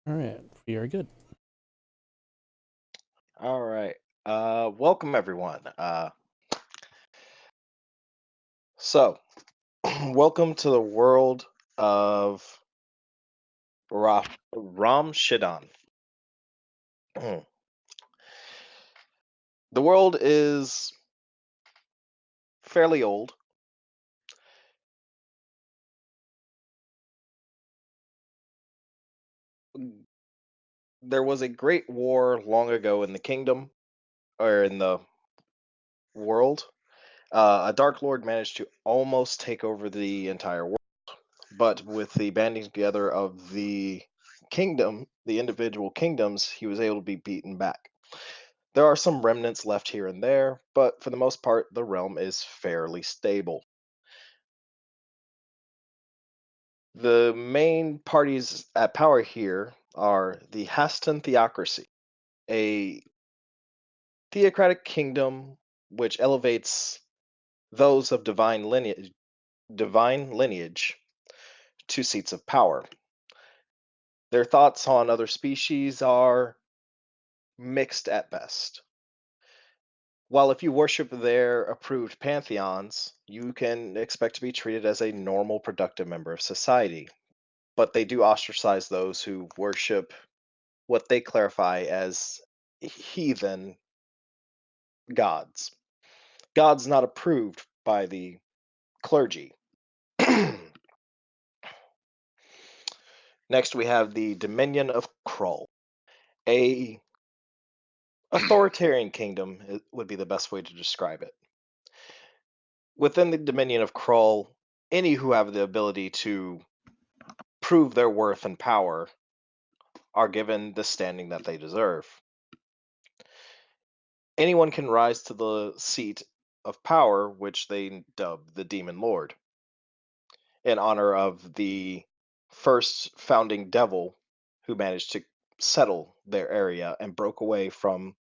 All right, we are good. All right. Welcome everyone. So, welcome to the world of Ram Shidan. The world is fairly old. There was a great war long ago in the kingdom or in the world. A Dark Lord managed to almost take over the entire world, but with the banding together of the kingdom, the individual kingdoms, he was able to be beaten back. There are some remnants left here and there, but for the most part, the realm is fairly stable. The main parties at power here are the Haston Theocracy, a theocratic kingdom which elevates those of divine lineage to seats of power. Their thoughts on other species are mixed at best. While if you worship their approved pantheons, you can expect to be treated as a normal, productive member of society. But they do ostracize those who worship what they clarify as heathen gods. Gods not approved by the clergy. Next, we have the Dominion of Krull, a authoritarian kingdom would be the best way to describe it. Within the Dominion of Krull, any who have the ability to prove their worth and power are given the standing that they deserve. Anyone can rise to the seat of power, which they dub the Demon Lord, in honor of the first founding devil who managed to settle their area and broke away from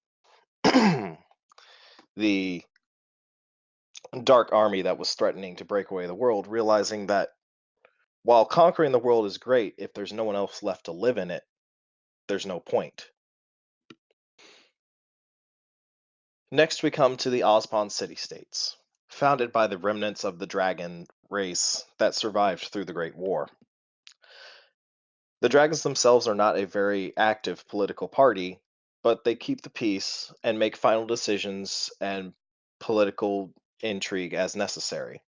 the dark army that was threatening to break away the world, realizing that while conquering the world is great, if there's no one else left to live in it, there's no point. Next, we come to the Ozpon city states, founded by the remnants of the dragon race that survived through the Great War. The dragons themselves are not a very active political party, but they keep the peace and make final decisions and political intrigue as necessary.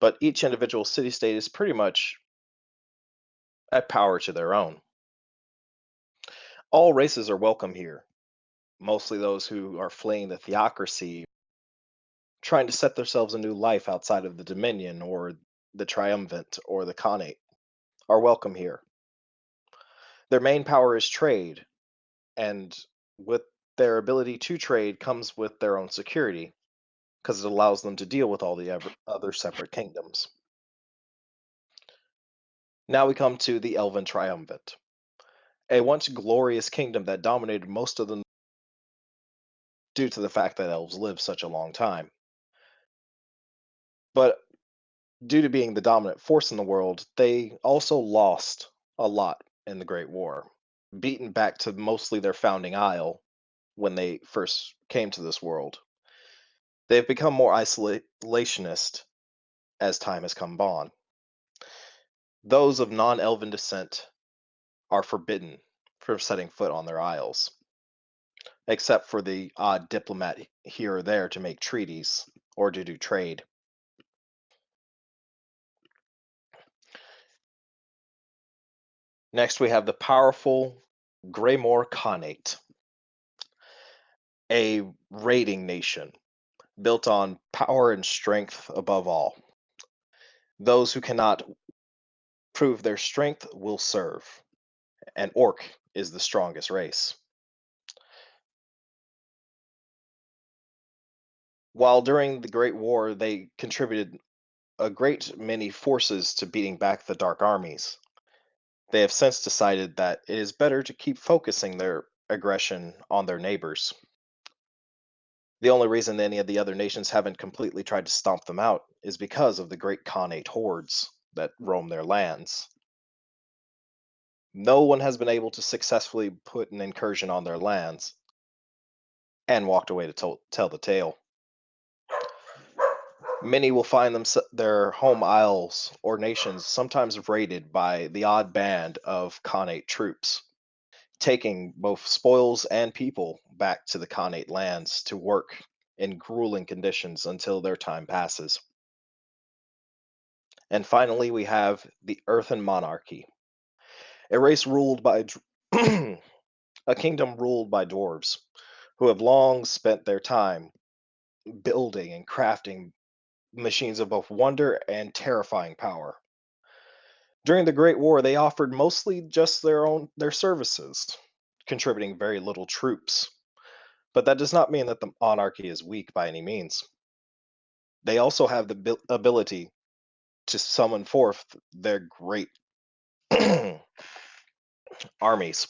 But each individual city state is pretty much at power to their own. All races are welcome here, mostly those who are fleeing the theocracy, trying to set themselves a new life outside of the Dominion or the Triumvirate or the Khanate, are welcome here. Their main power is trade, and with their ability to trade comes with their own security, because it allows them to deal with all the other separate kingdoms. Now we come to the Elven Triumvirate, a once glorious kingdom that dominated most of them due to the fact that elves lived such a long time. But due to being the dominant force in the world, they also lost a lot in the Great War, beaten back to mostly their founding isle when they first came to this world. They've become more isolationist as time has come on. Those of non elven descent are forbidden from setting foot on their isles, except for the odd diplomat here or there to make treaties or to do trade. Next, we have the powerful Greymore Khanate, a raiding nation built on power and strength above all. Those who cannot prove their strength will serve, and Orc is the strongest race. While during the Great War, they contributed a great many forces to beating back the Dark Armies. They have since decided that it is better to keep focusing their aggression on their neighbors. The only reason any of the other nations haven't completely tried to stomp them out is because of the great Khanate hordes that roam their lands. No one has been able to successfully put an incursion on their lands and walked away to tell the tale. Many will find their home isles or nations sometimes raided by the odd band of Khanate troops, taking both spoils and people back to the Khanate lands to work in grueling conditions until their time passes. And finally, we have the Earthen Monarchy, a race ruled by a kingdom ruled by dwarves, who have long spent their time building and crafting machines of both wonder and terrifying power. During the Great War, they offered mostly just their services, contributing very little troops. But that does not mean that the monarchy is weak by any means. They also have the ability to summon forth their great armies.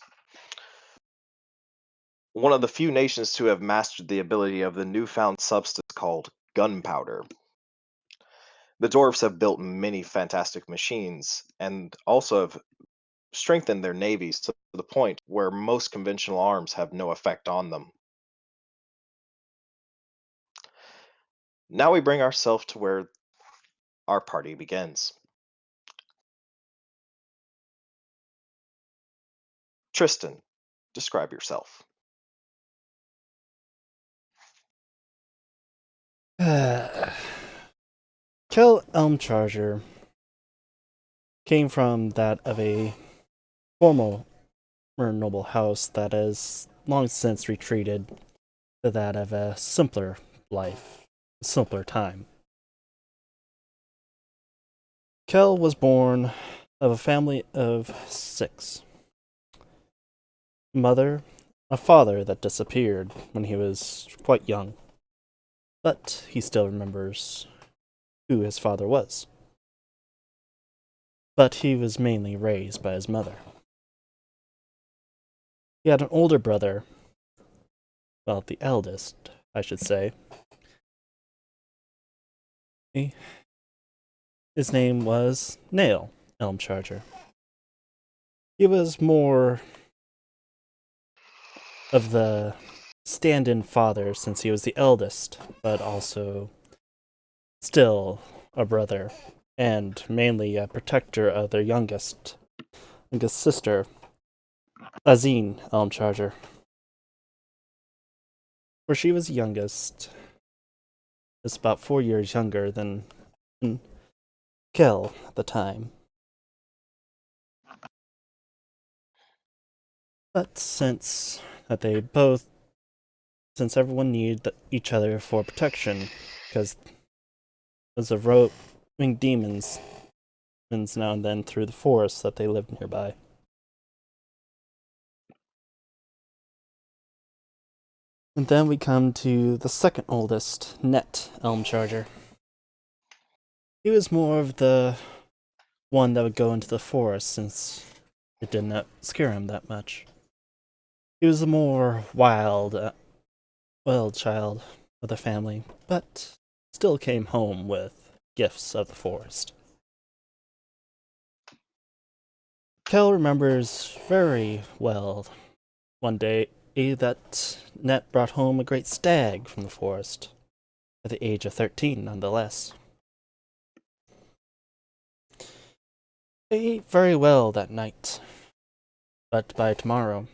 One of the few nations to have mastered the ability of the newfound substance called gunpowder. The dwarves have built many fantastic machines and also have strengthened their navies to the point where most conventional arms have no effect on them. Now we bring ourselves to where our party begins. Tristan, describe yourself. Kill Elmcharger came from that of a former noble house that has long since retreated to that of a simpler life, a simpler time. Kel was born of a family of 6. A mother, a father that disappeared when he was quite young, but he still remembers who his father was. But he was mainly raised by his mother. He had an older brother, well, the eldest, I should say. His name was Nail Elmcharger. He was more of the stand in father since he was the eldest, but also still a brother, and mainly a protector of their youngest sister, Azine Elmcharger. For she was the youngest, was about 4 years younger than Kel at the time. But since everyone needed each other for protection, because of roving demons now and then through the forest that they lived nearby. And then we come to the second oldest, Net Elmcharger. He was more of the one that would go into the forest since it did not scare him that much. He was a more wild child of the family, but still came home with gifts of the forest. Kel remembers very well one day that Net brought home a great stag from the forest, at the age of 13 nonetheless. They ate very well that night, but by tomorrow,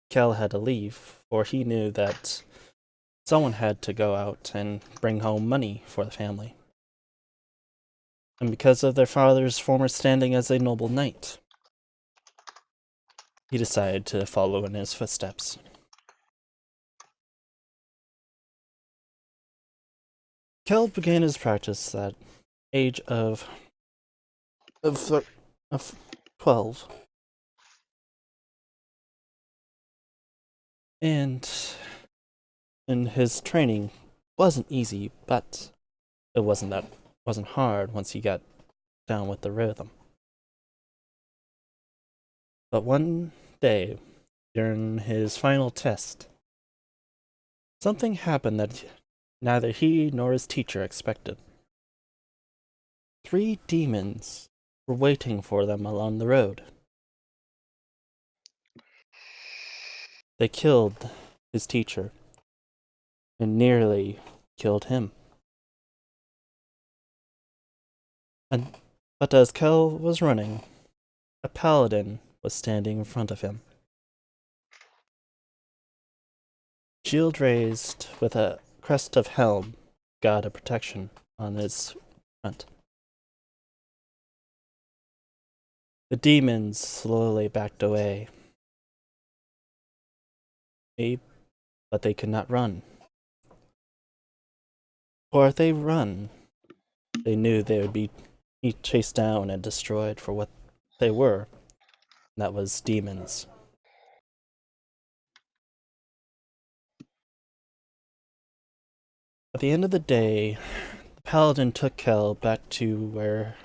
Kel had to leave, for he knew that someone had to go out and bring home money for the family. And because of their father's former standing as a noble knight, he decided to follow in his footsteps. Kel began his practice at age of 12. And his training wasn't easy, but it wasn't hard once he got down with the rhythm. But one day, during his final test, something happened that neither he nor his teacher expected. 3 demons were waiting for them along the road. They killed his teacher and nearly killed him. And, but as Kel was running, a paladin was standing in front of him. Shield raised with a crest of helm, god of protection on his front. The demons slowly backed away, but they could not run. For if they run, they knew they would be chased down and destroyed for what they were. And that was demons. At the end of the day, the paladin took Kel back to where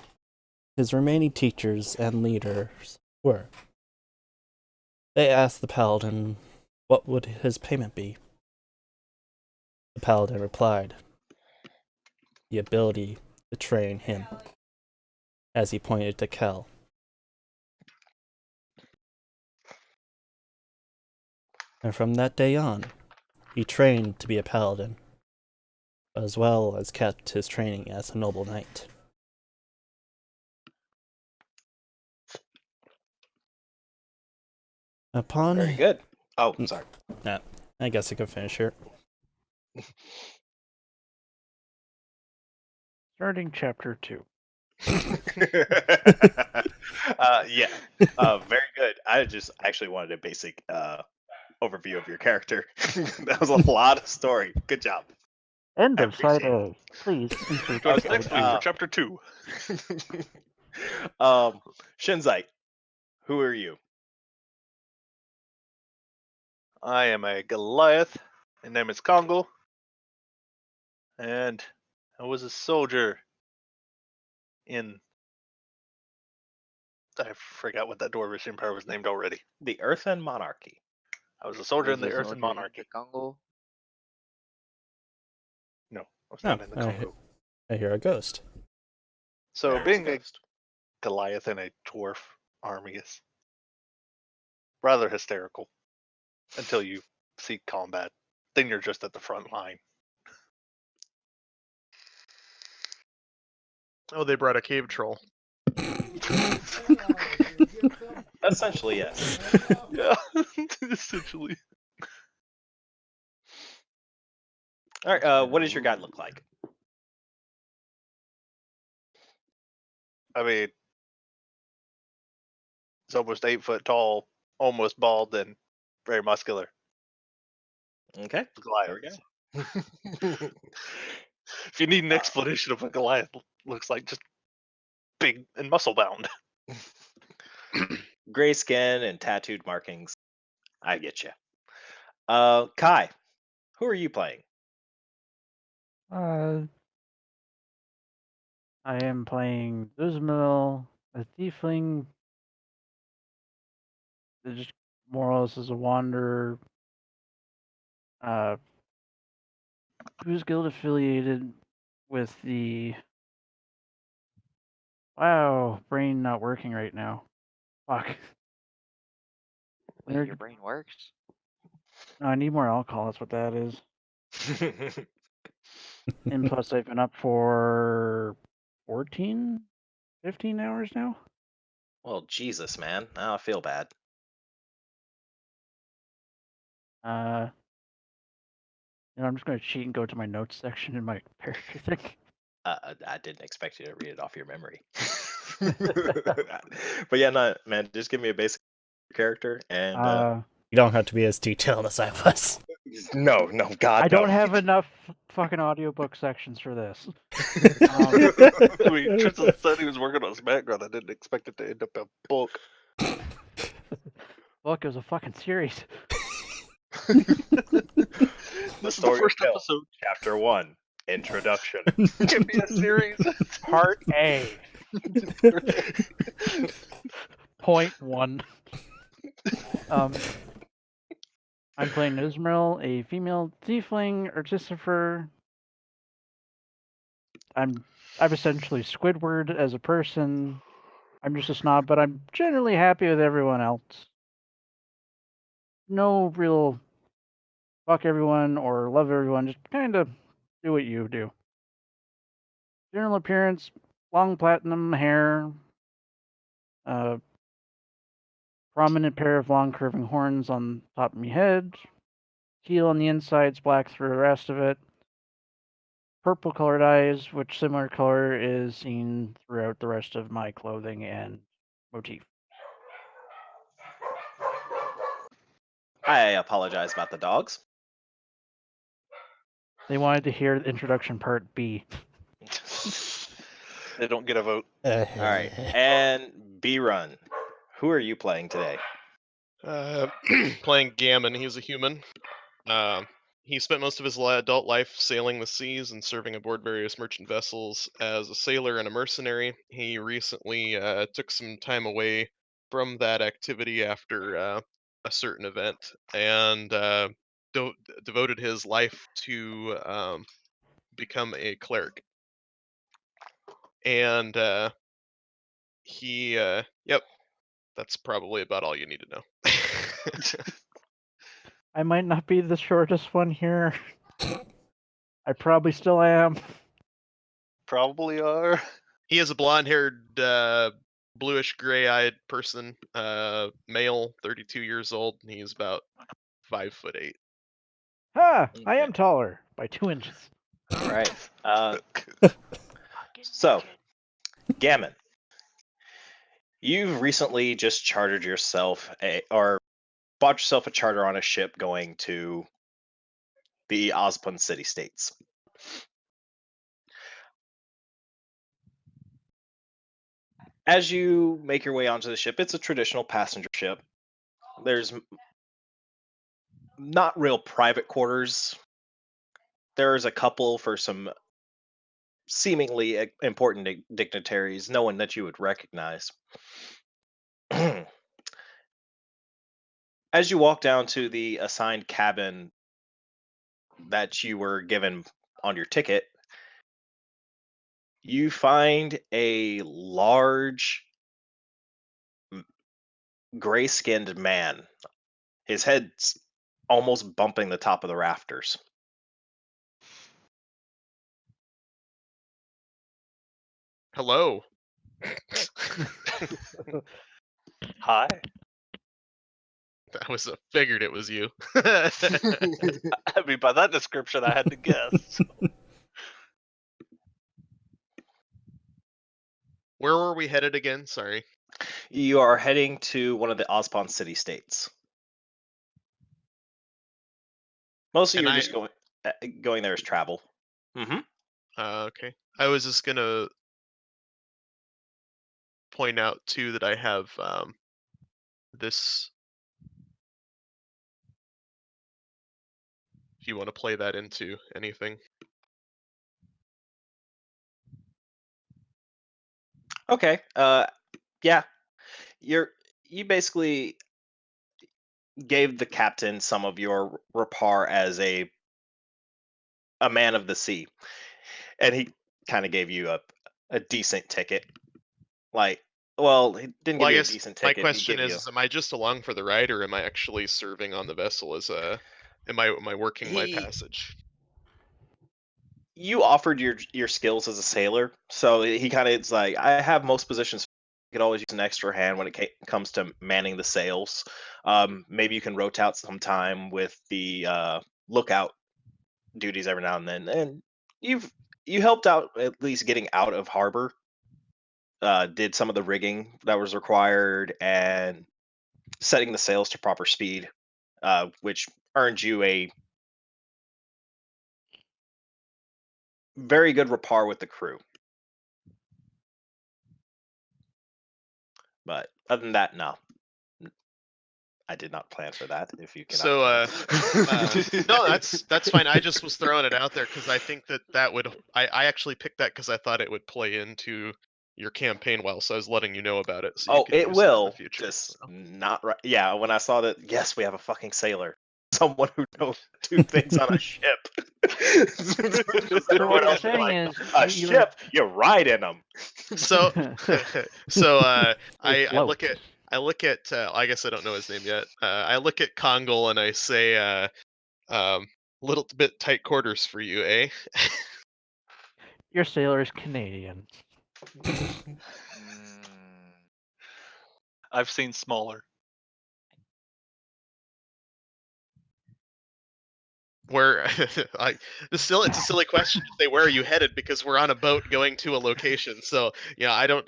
his remaining teachers and leaders were. They asked the paladin what would his payment be. The paladin replied, the ability to train him, as he pointed to Kel. And from that day on, he trained to be a paladin, as well as kept his training as a noble knight. Upon Very good. Oh, sorry. I guess I could finish here. Starting chapter 2. Yeah, very good. I just actually wanted a basic overview of your character. That was a lot of story. Good job. End I of side appreciate A. Please insert Join us side next B. week for chapter 2. Shinzite, who are you? I am a Goliath. My name is Congo. And I was a soldier in. I forgot what that Dwarvish Empire was named already. The Earthen Monarchy. I was a soldier in the Earthen Monarchy. Congo. No, I was not in the I Congo. hear a ghost. So There is being a Ghost. Goliath in a dwarf army is rather hysterical until you see combat. Then you're just at the front line. Oh, they brought a cave troll. Essentially, yes. Yeah, essentially. All right. What does your guy look like? I mean, he's almost 8 foot tall, almost bald, and very muscular. Okay. Goliath. There we go. If you need an explanation of what Goliath looks like, just big and muscle bound. Gray skin and tattooed markings. I get you. Kai, who are you playing? I am playing Uzmil, a tiefling. Just more or less as a wanderer. Who's guild affiliated with the. Wow, brain not working right now. Fuck. Wait, your brain works? No, I need more alcohol. That's what that is. And plus, I've been up for 14, 15 hours now. Well, Jesus, man. Now I feel bad. I'm just going to cheat and go to my notes section in my character thing. I didn't expect you to read it off your memory. But yeah, no, man, just give me a basic character and You don't have to be as detailed as I was. no, God, I don't no. have enough fucking audiobook sections for this. I mean, Tristan said he was working on his background. I didn't expect it to end up a book. Look, it was a fucking series. This is the Story of first Kel, episode. Chapter 1, Introduction. Give me a series. Part A. Point 1. I'm playing Ismail, a female tiefling artificer. I'm essentially Squidward as a person. I'm just a snob, but I'm generally happy with everyone else. no real fuck everyone or love everyone. Just kind of do what you do. General appearance: long platinum hair, prominent pair of long curving horns on top of my head, teal on the insides, black through the rest of it. Purple colored eyes, which similar color is seen throughout the rest of my clothing and motif. I apologize about the dogs. They wanted to hear the introduction part B. They don't get a vote. All right, and B-Run. Who are you playing today? Playing Gammon. He's a human. He spent most of his adult life sailing the seas and serving aboard various merchant vessels as a sailor and a mercenary. He recently took some time away from that activity after a certain event and devoted his life to become a cleric. And yep, that's probably about all you need to know. I might not be the shortest one here. I probably still am. Probably are. He is a blonde-haired, bluish gray-eyed person, male, 32 years old, and he's about 5'8". Ha! I Okay. am taller by 2 inches. All right. So, Gammon, you've recently just chartered yourself or bought yourself a charter on a ship going to the Ozpin city-states. As you make your way onto the ship, it's a traditional passenger ship. There's not real private quarters. There's a couple for some seemingly important dignitaries, no one that you would recognize. As you walk down to the assigned cabin that you were given on your ticket, you find a large, gray-skinned man. His head's almost bumping the top of the rafters. Hello. Hi. I figured it was you. I mean, by that description, I had to guess. So. Where were we headed again? Sorry. You are heading to one of the Ozpon city-states. Mostly And you're just going there as travel. Mm-hmm. Okay. I was just gonna point out too that I have this. If you want to play that into anything. Okay. Yeah. You basically gave the captain some of your repar as a man of the sea, and he kind of gave you a decent ticket. Like, well, he didn't Well, give I you a guess decent my ticket. He question gave you. is, am I just along for the ride, or am I actually serving on the vessel as a? Am I working my passage? You offered your skills as a sailor, so he kind of is like, I have most positions. You could always use an extra hand when it comes to manning the sails. Maybe you can rotate out some time with the lookout duties every now and then. And you helped out at least getting out of harbor. Did some of the rigging that was required and setting the sails to proper speed, which earned you a very good repar with the crew. But other than that, no. I did not plan for that. If you cannot. So, no, that's fine. I just was throwing it out there because I think that would. I actually picked that because I thought it would play into your campaign well, so I was letting you know about it. So you could it use will. in the future. Just So. not right. Yeah, when I saw that, yes, we have a fucking sailor, someone who knows two things on a ship. So what you're saying is a ship, you ride in them. So, I look float. I look at. I guess I don't know his name yet. I look at Kongol and I say, "Little bit tight quarters for you, eh?" Your sailor is Canadian. I've seen smaller. Where it's a silly question to say where are you headed because we're on a boat going to a location. So yeah, I don't.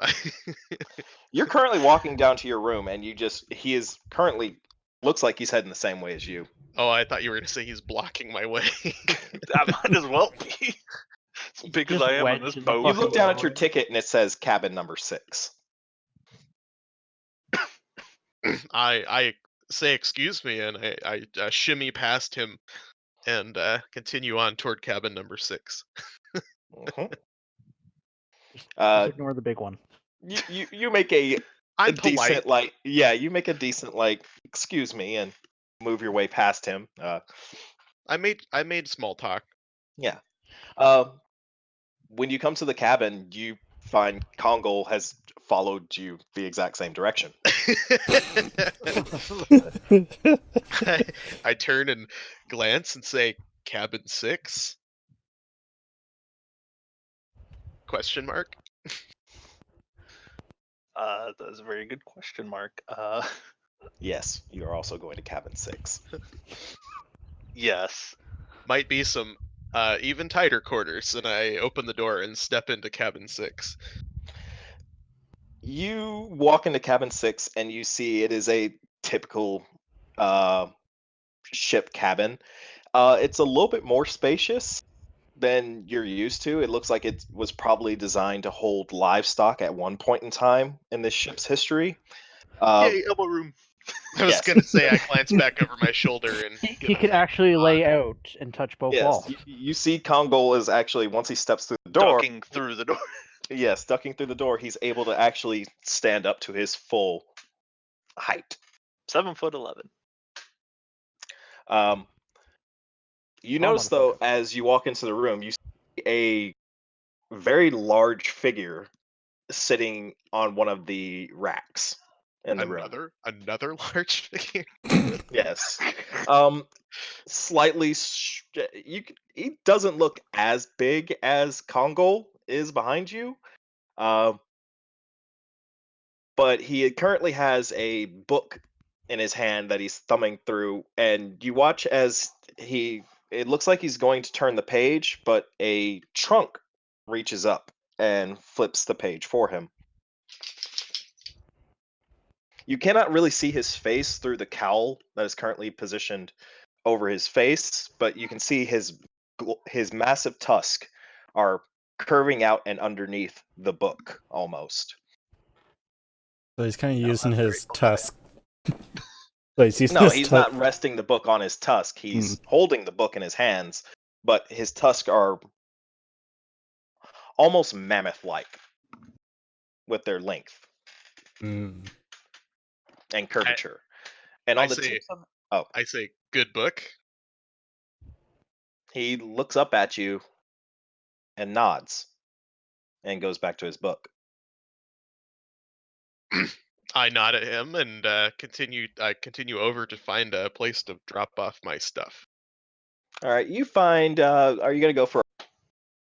You're currently walking down to your room, and he is currently looks like he's heading the same way as you. Oh, I thought you were going to say he's blocking my way. That might as well be. As big as Just I am on wedged this in the boat. You fucking look down at your doorway. ticket, and it says cabin number 6. I say excuse me, and I shimmy past him and continue on toward cabin number 6. Mhm. Just Uh, ignore the big one. you make a I'm decent polite. you make a decent excuse me, and move your way past him. I made small talk. Yeah. Uh, when you come to the cabin, you find Kongol has followed you the exact same direction. I turn and glance and say, "Cabin 6?" Question mark. That's a very good question mark. Yes, you are also going to cabin 6. Yes. Might be some even tighter quarters, and I open the door and step into cabin 6. You walk into cabin 6, and you see it is a typical uh, ship cabin. It's a little bit more spacious than you're used to. It looks like it was probably designed to hold livestock at one point in time in this ship's history. Uh, Yay, elbow room. I was yes, gonna say I glance back over my shoulder and He can actually lay out and touch both yes. walls. You see Kongol is actually, once he steps through the door, Ducking through the door. yes, ducking through the door, he's able to actually stand up to his full height. 7'11". Um, you Tall notice, though, motherfucker. as you walk into the room, you see a very large figure sitting on one of the racks in the room. another large figure. Yes. Slightly he doesn't look as big as Kongol is behind you. Uh, but he currently has a book in his hand that he's thumbing through, and you watch as it looks like he's going to turn the page, but a trunk reaches up and flips the page for him. You cannot really see his face through the cowl that is currently positioned over his face, but you can see his massive tusk are curving out and underneath the book almost. So he's kind of No, using that's very his cool. tusk. So he's using No, his he's tusk. not resting the book on his tusk. He's holding the book in his hands, but his tusks are almost mammoth-like with their length Mm. and curvature. And on the tips of I say, "Good book." he looks up at you and nods and goes back to his book. I nod at him and continue. I continue over to find a place to drop off my stuff. All right, you find. Are you going to go for?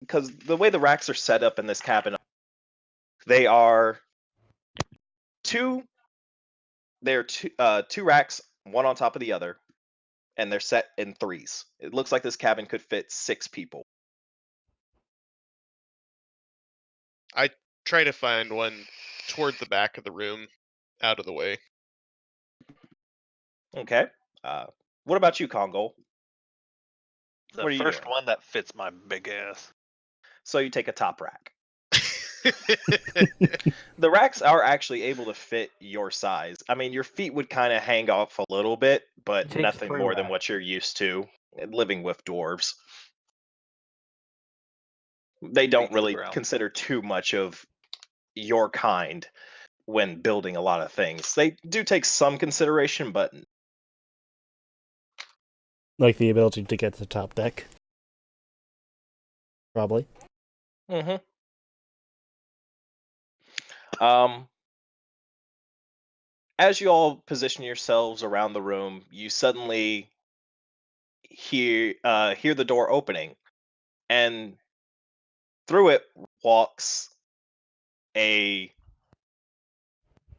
Because the way the racks are set up in this cabin, they are two. They're two racks, one on top of the other, and they're set in threes. It looks like this cabin could fit 6 people. I try to find one toward the back of the room, out of the way. Okay. What about you, Kongol? The What are you first doing? one that fits my big ass. So you take a top rack. The racks are actually able to fit your size. I mean, your feet would kind of hang off a little bit, but It takes nothing 3 more than racks. what you're used to living with dwarves. They don't Feet to the really ground. consider too much of your kind when building a lot of things. They do take some consideration, but Like the ability to get to the top deck. Probably. mm-hmm. Um, As you all position yourselves around the room, you suddenly hear the door opening, and through it walks a.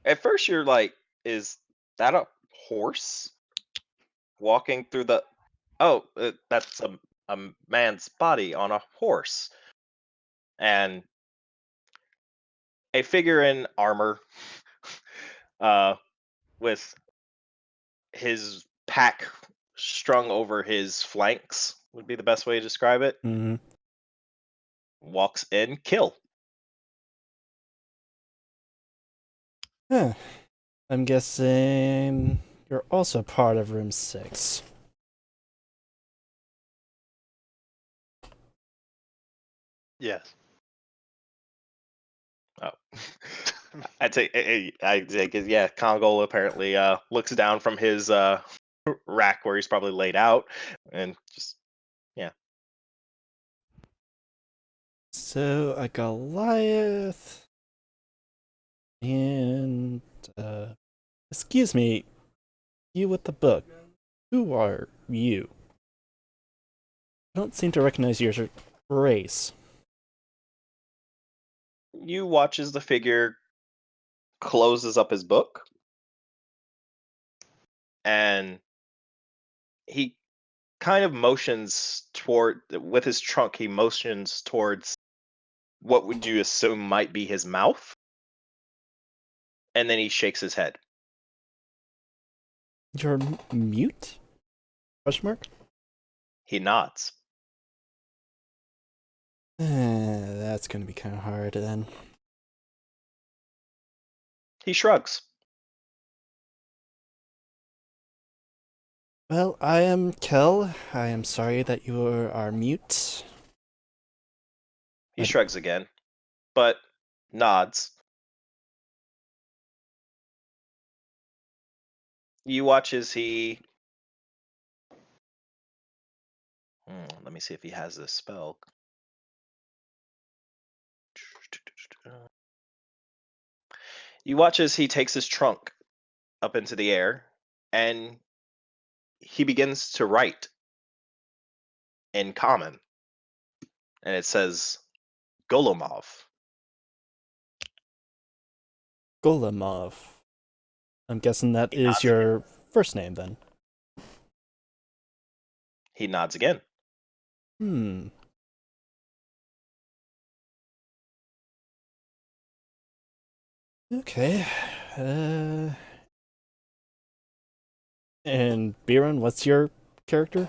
At first, you're like, "Is that a horse walking through the?" Oh, that's a man's body on a horse, and a figure in armor, with his pack strung over his flanks would be the best way to describe it. Mm-hmm. Walks in, kill. Huh. I'm guessing you're also part of room 6. Yes. Oh, I'd say, yeah. Kongol apparently looks down from his rack where he's probably laid out, and just yeah. So a Goliath and excuse me, you with the book. Who are you? I don't seem to recognize your race. You watch as the figure closes up his book, and he kind of motions toward with his trunk. He motions towards what would you assume might be his mouth, and then he shakes his head. You're mute? Question mark? He nods. That's gonna be kind of hard then. He shrugs. Well, I am Kel. I am sorry that you are mute. He shrugs again, but nods. You watch as he. Let me see if he has this spell. You watch as he takes his trunk up into the air, and he begins to write in common, and it says Golomov. Golemov. I'm guessing that He is nods again. your first name then. He nods again. Hmm. Okay. And Biren, what's your character?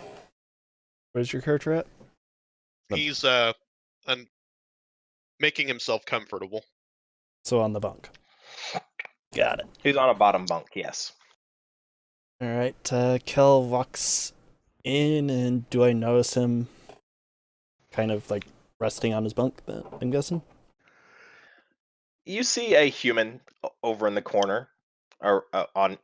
Where's your character at? He's making himself comfortable. So on the bunk. Got it. He's on a bottom bunk, yes. Alright, Kel walks in, and do I notice him kind of like resting on his bunk, I'm guessing? You see a human over in the corner, or on.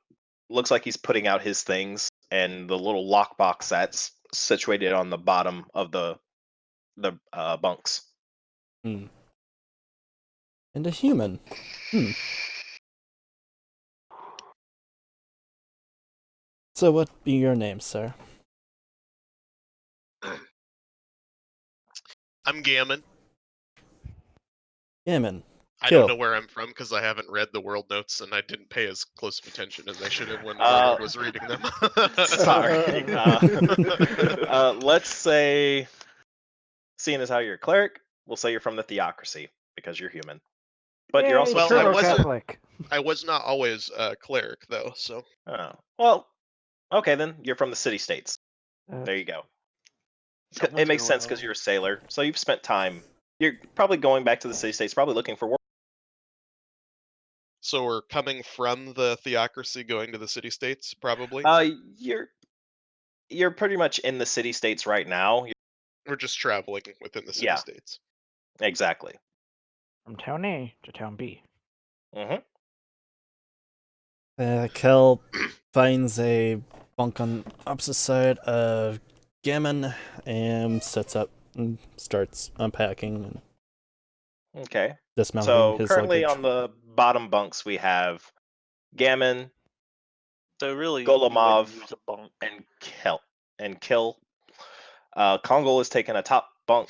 Looks like he's putting out his things, and the little lockbox that's situated on the bottom of the bunks. Hmm. And a human. Hmm. So what be your name, sir? I'm Gammon. Gammon. I Kill. don't know where I'm from because I haven't read the world notes and I didn't pay as close of attention as I should have when Brother was reading them. Sorry. Let's say, seeing as how you're a cleric, we'll say you're from the theocracy because you're human. But you're also Yay, Well, I Turbo wasn't- Catholic. I was not always a cleric though, so Oh, well, okay then. You're from the city states. There you go. It makes sense because you're a sailor, so you've spent time. You're probably going back to the city states, probably looking for work. so we're coming from the theocracy going to the city states, probably. You're pretty much in the city states right now. We're just traveling within the city Yeah. states. Exactly. From town A to town B. hmm Kel finds a bunk on opposite side of Gammon and sets up and starts unpacking and Okay. dismounting So his currently luggage. on the bottom bunks we have Gammon, So really, you wouldn't Golomov, use a bunk. and Kill. Kongol is taking a top bunk.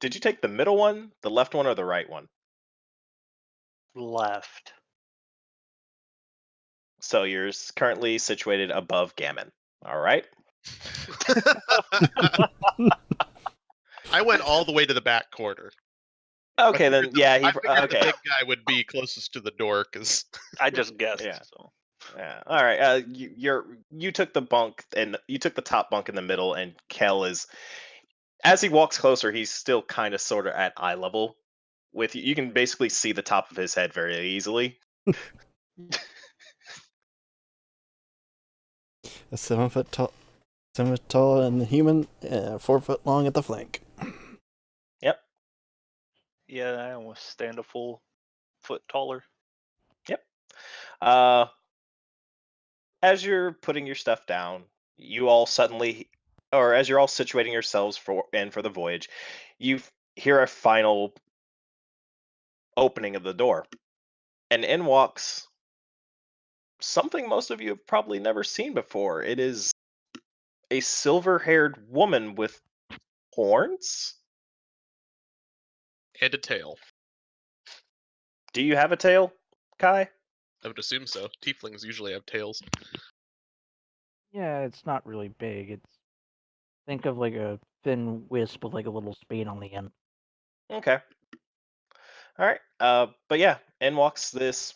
Did you take the middle one, the left one, or the right one? Left. So you're currently situated above Gammon. All right. I went all the way to the back corner. Okay, then yeah, I figured the okay. big guy would be closest to the door, because I just guessed. Yeah. So. Yeah. All right. You took the bunk and you took the top bunk in the middle, and Kel is, as he walks closer, he's still kind of sort of at eye level with you. You can basically see the top of his head very easily. A 7 foot tall, 7 foot tall and human, 4 foot long at the flank. Yep. Yeah, I almost stand a full foot taller. Yep. As you're putting your stuff down, you all suddenly, or as you're all situating yourselves for the voyage, you hear a final opening of the door, and in walks something most of you have probably never seen before. It is a silver-haired woman with horns. and a tail. Do you have a tail, Kai? I would assume so. Tieflings usually have tails. Yeah, it's not really big. It's think of like a thin wisp with like a little spade on the end. Okay. All right. But yeah, in walks this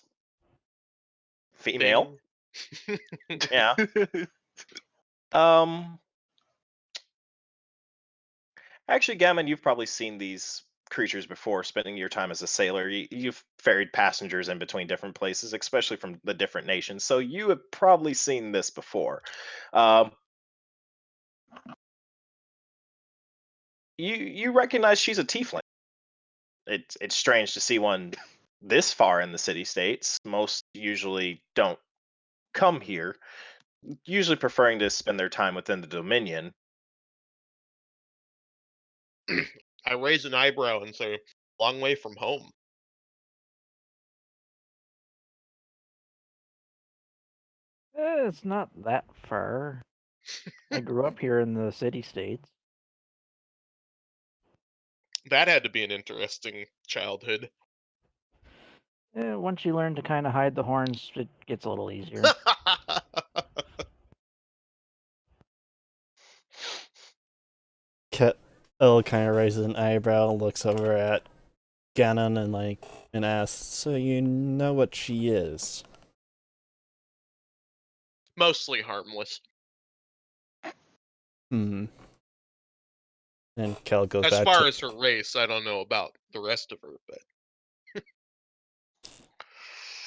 female. Thing. Yeah. Um. Actually, Gammon, you've probably seen these creatures before, spending your time as a sailor. You've ferried passengers in between different places, especially from the different nations. So you have probably seen this before. Um, you recognize she's a tiefling. It's strange to see one this far in the city states. Most usually don't come here, usually preferring to spend their time within the Dominion. I raise an eyebrow and say, "Long way from home." It's not that far. I grew up here in the city states. That had to be an interesting childhood. Once you learn to kind of hide the horns, it gets a little easier. El kind of raises an eyebrow, looks over at Ganon and asks, "So you know what she is?" Mostly harmless. Hmm. And Kel goes As back far to as her race, I don't know about the rest of her, but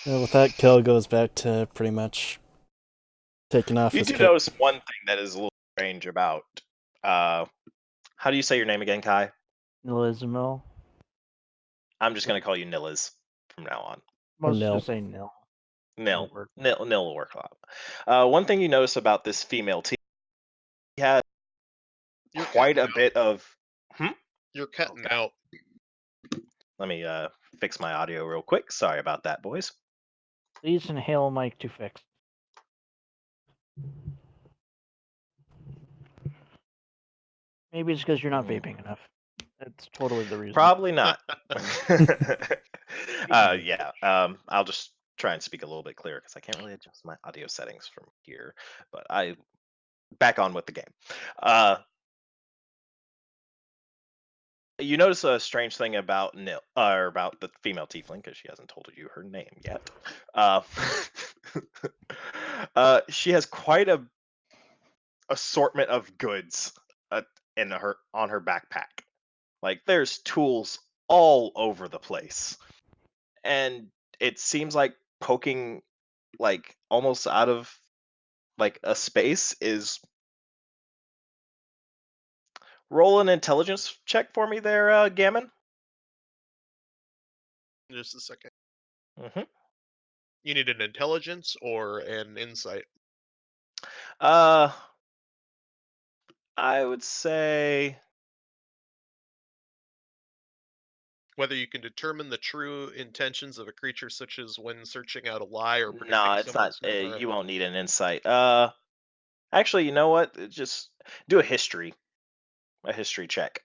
with that. Kel goes back to pretty much taking off You his do coat. notice one thing that is a little strange about. How do you say your name again, Kai? Nilizamil. I'm just going to call you Nilliz from now on. Most Nil. just say nil. Nil. Work. Nil will work a lot. One thing you notice about this female team, he has you're quite a cutting bit of. You're cutting Okay. out. Let me fix my audio real quick. Sorry about that, boys. Please inhale mic to fix. Maybe it's because you're not vaping enough. That's totally the reason. Probably not. Yeah. I'll just try and speak a little bit clearer because I can't really adjust my audio settings from here. But I back on with the game. You notice a strange thing about Nil, or about the female tiefling, because she hasn't told you her name yet. Uh, she has quite a assortment of goods on her backpack. Like there's tools all over the place, and it seems like poking like almost out of like a space is. Roll an intelligence check for me there, Gammon. Just a second. Mm-hmm. You need an intelligence or an insight. I would say Whether you can determine the true intentions of a creature, such as when searching out a lie or predicting Nah, it's not. someone's karma. You won't need an insight. Actually, you know what? Just do a history check.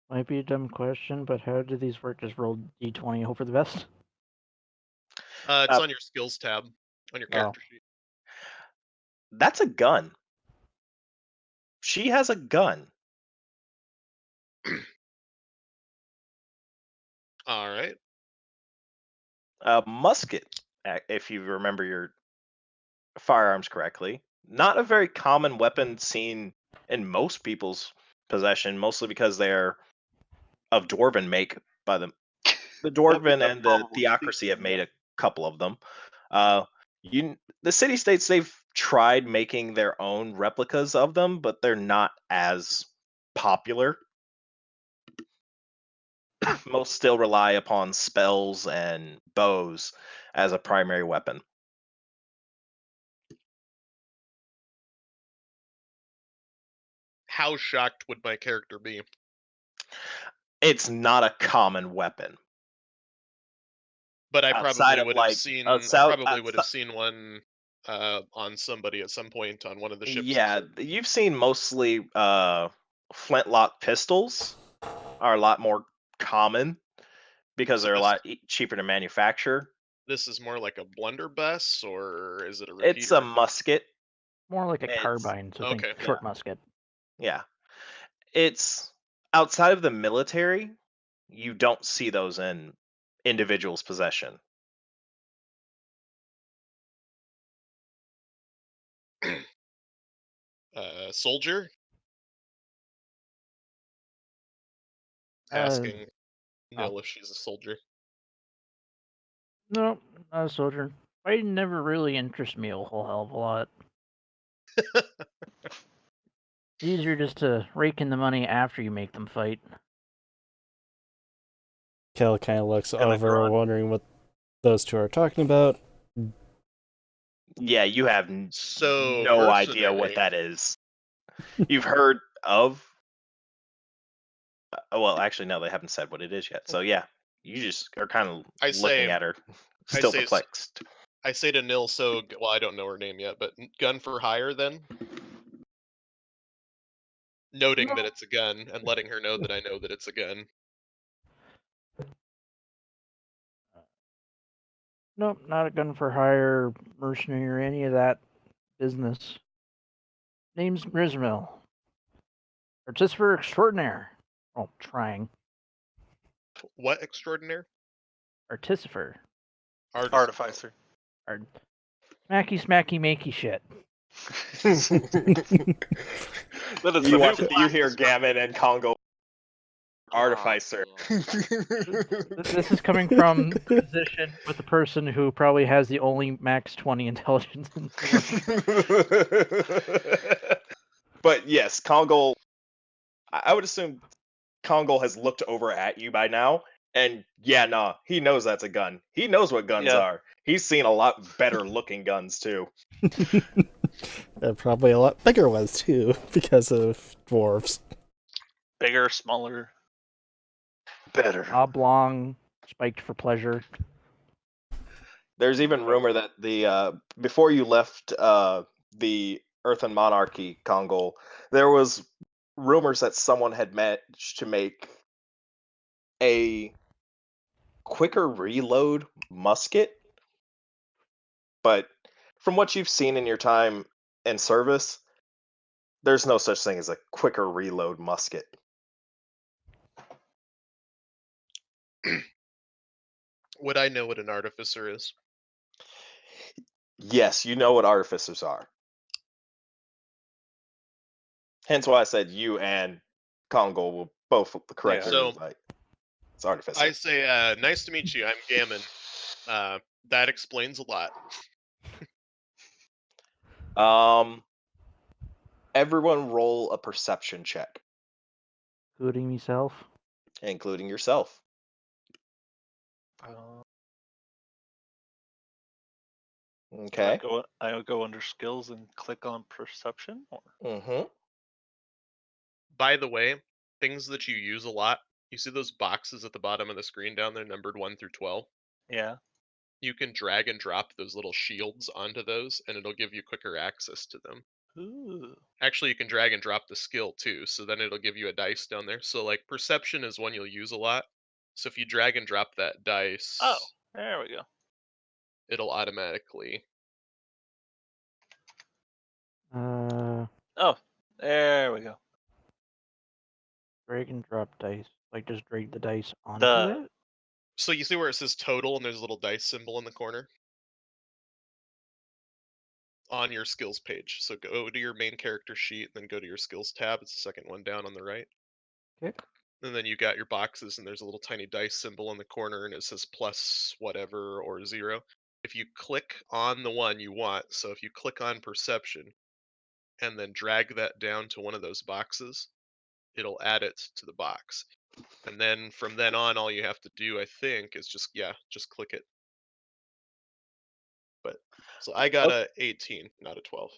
Might be a dumb question, but how do these work? Just roll d20, hope for the best. It's on your skills tab on your character sheet. That's a gun. She has a gun. All right. A musket, if you remember your firearms correctly. Not a very common weapon seen in most people's possession, mostly because they're of dwarven make by the dwarven and the theocracy have made a couple of them. The city states they've tried making their own replicas of them, but they're not as popular. Most still rely upon spells and bows as a primary weapon. How shocked would my character be? It's not a common weapon. But I Outside probably of, would have like, seen. outside- I probably would have seen one on somebody at some point on one of the ships. Yeah, you've seen mostly flintlock pistols are a lot more common because So they're a this- lot cheaper to manufacture. This is more like a blunderbuss, or is it a repeater? It's a musket. More like a It's- carbine, so think okay. short musket. Yeah. It's outside of the military, you don't see those in individuals' possession. Soldier? Uh, Asking Nil if she's a soldier. No, not a soldier. Fighting never really interests me a whole hell of a lot. It's easier just to rake in the money after you make them fight. Kel kind of looks Kinda over, grunt. wondering what those two are talking about. Yeah, you have So no idea what mercenary. that is. You've heard of. Well, actually, no, they haven't said what it is yet. So yeah, you just are kind of looking at her, still say- perplexed. I say to Nil, well, I don't know her name yet, but gun for hire then? Noting that it's a gun and letting her know that I know that it's a gun. Nope, not a gun for hire, mercenary, or any of that business. Name's Rizmil. Artificer extraordinaire. Oh, trying. What extraordinaire? Artificer. Artificer. Art- Smacky, smacky, makey shit. That is You the watch, new you hear class. Gammon and Congo. Artificer. This is coming from the position with the person who probably has the only max 20 intelligence in the world. But yes, Congo. I would assume Congo has looked over at you by now, and yeah, nah, he knows that's a gun. He knows what guns Yeah. are. He's seen a lot better looking guns too. And probably a lot bigger ones too, because of dwarves. Bigger, smaller, better. Oblong, spiked for pleasure. There's even rumor that the before you left the Earthen Monarchy, Congo, there was rumors that someone had managed to make a quicker reload musket, but from what you've seen in your time in service, there's no such thing as a quicker reload musket. Would I know what an artificer is? Yes, you know what artificers are. Hence why I said you and Congo will both correctly So- like it's artificer. I say, nice to meet you. I'm Gammon. That explains a lot. Everyone roll a perception check, Including myself. including yourself. Okay. I would go under skills and click on perception. Or... Mm-hmm. By the way, things that you use a lot. You see those boxes at the bottom of the screen down there, numbered 1 through 12? Yeah. You can drag and drop those little shields onto those, and it'll give you quicker access to them. Ooh. Actually, you can drag and drop the skill too, so then it'll give you a dice down there. So like perception is one you'll use a lot. So if you drag and drop that dice, Oh, there we go. it'll automatically. Oh, there we go. Drag and drop dice. Like just drag the dice onto The- it? So you see where it says total and there's a little dice symbol in the corner? On your skills page. So go to your main character sheet, then go to your skills tab. It's the second one down on the right. Okay. And then you got your boxes, and there's a little tiny dice symbol in the corner, and it says plus whatever or 0. If you click on the one you want, so if you click on perception and then drag that down to one of those boxes, it'll add it to the box. And then from then on, all you have to do, I think, is just click it. But so I got a 18, not a 12.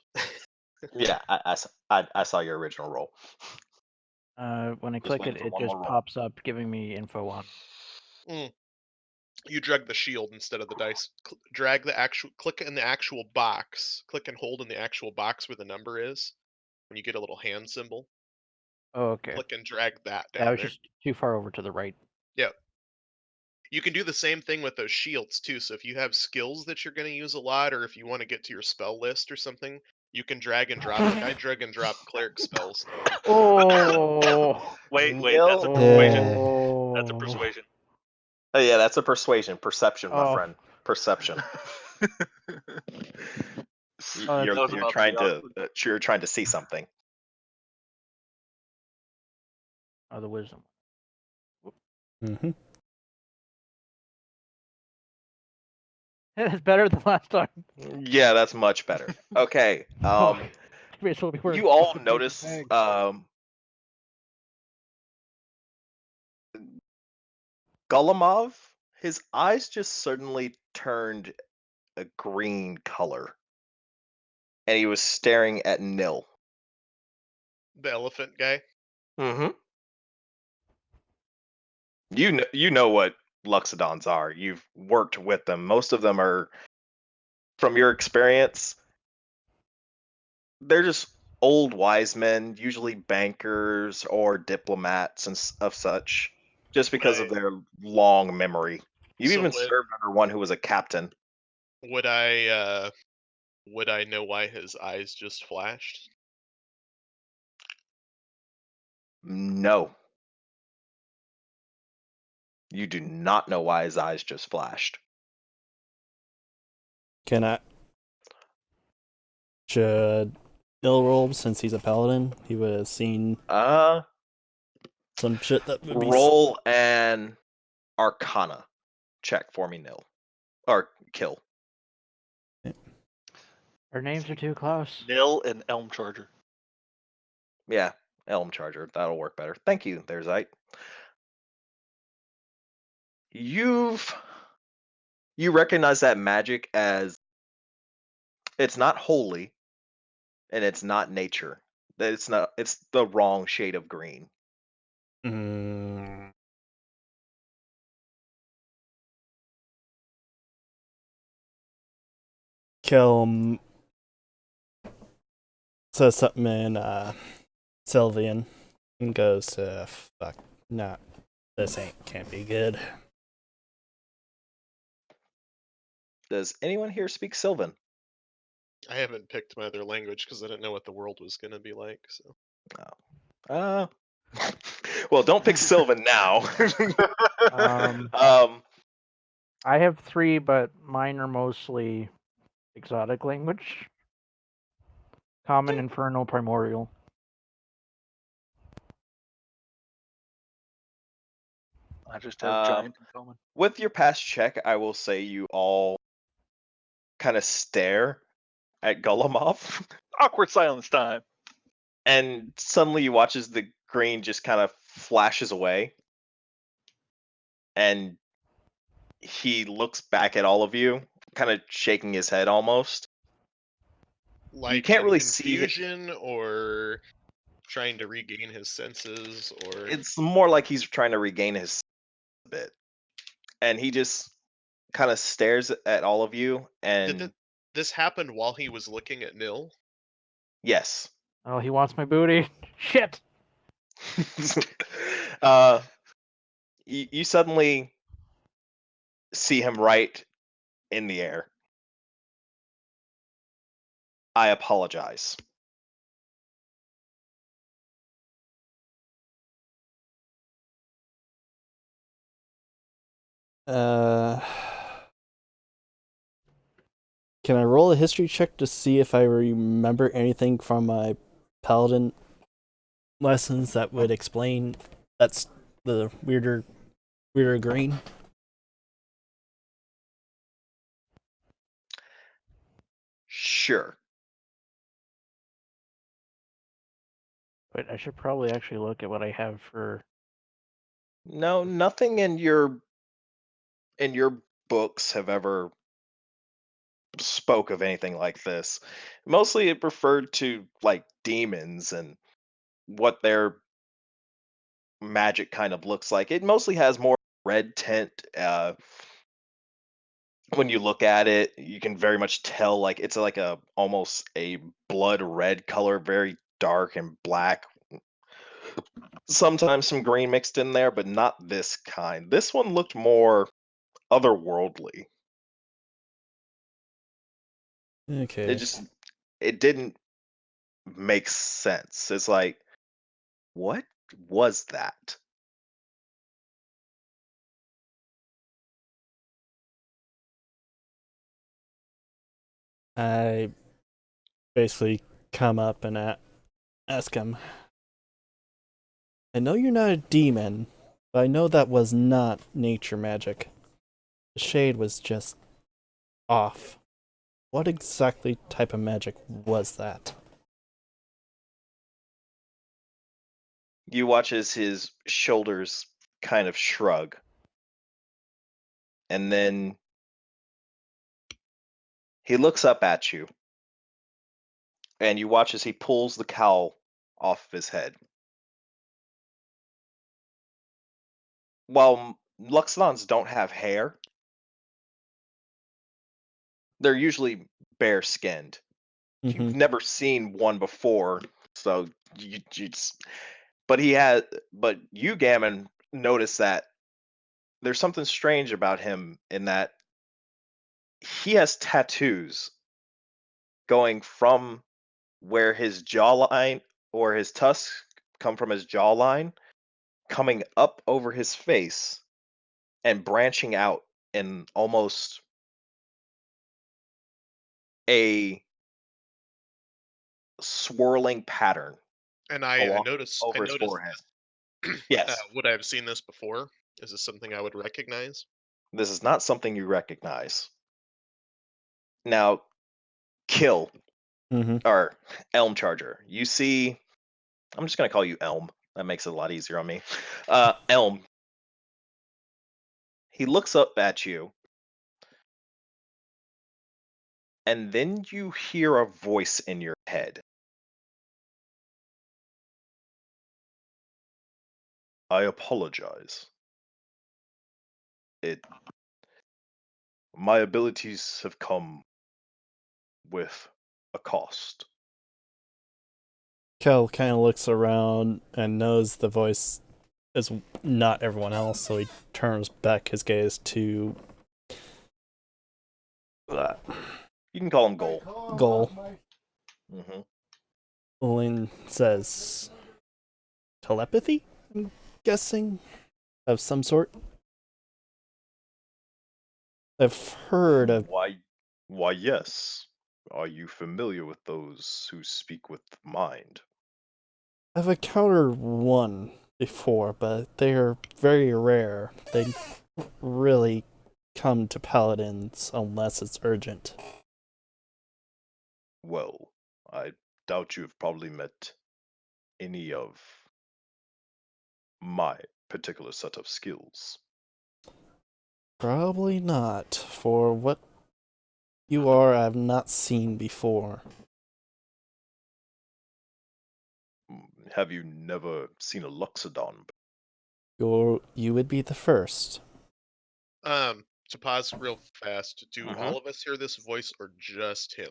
Yeah, I saw your original roll. When I Just click waiting it, for it one just more roll. pops up giving me info on. You drag the shield instead of the dice. Drag the actual, click in the actual box. Click and hold in the actual box where the number is. When you get a little hand symbol, Oh, okay. click and drag that Yeah, I down was there. just too far over to the right. Yep. You can do the same thing with those shields too. So if you have skills that you're going to use a lot, or if you want to get to your spell list or something, you can drag and drop. Like I drag and drop cleric spells. Oh. Wait, that's a Nil. persuasion. Oh. That's a persuasion. Oh yeah, that's a persuasion. Perception, my Oh. friend. Perception. Oh, You're that's- That was about to be you're trying to see something. Oh, the wisdom. Mm-hmm. It's better than last time. Yeah, that's much better. Okay. May as well be wearing You all fucking notice bag. Golemov, his eyes just suddenly turned a green color. And he was staring at Nil. The elephant guy. Mm-hmm. You know what Luxodons are. You've worked with them. Most of them are, from your experience, they're just old wise men, usually bankers or diplomats and of such, just because of their long memory. You've So even would- served under one who was a captain. Would I know why his eyes just flashed? No. You do not know why his eyes just flashed. Can I? Should Bill roll since he's a paladin? He would have seen some shit that would be. Roll an Arcana check for me, Nil. Or kill. Our names are too close. Nil and Elmcharger. Yeah, Elmcharger. That'll work better. Thank you, there, Zeit. You recognize that magic as it's not holy and it's not nature. It's the wrong shade of green. Kel says something in Sylvian and goes, fuck, nah, this can't be good. Does anyone here speak Sylvan? I haven't picked my other language because I didn't know what the world was going to be like. So. Well, don't pick Sylvan now. I have 3, but mine are mostly exotic language. Common, Infernal, Primordial. I just have giant in common. With your past check, I will say you all kind of stare at Golemov. Awkward silence time. And suddenly you watch as the green just kind of flashes away. And he looks back at all of you, kind of shaking his head almost. Like you can't in really confusion see or trying to regain his senses, or It's more like he's trying to regain his a bit, and he just kind of stares at all of you. did And this happen while he was looking at Nil? yes, Oh, he wants my booty. Shit. uh, you suddenly see him right in the air. I apologize. Uh, can I roll a history check to see if I remember anything from my paladin lessons that would explain that's the weirder green? Sure. But I should probably actually look at what I have for. No, nothing in your books have ever spoke of anything like this. Mostly it referred to like demons and what their magic kind of looks like. It mostly has more red tint. When you look at it, you can very much tell like it's like a almost a blood red color, very dark and black. Sometimes some green mixed in there, but not this kind. This one looked more otherworldly. It Okay. just it didn't make sense. It's like, what was that? I basically come up and ask him, I know you're not a demon, but I know that was not nature magic. The shade was just off. What exactly type of magic was that? You watch as his shoulders kind of shrug, and then he looks up at you, and you watch as he pulls the cowl off of his head. While Luxodons don't have hair, they're usually bare skinned. Mm-hmm. You've never seen one before, so you just, but you, Gammon, notice that there's something strange about him in that he has tattoos going from where his jawline or his tusks come from his jawline, coming up over his face and branching out in almost a swirling pattern And I along notice I over his noticed forehead. this. Yes, Would I have seen this before? Is this something I would recognize? this is not something you recognize. Now, Kill Mm-hmm. or Elmcharger. You see, I'm just gonna call you Elm. That makes it a lot easier on me. Elm. He looks up at you, and then you hear a voice in your head. I apologize. It My abilities have come with a cost. Kel kind of looks around and knows the voice is not everyone else, so he turns back his gaze to You can call him Goal. Goal. hmm Lynn says, telepathy? I'm guessing? Of some sort? I've heard of. Why, yes. Are you familiar with those who speak with the mind? I've encountered one before, but they are very rare. They don't really come to paladins unless it's urgent. Well, I doubt you've probably met any of my particular set of skills. Probably not. For what you are, I've not seen before. Have you never seen a Loxodon? You would be the first. To pause real fast, do Mm-hmm. all of us hear this voice or just him?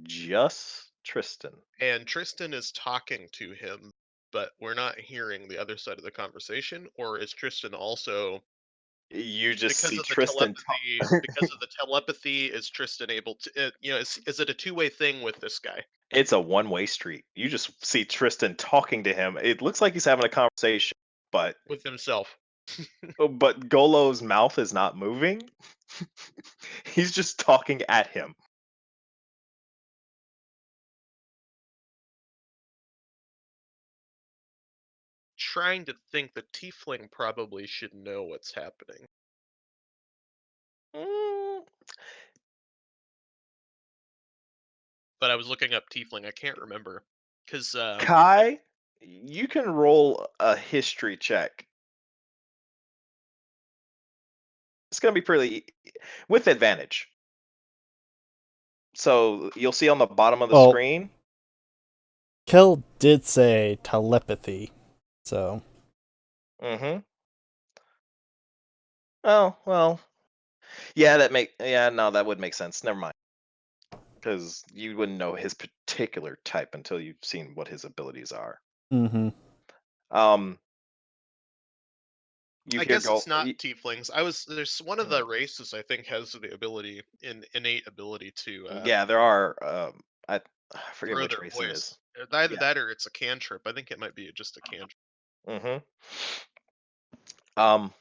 Just Tristan. And Tristan is talking to him, but we're not hearing the other side of the conversation, or is Tristan also You just because see of the Tristan telepathy because of the telepathy, is Tristan able to is it a two-way thing with this guy It's a one-way street. You just see Tristan talking to him. It looks like he's having a conversation, but with himself? Golo's mouth is not moving. He's just talking at him. Trying to think the tiefling probably should know what's happening. Mm, But I was looking up tiefling, I can't remember. Because Kai, you can roll a history check. It's gonna be pretty with advantage. So you'll see on the bottom of the Well, screen. Kel did say telepathy, so Mm-hmm. Oh well. Yeah, that would make sense. Never mind. Because you wouldn't know his particular type until you've seen what his abilities are. mm-hmm. Um, you I hear guess go. it's not tieflings. There's one of the races I think has the ability, innate ability to Yeah, there are. I forget grow which their race it voice. is. Either Yeah. that or it's a cantrip. I think it might be just a cantrip. Mm-hmm. Um,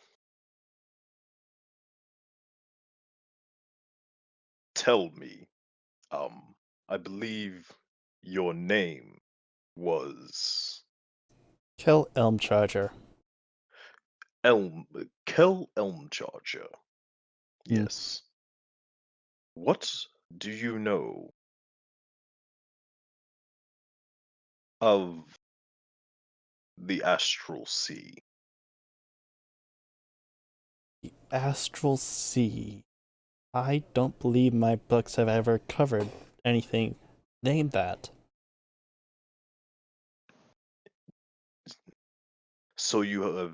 tell me. I believe your name was Kel Elmcharger. Kel Elmcharger. Hmm. Yes. What do you know of the Astral Sea? The Astral Sea. I don't believe my books have ever covered anything named that. So you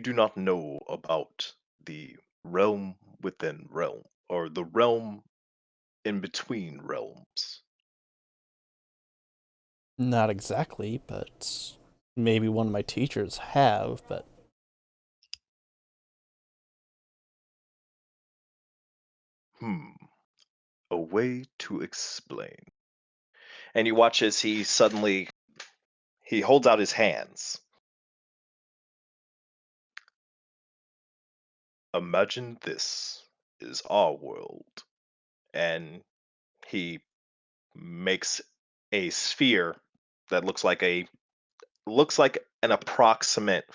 do not know about the realm within realm, or the realm in between realms. Not exactly, but maybe one of my teachers have, but Hmm, a way to explain. And you watch as he holds out his hands. Imagine this is our world, and he makes a sphere that looks like an approximate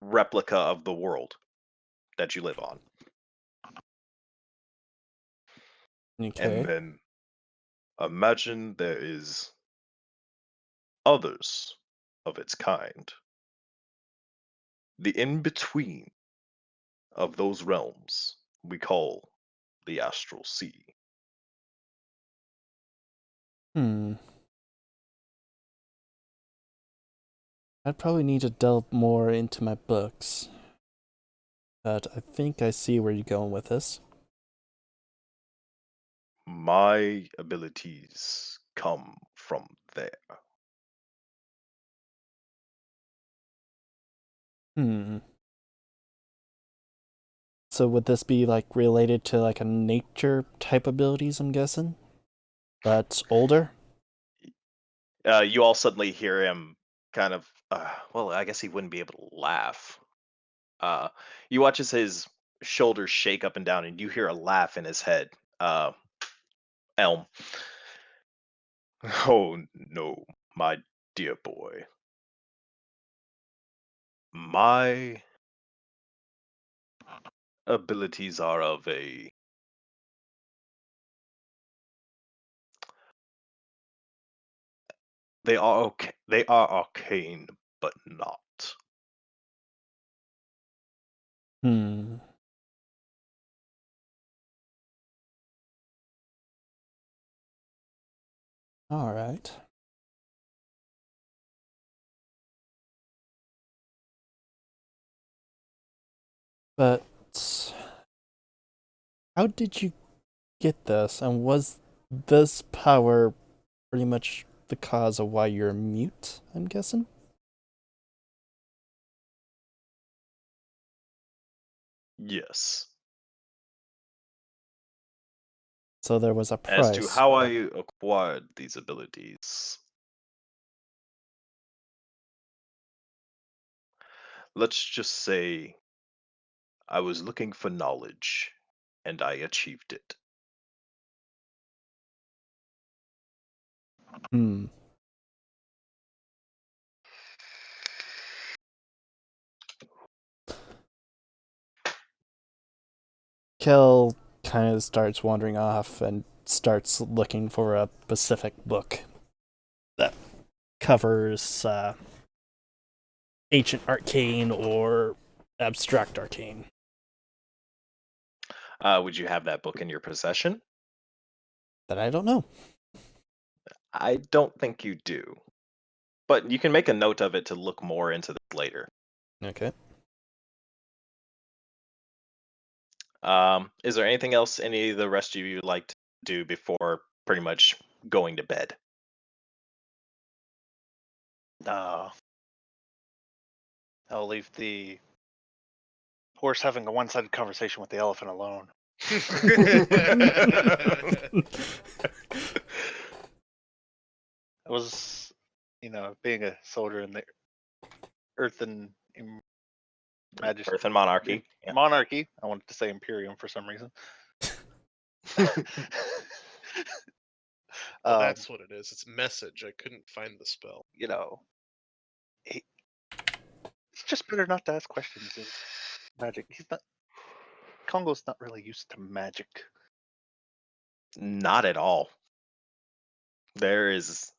replica of the world that you live on. And okay. then imagine there is others of its kind. The in-between of those realms we call the Astral Sea. Hmm. I'd probably need to delve more into my books, but I think I see where you're going with this. My abilities come from there. Hmm. So would this be like related to like a nature type abilities, I'm guessing? But older? You all suddenly hear him kind of, well, I guess he wouldn't be able to laugh. You watch as his shoulders shake up and down, and you hear a laugh in his head. Elm. Oh no, my dear boy. My abilities are of a they are arcane, but not. Hmm. Alright. But how did you get this? And was this power pretty much the cause of why you're mute, I'm guessing? Yes. So there was a As to price. how I acquired these abilities, let's just say I was looking for knowledge, and I achieved it. Hmm. Kel kind of starts wandering off and starts looking for a specific book that covers ancient arcane or abstract arcane. Would you have that book in your possession? That I don't know. I don't think you do. But you can make a note of it to look more into this later. Okay. Is there anything else any of the rest of you would like to do before pretty much going to bed? I'll leave the horse having a one-sided conversation with the elephant alone. I was, being a soldier in the Earth and Majesty Earth and Monarchy. Yeah. Monarchy. I wanted to say Imperium for some reason. Well, that's what it is. It's message. I couldn't find the spell. It's just better not to ask questions in magic. Congo's not really used to magic. Not at all. There is.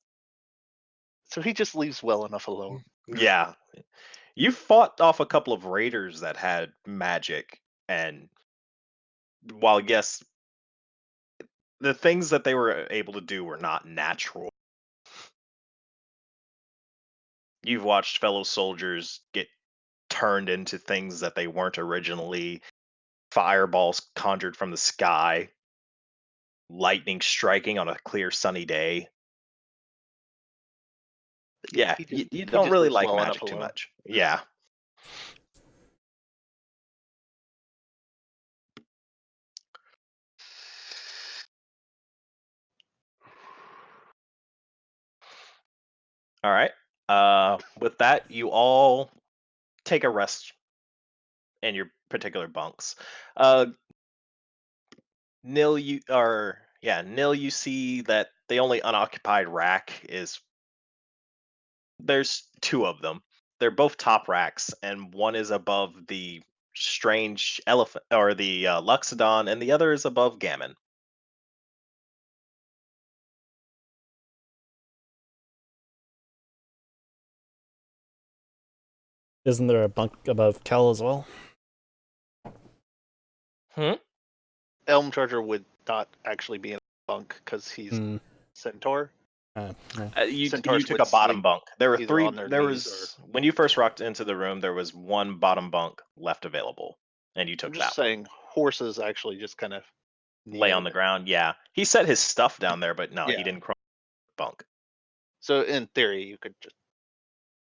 So he just leaves well enough alone. Yeah. You fought off a couple of raiders that had magic, and while yes, the things that they were able to do were not natural. You've watched fellow soldiers get turned into things that they weren't originally, fireballs conjured from the sky, lightning striking on a clear sunny day. Yeah, you He don't just really leaves like well enough magic too alone. much. Yeah. All right. With that, you all take a rest in your particular bunks. Nil, you see that the only unoccupied rack is there's two of them. They're both top racks, and one is above the strange elephant or the Luxodon, and the other is above Gammon. Isn't there a bunk above Kel as well? Elmcharger would not actually be in a bunk because he's Centaur. Yeah. You Centaurs took would a bottom sleep bunk. There were either three. on their There knees was when you first rocked into the room, there was one bottom bunk left available, and you I'm took just that one. saying, horses actually just kind of Lay on the ground. Yeah, he set his stuff down there, but no, Yeah. he didn't crawl on the bunk. So in theory, you could just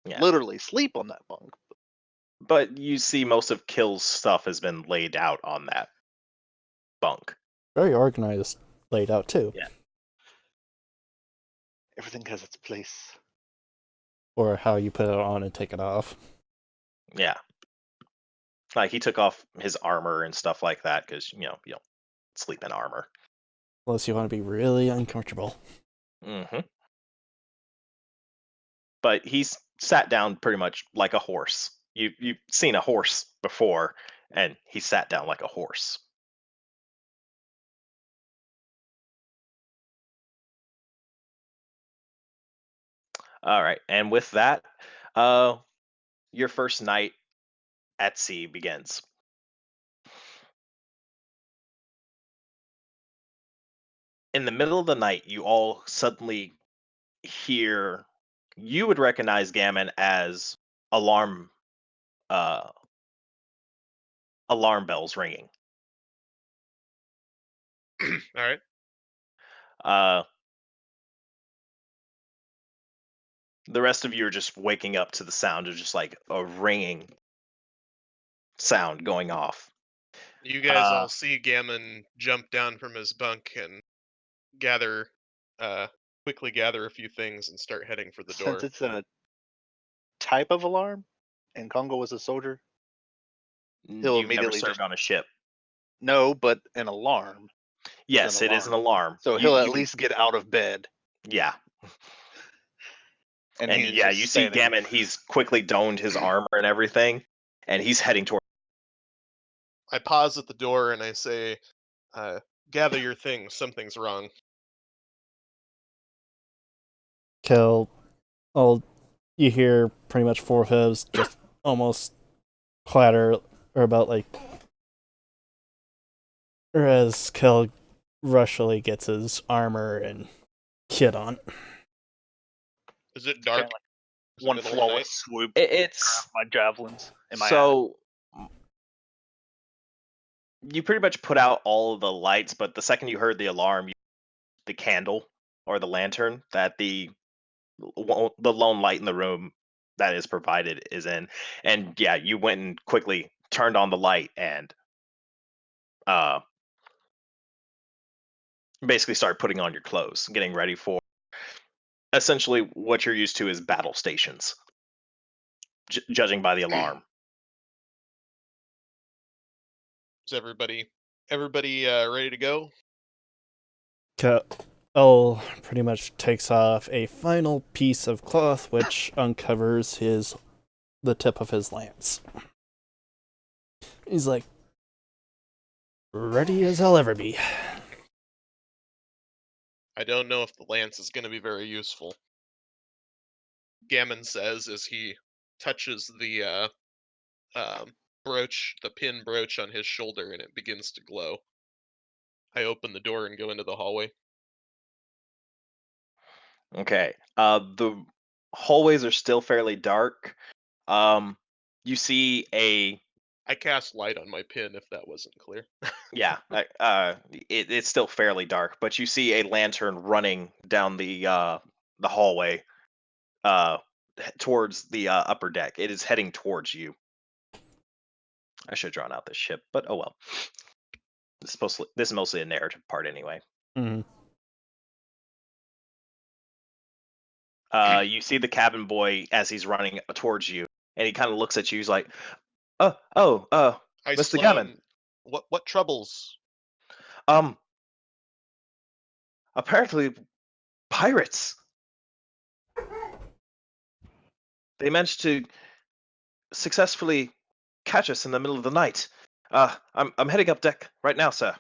Yeah. literally sleep on that bunk. But you see, most of Kill's stuff has been laid out on that bunk. Very organized, laid out too. Yeah. Everything has its place. Or how you put it on and take it off. Yeah. Like he took off his armor and stuff like that because you don't sleep in armor. Unless you want to be really uncomfortable. Mm-hmm. But he's sat down pretty much like a horse. You've seen a horse before, and he sat down like a horse. All right, and with that, your first night at sea begins. In the middle of the night, you all suddenly hear. You would recognize Gammon as alarm alarm bells ringing. All right. The rest of you are just waking up to the sound of just like a ringing sound going off. You guys all see Gammon jump down from his bunk and quickly gather a few things and start heading for the door. Since it's a type of alarm, and Congo was a soldier, he'll You've never immediately served just on a ship. no, but an alarm. Yes, it is an alarm. So he'll at least get out of bed. Yeah. And And he's yeah, just you see standing. Gammon, he's quickly donned his armor and everything, and he's heading toward. I pause at the door and I say, gather your things, something's wrong. Kel, you hear pretty much 4 hooves just almost clatter, or about like, or as Kel rushily gets his armor and kit on. Is it Kind dark? of like Is it one middle of the night? flawless swoop. It's My javelins in my so you pretty much put out all of the lights, but the second you heard the alarm, the candle or the lantern that the lone light in the room that is provided is in, and yeah, you went and quickly turned on the light and basically started putting on your clothes, getting ready for essentially what you're used to is battle stations, judging by the alarm. Is everybody ready to go? Kel pretty much takes off a final piece of cloth which uncovers the tip of his lance. He's like, ready as I'll ever be. I don't know if the lance is going to be very useful. Gammon says as he touches the brooch, the pin brooch on his shoulder, and it begins to glow. I open the door and go into the hallway. Okay. The hallways are still fairly dark. You see I cast light on my pin if that wasn't clear. yeah, it's still fairly dark, but you see a lantern running down the hallway towards the upper deck. It is heading towards you. I should have drawn out this ship, but oh well. This is mostly a narrative part anyway. Mm-hmm. You see the cabin boy as he's running towards you, and he kind of looks at you. He's like, I Mr. Gammon. slam. What troubles? Apparently pirates. They managed to successfully catch us in the middle of the night. I'm heading up deck right now, sir.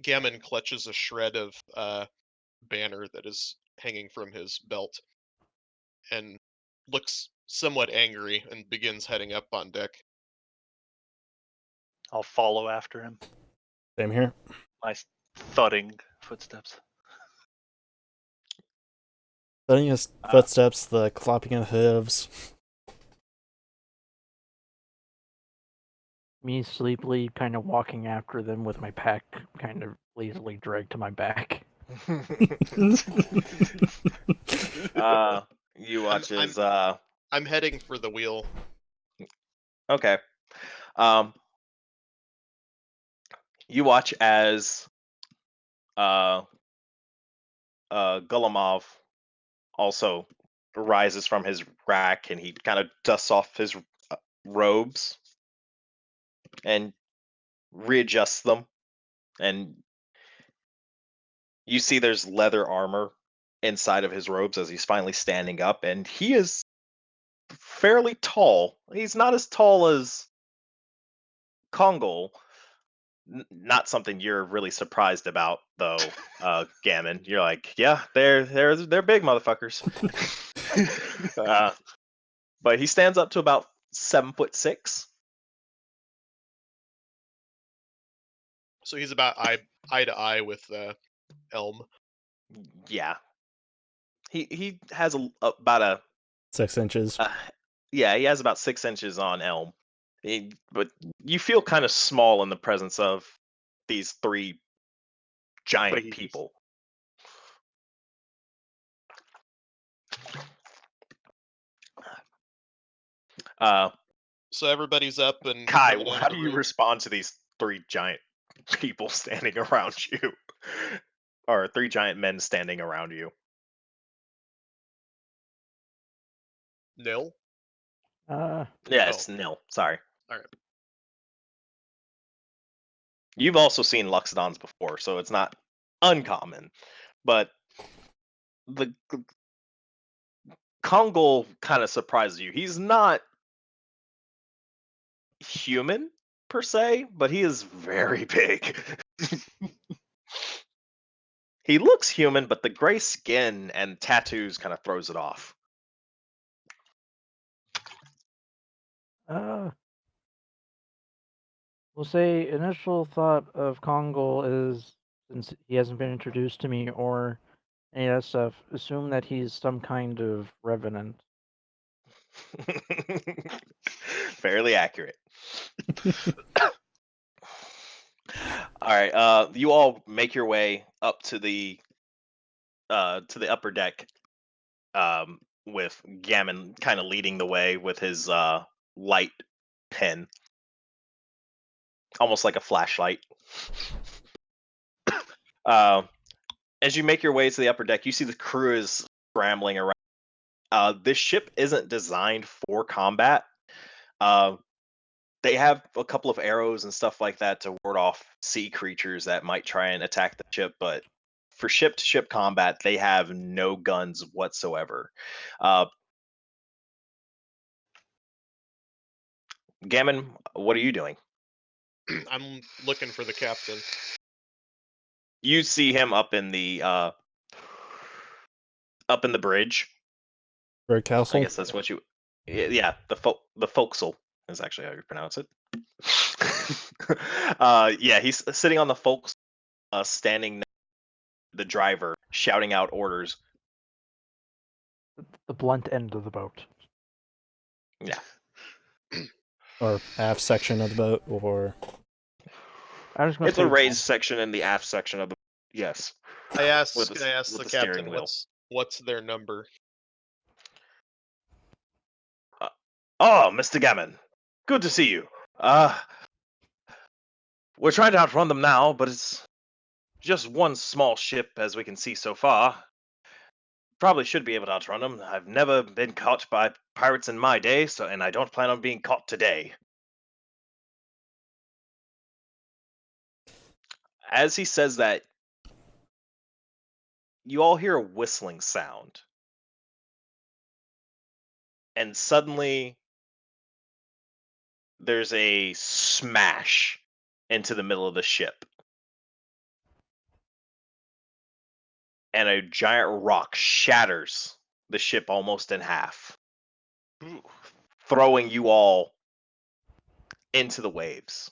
Gammon clutches a shred of banner that is hanging from his belt and looks somewhat angry and begins heading up on deck. I'll follow after him. Same here. My thudding footsteps. Thudding his footsteps, the clopping of hooves. Me sleepily kind of walking after them with my pack kind of lazily dragged to my back. You watch as I'm heading for the wheel. okay. You watch as Gulamov also rises from his rack and he kind of dusts off his robes and readjusts them, and you see there's leather armor inside of his robes as he's finally standing up, and he is fairly tall. He's not as tall as Kongol. Not something you're really surprised about, though, Gammon. You're like, yeah, they're big motherfuckers. But he stands up to about 7'6". So he's about eye to eye with Elm. Yeah, he has about a 6 inches. Yeah, he has about 6 inches on Elm. But you feel kind of small in the presence of these 3 giant Babies. people. So everybody's up and Kai, coming out how of do the you room. respond to these 3 giant people standing around you? Or 3 giant men standing around you? Nil. Uh, Yeah, Oh. it's nil. Sorry. All right. You've also seen Luxodons before, so it's not uncommon. But the Kongol kind of surprises you. He's not human per se, but he is very big. He looks human, but the gray skin and tattoos kind of throws it off. We'll say initial thought of Kongol is, since he hasn't been introduced to me or any of that stuff, assume that he's some kind of revenant. Fairly accurate. All right, you all make your way up to the upper deck, with Gammon kind of leading the way with his light pen, almost like a flashlight. As you make your way to the upper deck, you see the crew is scrambling around. This ship isn't designed for combat. They have a couple of arrows and stuff like that to ward off sea creatures that might try and attack the ship, but for ship-to-ship combat, they have no guns whatsoever. Gammon, what are you doing? I'm looking for the captain. You see him up in the bridge. Bird Castle. I guess that's what you. Yeah, the forecastle is actually how you pronounce it. Yeah, he's sitting on the forecastle, standing next to the driver, shouting out orders. The blunt end of the boat. Yeah. Or aft section of the boat, or I'm just gonna It's say a raised section in the aft section of the. Yes. I asked With the the steering captain wheel. what's their number. Oh, Mr. Gammon, good to see you. We're trying to outrun them now, but it's just one small ship, as we can see so far. Probably should be able to outrun them. I've never been caught by pirates in my day, and I don't plan on being caught today. As he says that, you all hear a whistling sound. And suddenly, there's a smash into the middle of the ship. And a giant rock shatters the ship almost in half, Ooh. throwing you all into the waves.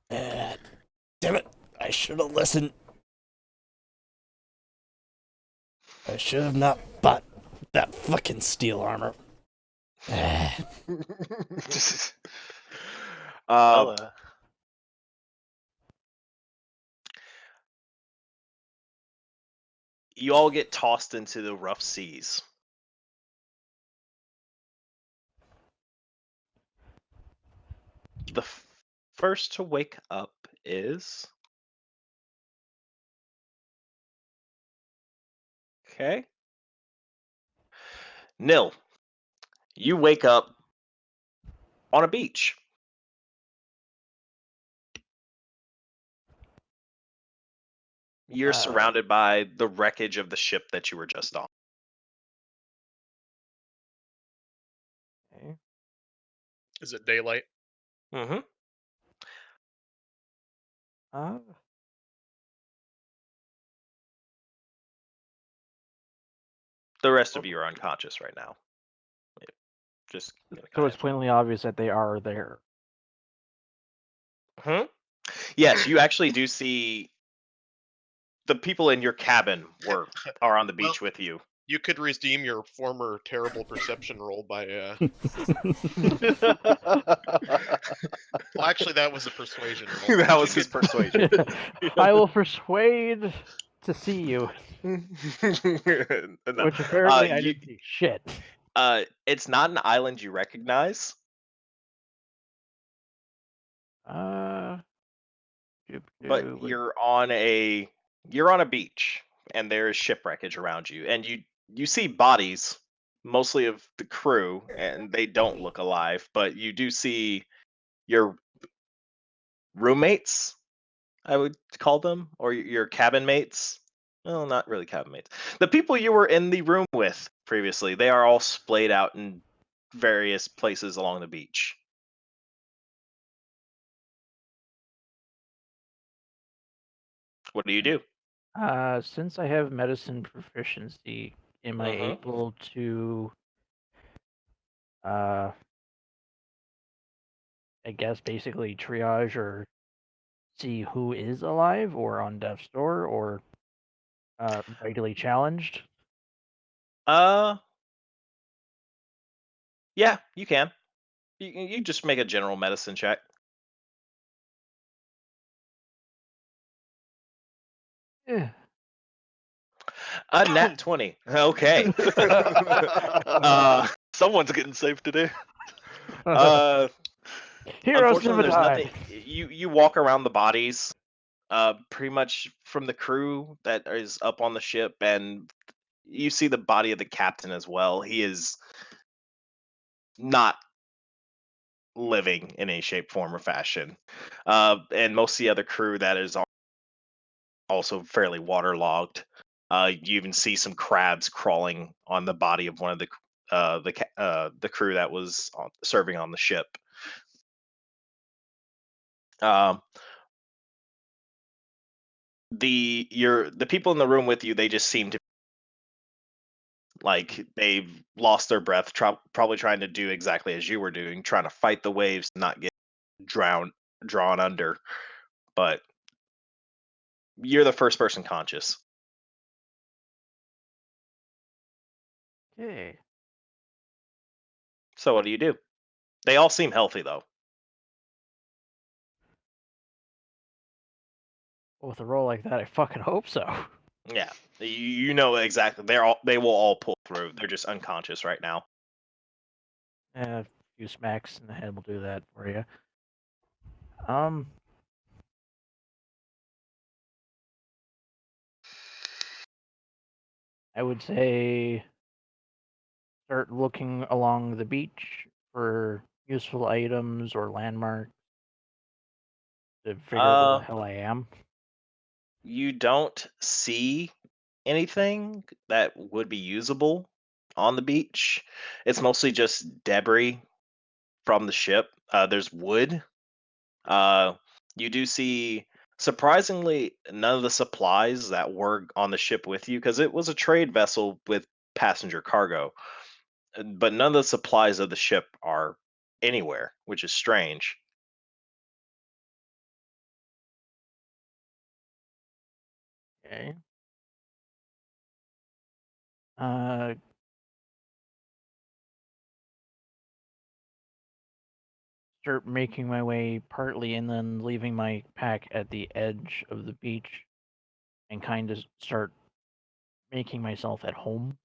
damn it! I should have listened. I should have not bought that fucking steel armor. Well, You all get tossed into the rough seas. The first to wake up is... Okay. Nil, you wake up on a beach. You're surrounded by the wreckage of the ship that you were just on. Okay. Is it daylight? Mm-hmm. The rest of you are unconscious right now. Just So it's plainly obvious that they are there. Yes, you actually do see the people in your cabin are on the Well, beach with you. You could redeem your former terrible perception roll by. Well, actually, that was a persuasion roll. That but was you his could- persuasion. I will persuade to see you, No. which apparently I you- didn't see shit. It's not an island you recognize. Uh, But you're on a beach, and there is shipwreckage around you, and you see bodies, mostly of the crew, and they don't look alive. But you do see your roommates, I would call them, or your cabin mates. Well, not really cabin mates. The people you were in the room with previously, they are all splayed out in various places along the beach. What do you do? Since I have medicine proficiency, am I Mhm. able to, I guess, basically triage or see who is alive or on death's door or vitally challenged? Uh, yeah, you can. You just make a general medicine check. Yeah. A nat 20. Okay. uh, Someone's getting saved today. uh, Heroes unfortunately, never there's die. nothing. You walk around the bodies, pretty much from the crew that is up on the ship, and you see the body of the captain as well. He is not living in any shape, form, or fashion. And most of the other crew that is also fairly waterlogged. You even see some crabs crawling on the body of one of the crew that was serving on the ship. Um, the people in the room with you, they just seem to like they've lost their breath, probably trying to do exactly as you were doing, trying to fight the waves, not get drawn under. But you're the first person conscious. Okay. So what do you do? They all seem healthy though. With a roll like that, I fucking hope so. Yeah, you know exactly. They will all pull through. They're just unconscious right now. A few smacks in the head will do that for you. Um, I would say start looking along the beach for useful items or landmarks to figure out where the Uh, hell I am. you don't see anything that would be usable on the beach. It's mostly just debris from the ship. There's wood. Uh, you do see, surprisingly, none of the supplies that were on the ship with you, because it was a trade vessel with passenger cargo. But none of the supplies of the ship are anywhere, which is strange. Okay. Uh, start making my way partly and then leaving my pack at the edge of the beach and kind of start making myself at home.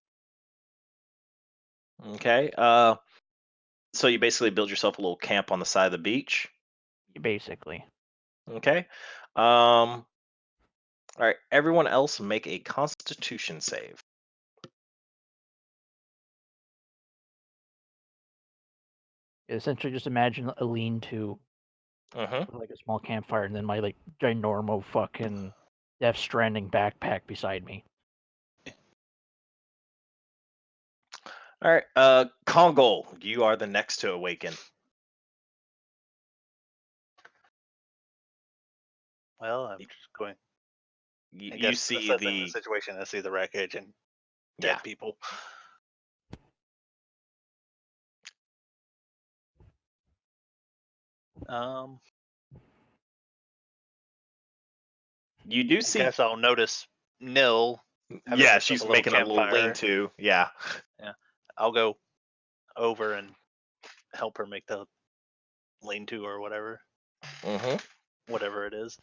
Okay. So you basically build yourself a little camp on the side of the beach. Basically. Okay. All right. Everyone else make a Constitution save. Essentially, just imagine a lean-to Mm-hmm. with like a small campfire and then my like ginormo fucking Death Stranding backpack beside me. All right. Kongol, you are the next to awaken. Well, I'm just going. I You guess see assessing the the situation. I see the wreckage and dead yeah. people. Um, You do I see guess I'll notice Nil. having Yeah, herself she's a little making a little campfire. lean-to. Yeah. I'll go over and help her make the lean-to or whatever it is.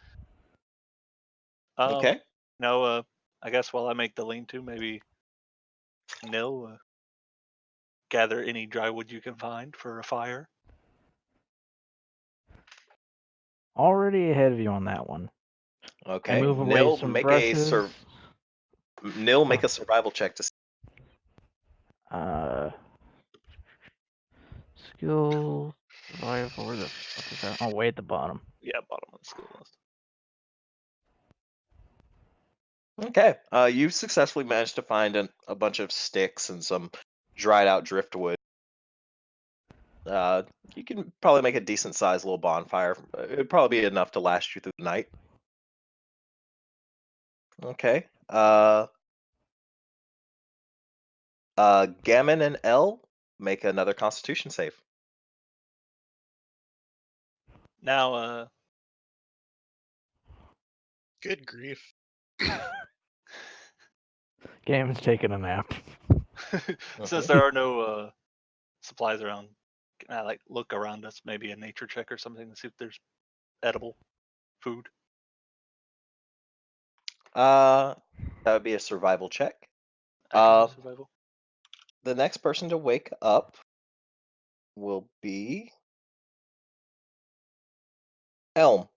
Okay. No, I guess while I make the lean-to, maybe Nil, gather any dry wood you can find for a fire. Already ahead of you on that one. Okay. I move away some brushes. Nil, make a survival check to. Skill survival. Where the fuck is that? Oh, way at the bottom. Yeah, bottom of the skill list. Okay. You've successfully managed to find a bunch of sticks and some dried out driftwood. You can probably make a decent sized little bonfire. It'd probably be enough to last you through the night. Okay. Gammon and L make another Constitution save. Now, Good grief. Game's taking a nap. since there are no supplies around, can I like look around us, maybe a nature check or something, to see if there's edible food? That would be a survival check. Actual survival. The next person to wake up will be Elm.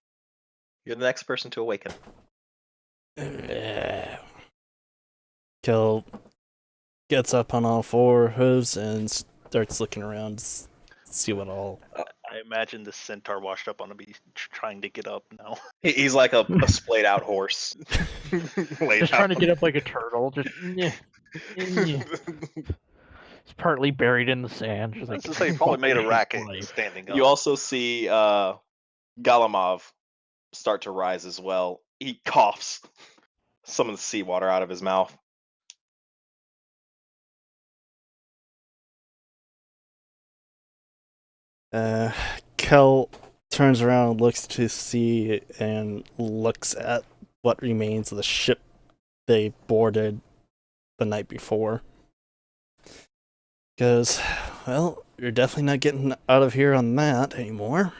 You're the next person to awaken. Kel gets up on all four hooves and starts looking around to see what all. I imagine the centaur washed up on a beach trying to get up now. He's like a splayed out horse. Just trying to get up like a turtle. Just. It's partly buried in the sand. Just like, Let's just say he probably made a fucking racket life. standing up. You also see Galamov start to rise as well. He coughs some of the seawater out of his mouth. Kel turns around, looks to see, and looks at what remains of the ship they boarded the night before. Goes, well, you're definitely not getting out of here on that anymore.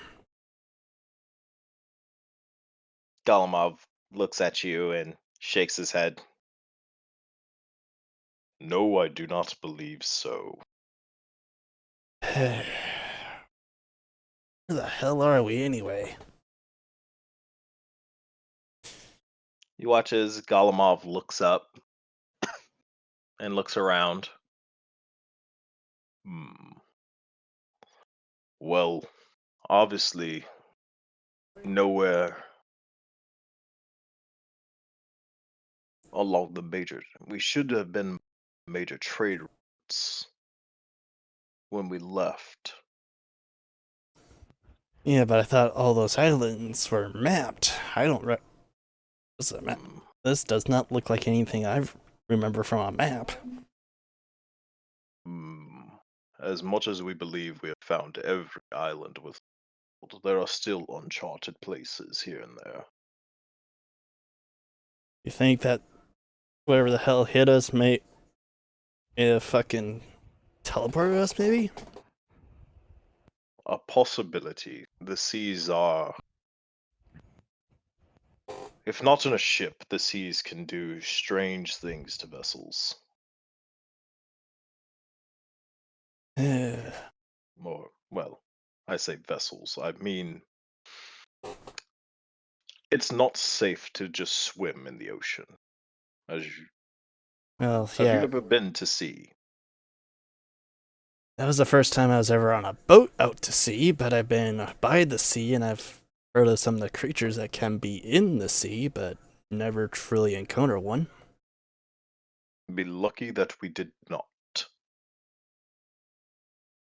Galamov looks at you and shakes his head. No, I do not believe so. Where the hell are we anyway? You watch as Galamov looks up and looks around. Well, obviously, nowhere along the major. We should have been major trade routes when we left. Yeah, but I thought all those islands were mapped. I don't. What's a map? This does not look like anything I remember from a map. As much as we believe we have found every island with, there are still uncharted places here and there. You think that whatever the hell hit us may fucking teleport us, maybe? A possibility. The seas are. If not in a ship, the seas can do strange things to vessels. Or, well, I say vessels. I mean, it's not safe to just swim in the ocean. As you, Well, have you yeah. ever been to sea? That was the first time I was ever on a boat out to sea, but I've been by the sea and I've heard of some of the creatures that can be in the sea, but never truly encountered one. Be lucky that we did not.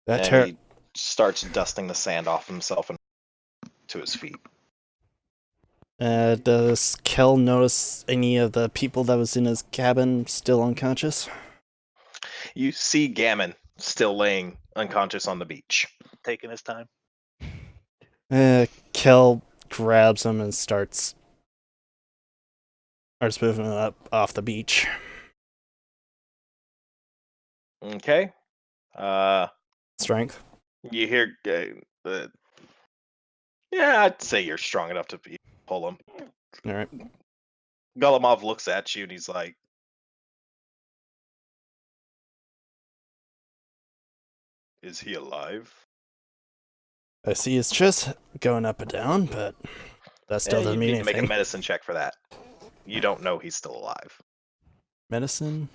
And he starts dusting the sand off himself and to his feet. Does Kel notice any of the people that was in his cabin still unconscious? You see Gammon still laying unconscious on the beach. Taking his time. Kel grabs him and starts Starts moving up off the beach. Okay. Strength. You hear. Yeah, I'd say you're strong enough to pull him. All right. Golemov looks at you and he's like, Is he alive? I see his chest going up and down, but that still you doesn't mean need to make a anything. medicine check for that. You don't know he's still alive. Medicine.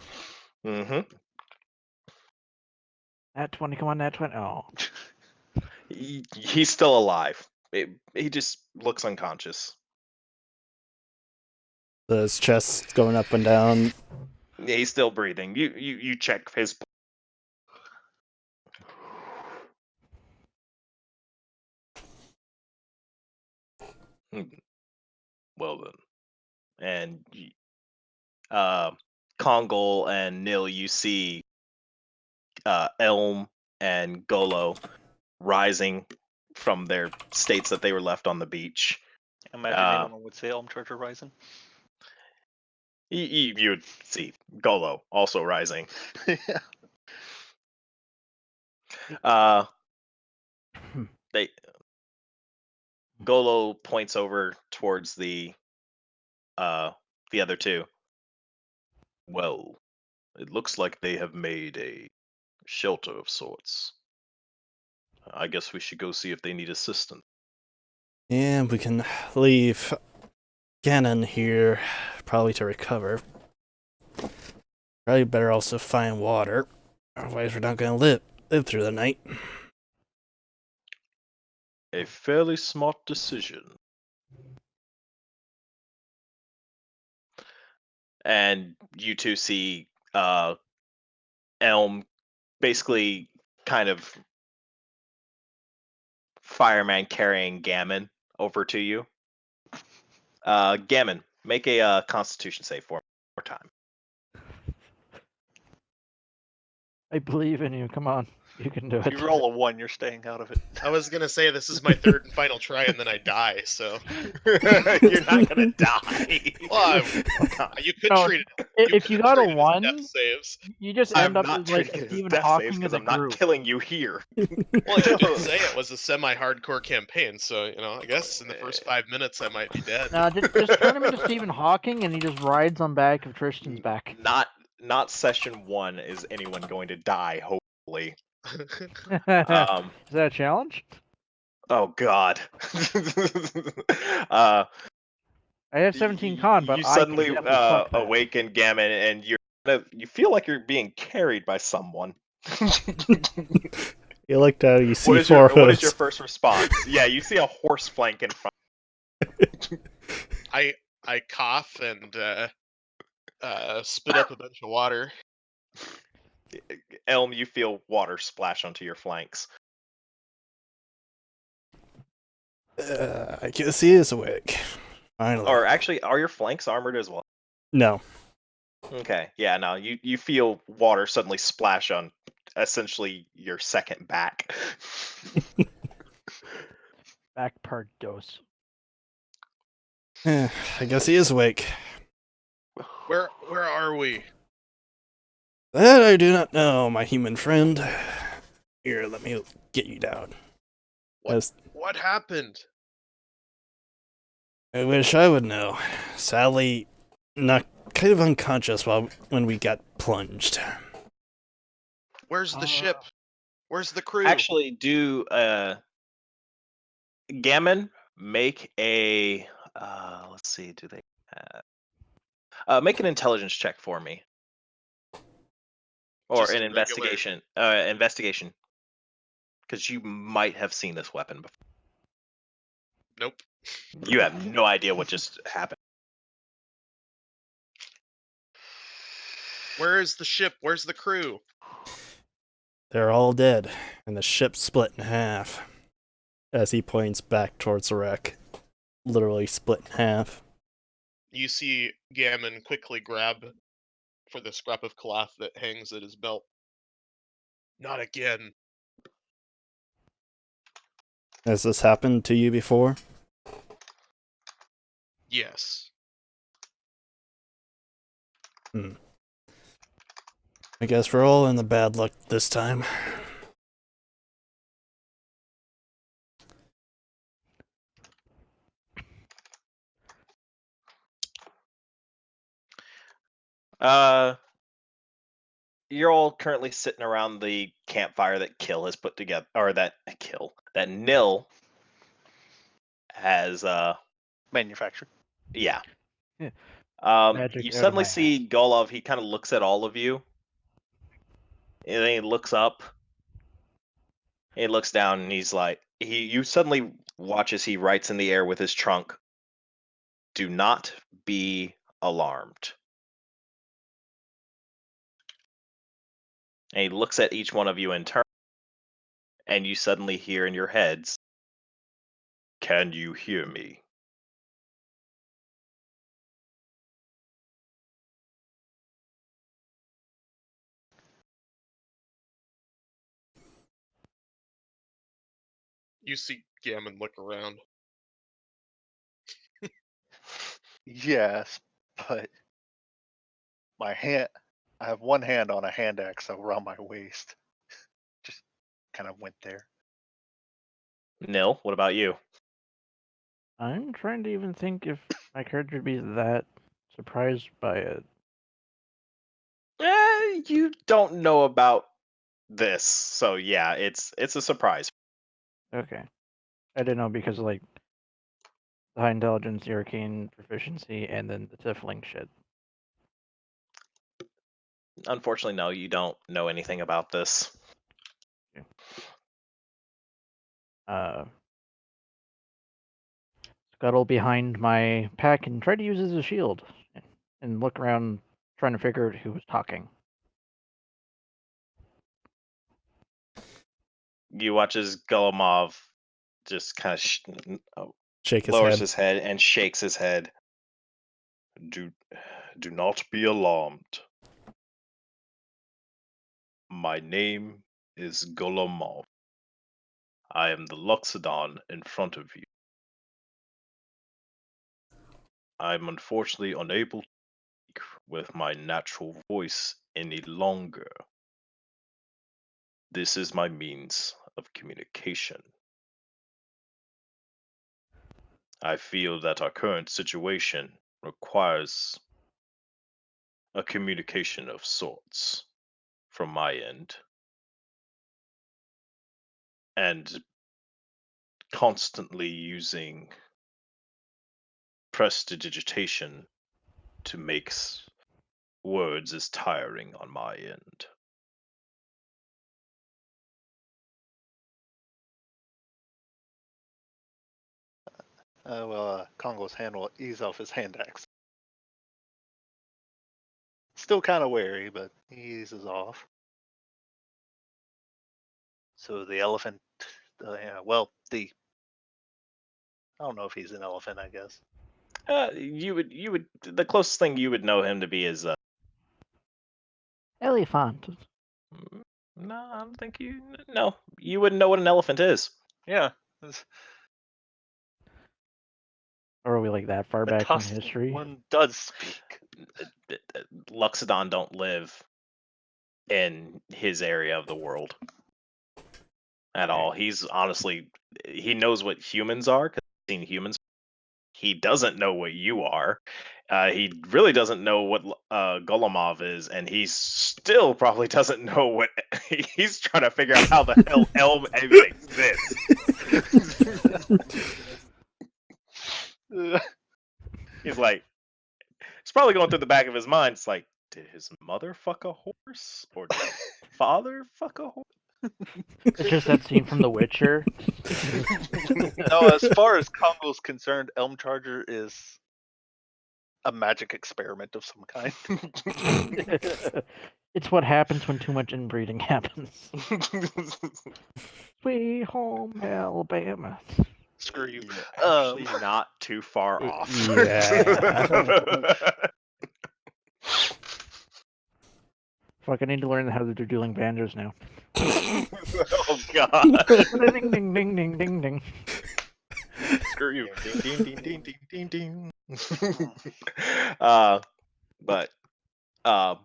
Mm-hmm. Nat 20, come on, Nat 20. Oh. He's still alive. He just looks unconscious. His chest going up and down. Yeah, he's still breathing. You check his. Well then, and Kongol and Nil, you see Elm and Golo rising from their states that they were left on the beach. Imagine anyone would say Elmcharger rising. You would see Golo also rising. Yeah. They Golo points over towards the other two. Well, it looks like they have made a shelter of sorts. I guess we should go see if they need assistance. And we can leave Gannon here, probably to recover. Probably better also find water. Otherwise, we're not going to live through the night. A fairly smart decision. And you two see Elm basically kind of fireman carrying Gammon over to you. Gammon, make a Constitution save for me one more time. I believe in you. Come on. You can do If it. you roll a 1, you're staying out of it. I was gonna say this is my third and final try, and then I die. So You're not gonna die. Well, you could No, treat it. if you got a treat it as 1, death saves. you just I'm end up not as like treating it as Stephen death saves Hawking because of the I'm not group. killing you here. Well, you did say it was a semi-hardcore campaign, so I guess in the first 5 minutes I might be dead. No, just turn him into Stephen Hawking, and he just rides on back of Tristan's back. Not session 1 is anyone going to die. Hopefully. Is that a challenge? Oh God. I have 17 con, but you I suddenly can definitely fuck that. awaken Gammon, and you feel like you're being carried by someone. You looked out, you see What is four your hooves. first response? Yeah, you see a horse flank in front. I cough and spit up a bunch of water. Elm, you feel water splash onto your flanks. I guess he is awake. Finally. Or actually, are your flanks armored as well? No. Okay, yeah, no, you feel water suddenly splash on essentially your second back. Back part dose. I guess he is awake. Where are we? That I do not know, my human friend. Here, let me get you down. What happened? I wish I would know. Sadly, not kind of unconscious when we got plunged. Where's the ship? Where's the crew? Actually, do Gammon make a let's see, do they make an intelligence check for me, or Just an a regular- investigation, because you might have seen this weapon before. Nope. You have no idea what just happened. Where is the ship? Where's the crew? They're all dead, and the ship split in half. As he points back towards the wreck. Literally split in half. You see Gammon quickly grab for the scrap of cloth that hangs at his belt. Not again. Has this happened to you before? Yes. I guess we're all in the bad luck this time. You're all currently sitting around the campfire that Kill has put together, or that Nil has. Manufactured. Yeah. Yeah. You Magic out of suddenly my see Golov. He kind of looks at all of you, and then he looks up. He looks down, and he's like, You suddenly watch as he writes in the air with his trunk. Do not be alarmed. And he looks at each one of you in turn, and you suddenly hear in your heads, "Can you hear me?" You see Gammon look around. Yes, but I have one hand on a hand axe around my waist. Just kind of went there. Nil, what about you? I'm trying to even think if my character would be that surprised by it. You don't know about this, so yeah, it's a surprise. Okay. I didn't know because like the high intelligence, the arcane proficiency, and then the tiefling shit. Unfortunately, no, you don't know anything about this. Scuttle behind my pack and try to use it as a shield, and look around trying to figure out who was talking. You watch as Golomov just kind of Shake his lowers head. his head and shakes his head. Do not be alarmed. My name is Golomov. I am the Loxodon in front of you. I am unfortunately unable to speak with my natural voice any longer. This is my means of communication. I feel that our current situation requires a communication of sorts from my end. And constantly using prestidigitation to make words is tiring on my end. Congo's hand will ease off his hand axe. Still kind of wary, but he eases off. So the elephant, I don't know if he's an elephant, I guess. You would the closest thing you would know him to be is Elephant. no, I don't think you wouldn't know what an elephant is. Yeah. Or are we like that far The back in tusked history? one does speak. Luxodon don't live in his area of the world at all. He's honestly, he knows what humans are because he's seen humans. He doesn't know what you are. He really doesn't know what Golomov is, and he still probably doesn't know what. He's trying to figure out how the hell Elm even exists. He's like, it's probably going through the back of his mind. It's like, did his mother fuck a horse, or did his father fuck a horse? It's just that scene from The Witcher. No, as far as Congo's concerned, Elmcharger is a magic experiment of some kind. It's what happens when too much inbreeding happens. Sweet home Alabama. Screw you. Actually, not too far off. Yeah. Fuck, I need to learn how they're dueling banjos now. Oh god. Ding ding ding ding ding ding. Screw you. Ding, ding, ding, ding, ding, ding, ding. But Uh,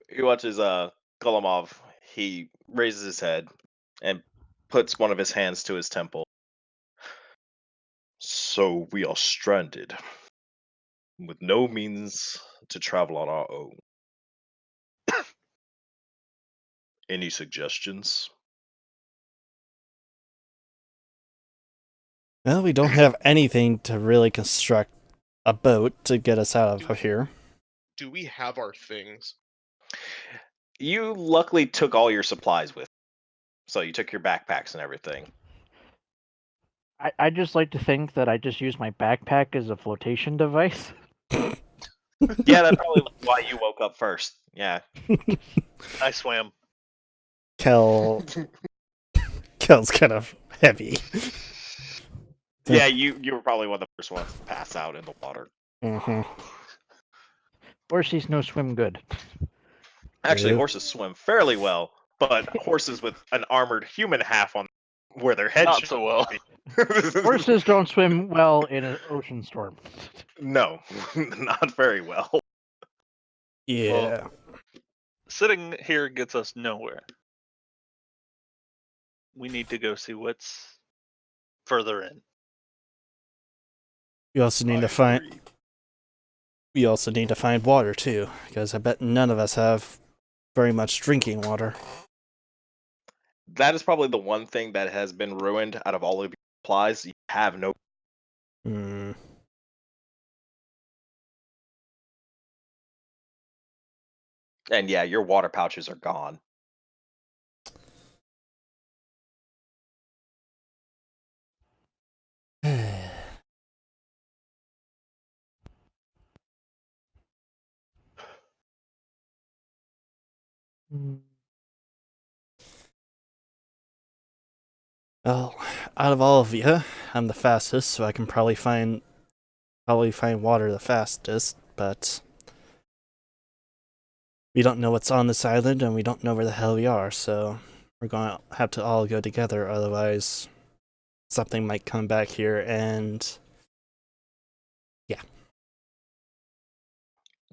he watches Golemov. He raises his head and puts one of his hands to his temple. So we are stranded, with no means to travel on our own. Any suggestions? Well, we don't have anything to really construct a boat to get us out of here. Do we have our things? You luckily took all your supplies with, so you took your backpacks and everything. I just like to think that I just use my backpack as a flotation device. Yeah, that's probably why you woke up first. Yeah. I swam. Kel's kind of heavy. Yeah, you were probably one of the first ones to pass out in the water. Mm-hmm. Horses no swim good. Actually, Ew. horses swim fairly well, but horses with an armored human half on where their head Not should so well. be. Horses don't swim well in an ocean storm. No, not very well. Yeah. Sitting here gets us nowhere. We need to go see what's further in. We also need to find. We also need to find water too, because I bet none of us have very much drinking water. That is probably the one thing that has been ruined out of all of your supplies. You have no. Hmm. And yeah, your water pouches are gone. Well, out of all of you, I'm the fastest, so I can probably find water the fastest. But we don't know what's on this island, and we don't know where the hell we are. So we're going to have to all go together. Otherwise, something might come back here, and yeah.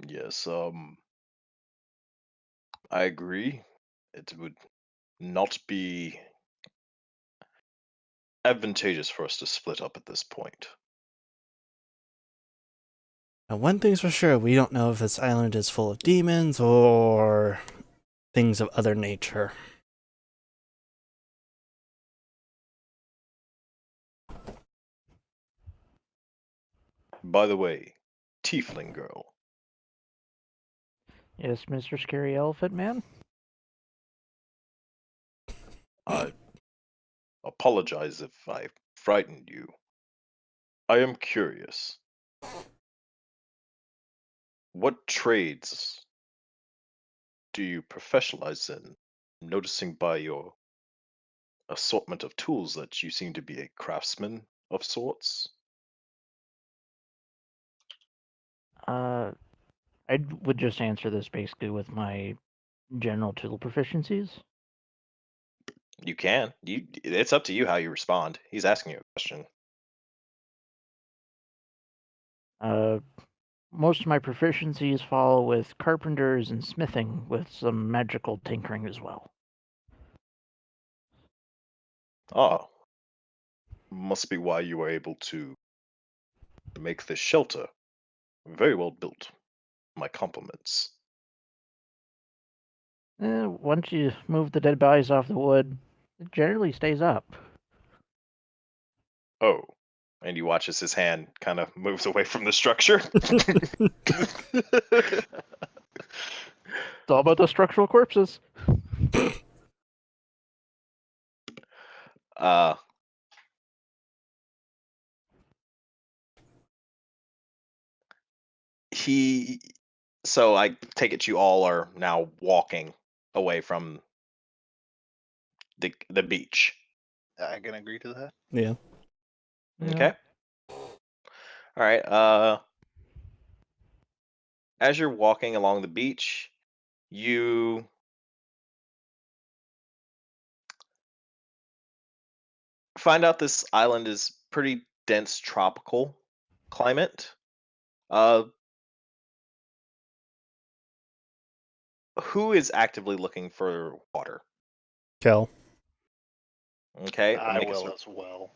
Yes, I agree. It would not be advantageous for us to split up at this point. Now, one thing's for sure: we don't know if this island is full of demons or things of other nature. By the way, Tiefling girl, Yes, Mr. Scary Elephant Man? I apologize if I frightened you. I am curious. What trades do you professionalize in? Noticing by your assortment of tools that you seem to be a craftsman of sorts. I would just answer this basically with my general tool proficiencies. You can. It's up to you how you respond. He's asking you a question. Most of my proficiencies fall with carpenters and smithing, with some magical tinkering as well. Ah, must be why you were able to make this shelter. Very well built. My compliments. Once you move the dead bodies off the wood, it generally stays up. Oh. And you watch as his hand kind of moves away from the structure. It's all about the structural corpses. uh he so I take it you all are now walking away from the beach. I can agree to that. Yeah. Yeah. Okay. All right. As you're walking along the beach, you find out this island is pretty dense tropical climate. Uh Who is actively looking for water? Kel. Okay, I make a will as well.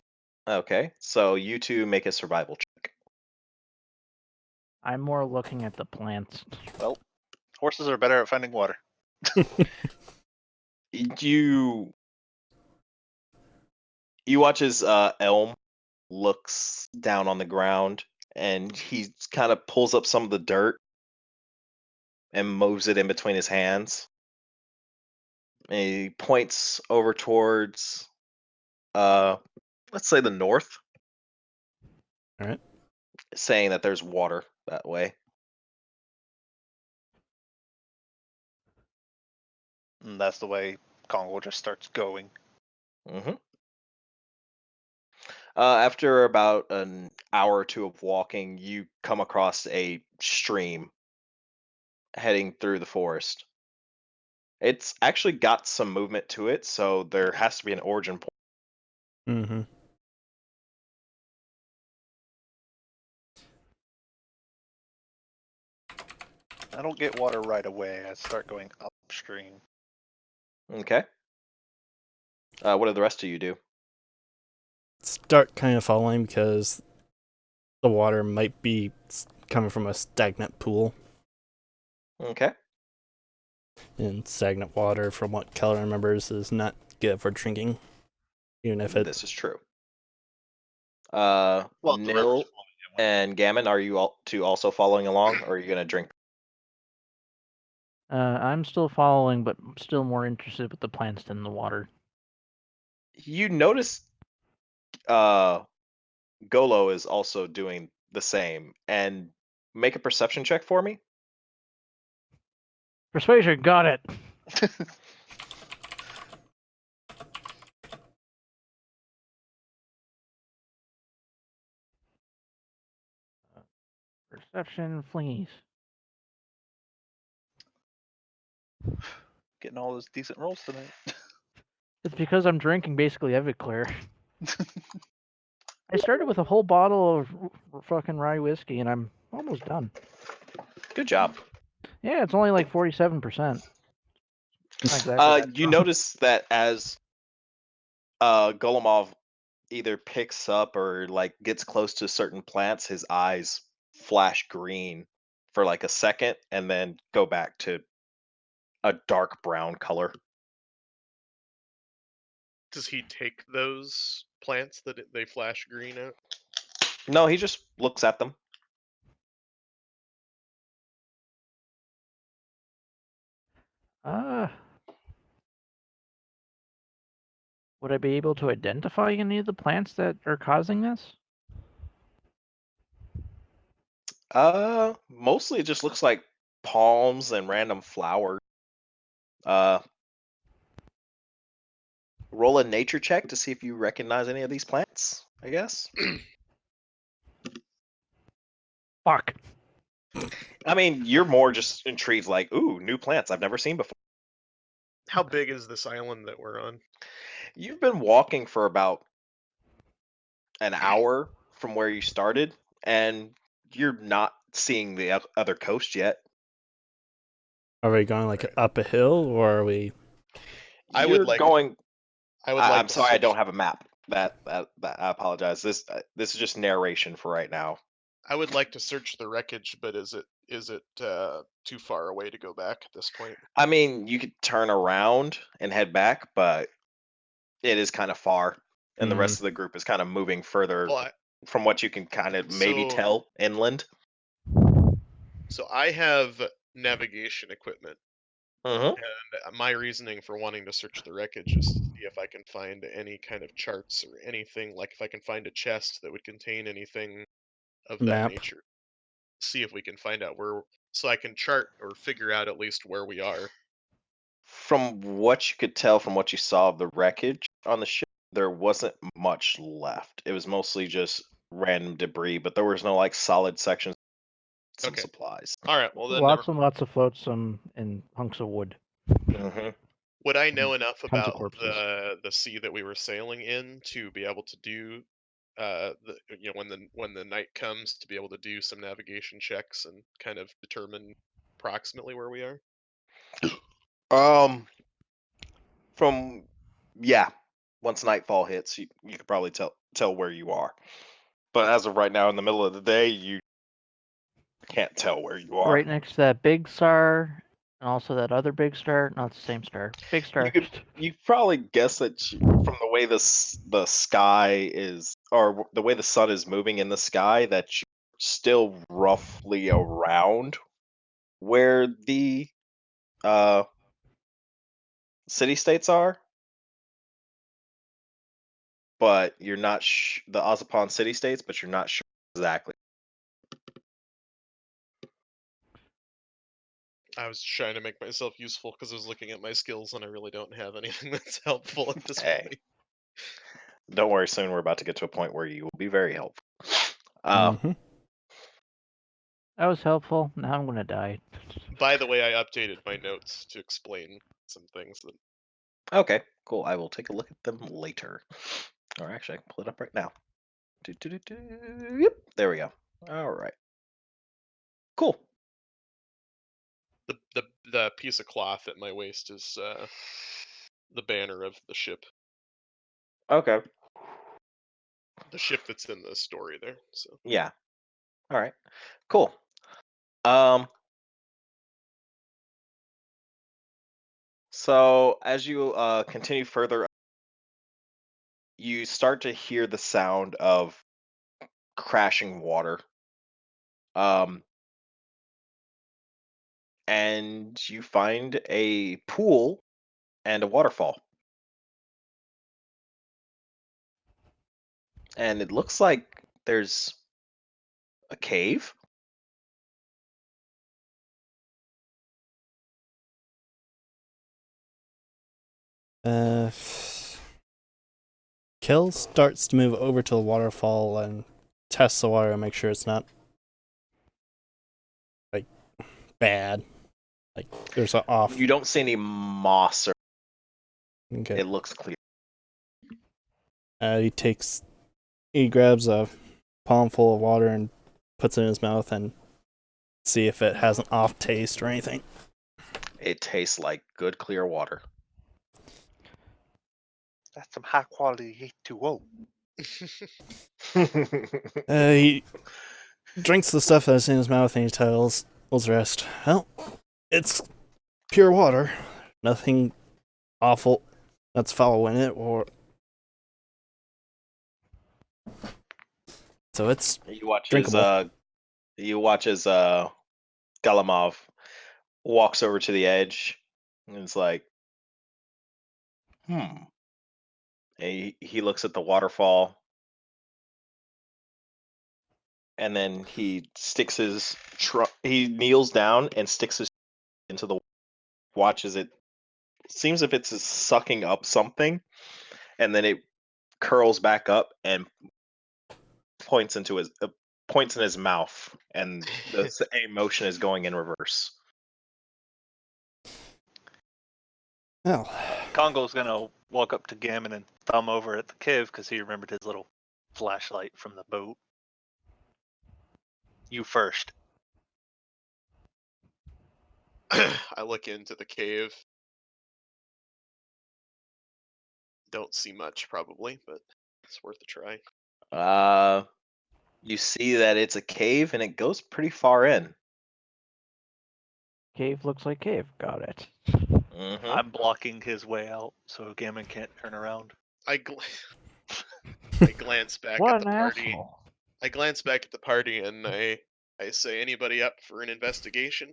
okay. So you two make a survival check. I'm more looking at the plants. Well, horses are better at finding water. You watch as Elm looks down on the ground and he kind of pulls up some of the dirt and moves it in between his hands. And he points over towards let's say the north, All right. saying that there's water that way. And that's the way Congo just starts going. hmm After about an hour or two of walking, you come across a stream heading through the forest. It's actually got some movement to it, so there has to be an origin point. Mm-hmm. I don't get water right away. I start going upstream. Okay. What do the rest of you do? Start kind of following because the water might be coming from a stagnant pool. Okay. And stagnant water, from what Keller remembers, is not good for drinking. Even if it. This is true. Well, the river's Nil flowing inland. and Gammon, are you all two also following along, or are you gonna drink? I'm still following, but still more interested with the plants than the water. You notice Golo is also doing the same, and make a perception check for me. Persuasion, got it. Perception, flingies. Getting all those decent rolls tonight. It's because I'm drinking basically Everclear. I started with a whole bottle of fucking rye whiskey, and I'm almost done. Good job. Yeah, it's only like 47%. Not exactly that You strong. notice that as Golomov either picks up or like gets close to certain plants, his eyes flash green for like a second and then go back to a dark brown color. Does he take those plants that they flash green at? No, he just looks at them. Would I be able to identify any of the plants that are causing this? Mostly it just looks like palms and random flowers. Uh, roll a nature check to see if you recognize any of these plants, I guess. Fuck. I mean, you're more just intrigued, like, ooh, new plants I've never seen before. How big is this island that we're on? You've been walking for about an hour from where you started, and you're not seeing the other coast yet. Are we going like up a hill, or are we? I would You're like- going. I would like I'm to sorry, I search- don't have a map. That I apologize. This is just narration for right now. I would like to search the wreckage, but is it too far away to go back at this point? I mean, you could turn around and head back, but it is kind of far, and the rest of the group is kind of moving further Well, from what you can kind of maybe So- tell inland. So I have navigation equipment, Mm-hmm. and my reasoning for wanting to search the wreckage is to see if I can find any kind of charts or anything, like if I can find a chest that would contain anything of that Map. nature. See if we can find out where, so I can chart or figure out at least where we are. From what you could tell from what you saw of the wreckage on the ship, there wasn't much left. It was mostly just random debris, but there was no like solid sections, some Okay. supplies. All right, well then, Lots and lots of floats and hunks of wood. Mm-hmm. would I know enough Tons of about corpses. the sea that we were sailing in to be able to do when the night comes, to be able to do some navigation checks and kind of determine approximately where we are? From once nightfall hits, you could probably tell where you are. But as of right now, in the middle of the day, you can't tell where you are. Right next to that big star, and also that other big star. Not the same star. Big star. You probably guess that from the way the sky is, or the way the sun is moving in the sky, that you're still roughly around where the city states are, but you're not the Ozapan city states, but you're not sure exactly. I was trying to make myself useful because I was looking at my skills and I really don't have anything that's helpful at this Hey. point. Don't worry, soon we're about to get to a point where you will be very helpful. Mm-hmm. That was helpful. Now I'm gonna die. By the way, I updated my notes to explain some things that. Okay, cool. I will take a look at them later. Or actually, I can pull it up right now. Yep, there we go. All right. Cool. The piece of cloth at my waist is the banner of the ship. Okay. The ship that's in the story there. So Yeah. All right. Cool. Um. So as you continue further, you start to hear the sound of crashing water. And you find a pool and a waterfall. And it looks like there's a cave. Kel starts to move over to the waterfall and tests the water and make sure it's not like bad. Like there's an off. You don't see any moss or Okay. it looks clear. He grabs a palm full of water and puts it in his mouth and see if it has an off taste or anything. It tastes like good clear water. That's some high quality H2O. He drinks the stuff that's in his mouth and he tells the rest, well, it's pure water. Nothing awful that's foul in it, or so it's You watch drinkable. as Galamov walks over to the edge and is like, And he looks at the waterfall and then he sticks his he kneels down and sticks his into the watches it. Seems if it's sucking up something, and then it curls back up and points in his mouth, and the same motion is going in reverse. Well, Congo's gonna walk up to Gammon and thumb over at the cave because he remembered his little flashlight from the boat. You first. I look into the cave. Don't see much probably, but it's worth a try. You see that it's a cave and it goes pretty far in. Cave looks like cave. Got it. Mm-hmm. I'm blocking his way out so Gammon can't turn around. I glance back What at the an party. asshole. I glance back at the party and I say, anybody up for an investigation?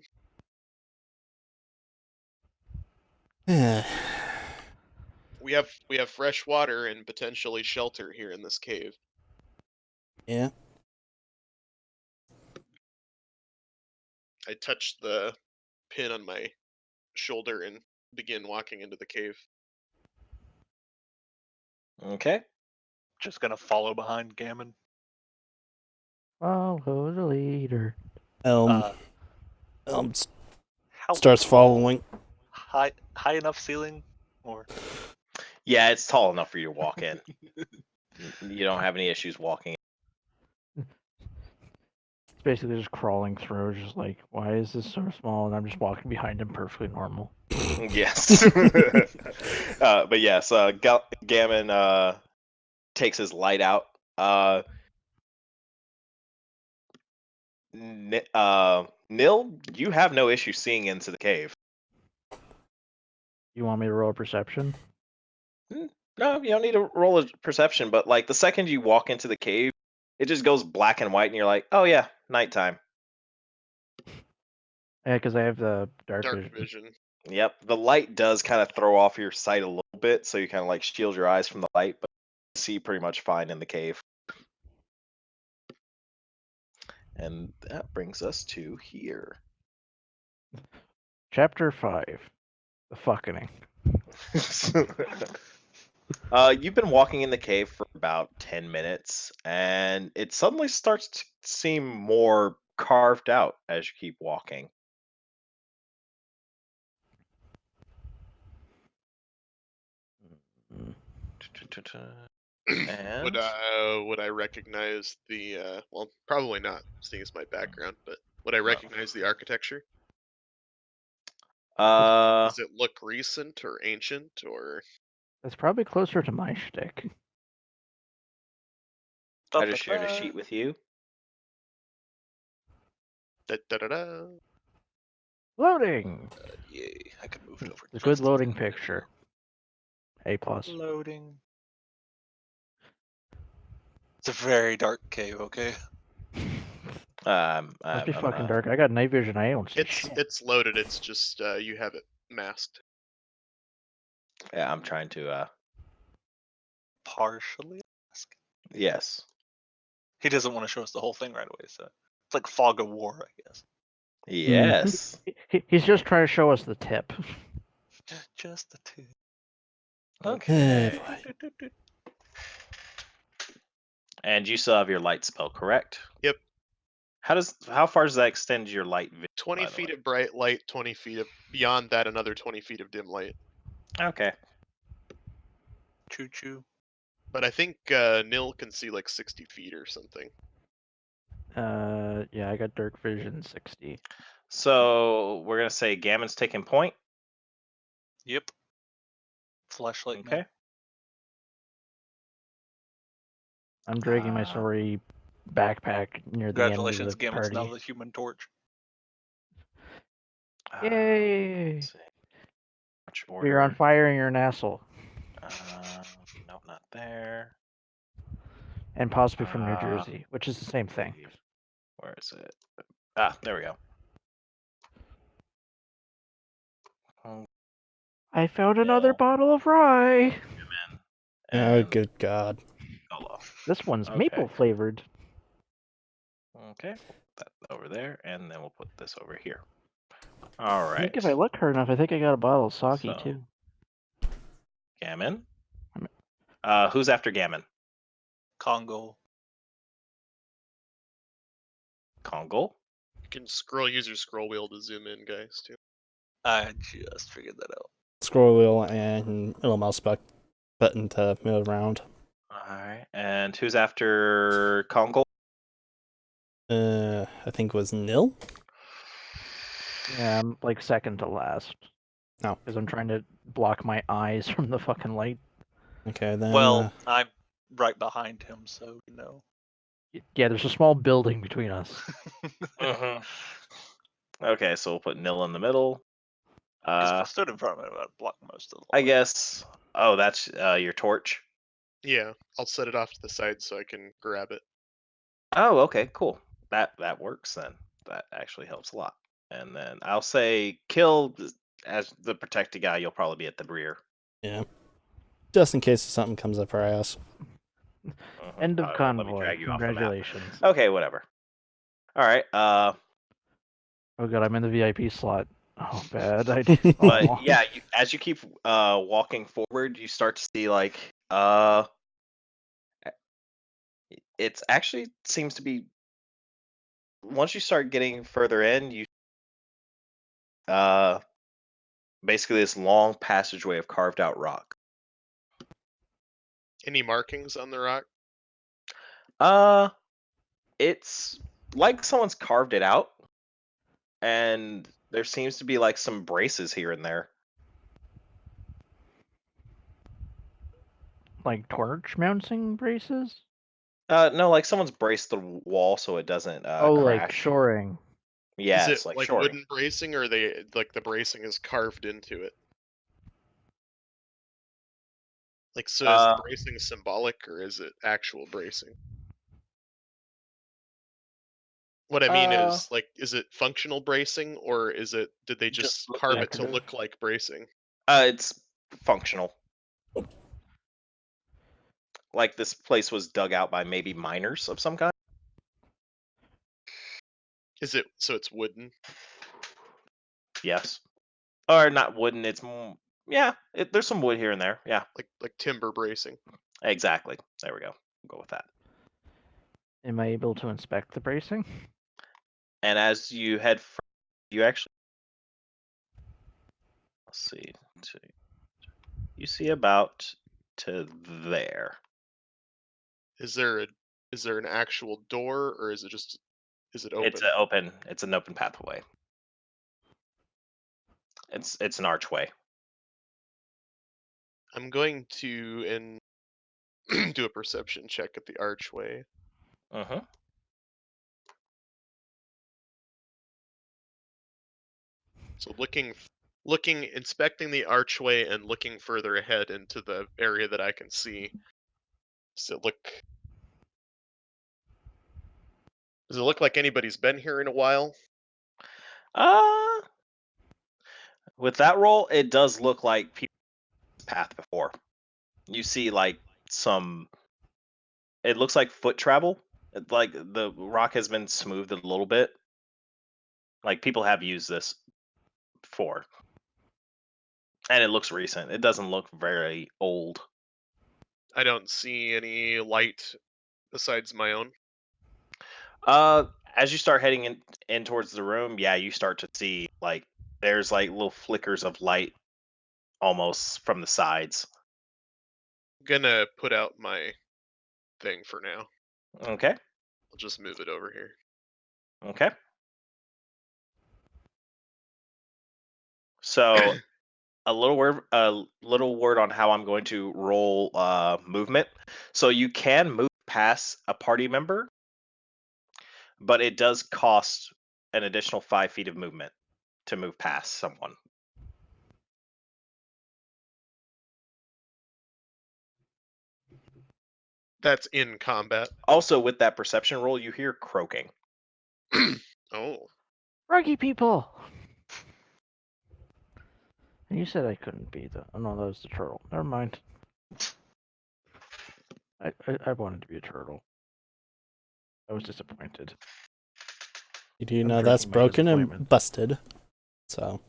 yeah. We have fresh water and potentially shelter here in this cave. Yeah. I touch the pin on my shoulder and begin walking into the cave. Okay. Just gonna follow behind Gammon. Follow the leader. Elm How starts tall? following. High enough ceiling? Or Yeah, it's tall enough for you to walk in. You don't have any issues walking. basically just crawling through, just like, why is this so small? And I'm just walking behind him perfectly normal. Yes. But yes, Gammon takes his light out. Nil, you have no issue seeing into the cave. You want me to roll a perception? No, you don't need to roll a perception, but like the second you walk into the cave, it just goes black and white, and you're like, oh yeah, nighttime. Yeah, because I have the dark Dark vision. vision. Yep, the light does kind of throw off your sight a little bit, so you kind of like shield your eyes from the light, but you see pretty much fine in the cave. And that brings us to here. Chapter 5. The fucking. You've been walking in the cave for about 10 minutes, and it suddenly starts to seem more carved out as you keep walking. And Would I recognize the well, probably not, seeing as my background, but would I No. recognize the architecture? uh, Does it look recent or ancient or That's probably closer to my shtick. I just shared a sheet with you. da da da da? Loading! Yay, I can move it over. It's a good just a loading tiny bit picture. A+. more. Loading. It's a very dark cave, okay? Must be I'm fucking dark. I got night vision. I don't see It's shit. it's loaded. It's just you have it masked. Yeah, I'm trying to. Partially. Yes. He doesn't want to show us the whole thing right away, so it's like fog of war, I guess. Yes. He's just trying to show us the tip. Just the two. Okay. boy. And you still have your light spell, correct? Yep. How far does that extend your light vision? 20 by the feet way? of bright light, 20 feet of beyond that, another 20 feet of dim light. Okay. Choo choo. But I think Nil can see like 60 feet or something. Yeah, I got dark vision 60. So we're gonna say Gammon's taking point. Yep. Flashlight Okay. man. I'm dragging my Uh, sorry backpack near the end of Congratulations, the Gammon's party. now the Human Torch. Yay! let's see. March You're on order. fire and you're an asshole. Nope, not there. And possibly from New Uh, Jersey, which is the same thing. Where is it? Ah, there we go. I found another No. bottle of rye. Oh, And good God. Solo. This one's Okay. maple flavored. Okay, put that over there, and then we'll put this over here. All I right. think if I look hard enough, I think I got a bottle of sake So- too. Gammon. Who's after Gammon? Congo. Congo. You can use your scroll wheel to zoom in, guys, too. I just figured that out. Scroll wheel and little mouse button to move around. All right. And who's after Congo? I think it was Nil. Yeah, I'm like second to last. Oh. Because I'm trying to block my eyes from the fucking light. Okay, then. Well, I'm right behind him, so you know. Yeah, there's a small building between us. Okay, so we'll put Nil in the middle. If I stood in front of him, I'd block most of the I light. guess. Oh, that's your torch. Yeah, I'll set it off to the side so I can grab it. Oh, okay, cool. That works then. That actually helps a lot. And then I'll say Kill as the protected guy. You'll probably be at the rear. Yeah. Just in case something comes up our ass. End of Let me convoy. drag you off the map. Congratulations. Okay, whatever. All right. Oh god, I'm in the VIP slot. Oh, bad. But Aw. yeah, as you keep walking forward, you start to see like it actually seems to be once you start getting further in, you basically this long passageway of carved out rock. Any markings on the rock? It's like someone's carved it out, and there seems to be like some braces here and there. Like torch mounting braces? No, like someone's braced the wall so it doesn't Like crash. shoring. Yes, Is it like like shoring. wooden bracing, or are they like the bracing is carved into it? Like, so is the bracing symbolic, or is it actual bracing? What I mean is, like, is it functional bracing, or is it, did they just look carve it to decorative. look like bracing? It's functional. Like this place was dug out by maybe miners of some kind. Is it, so it's wooden? Yes, or not wooden. It's yeah. There's some wood here and there. Yeah, Like timber bracing? exactly. There we go. We'll go with that. Am I able to inspect the bracing? And as you head, you actually let's see. You see about to there. Is there an actual door, or is it just, is it open? It's open. It's an open pathway. It's an archway. I'm going to do a perception check at the archway. Uh-huh. So inspecting the archway and looking further ahead into the area that I can see. Does it look like anybody's been here in a while? With that roll, it does look like people's path before. You see like some. It looks like foot travel. Like the rock has been smoothed a little bit. Like people have used this before, and it looks recent. It doesn't look very old. I don't see any light besides my own. As you start heading in towards the room, yeah, you start to see like there's like little flickers of light almost from the sides. I'm gonna put out my thing for now. Okay. I'll just move it over here. Okay. So a little word on how I'm going to roll movement. So you can move past a party member, but it does cost an additional 5 feet of movement to move past someone. That's in combat. Also, with that perception roll, you hear croaking. Oh. Ruggy people! And you said I couldn't be the. Oh no, that was the turtle. Never mind. I wanted to be a turtle. I was disappointed. You do I'm know that's drinking my broken and disappointment. busted. So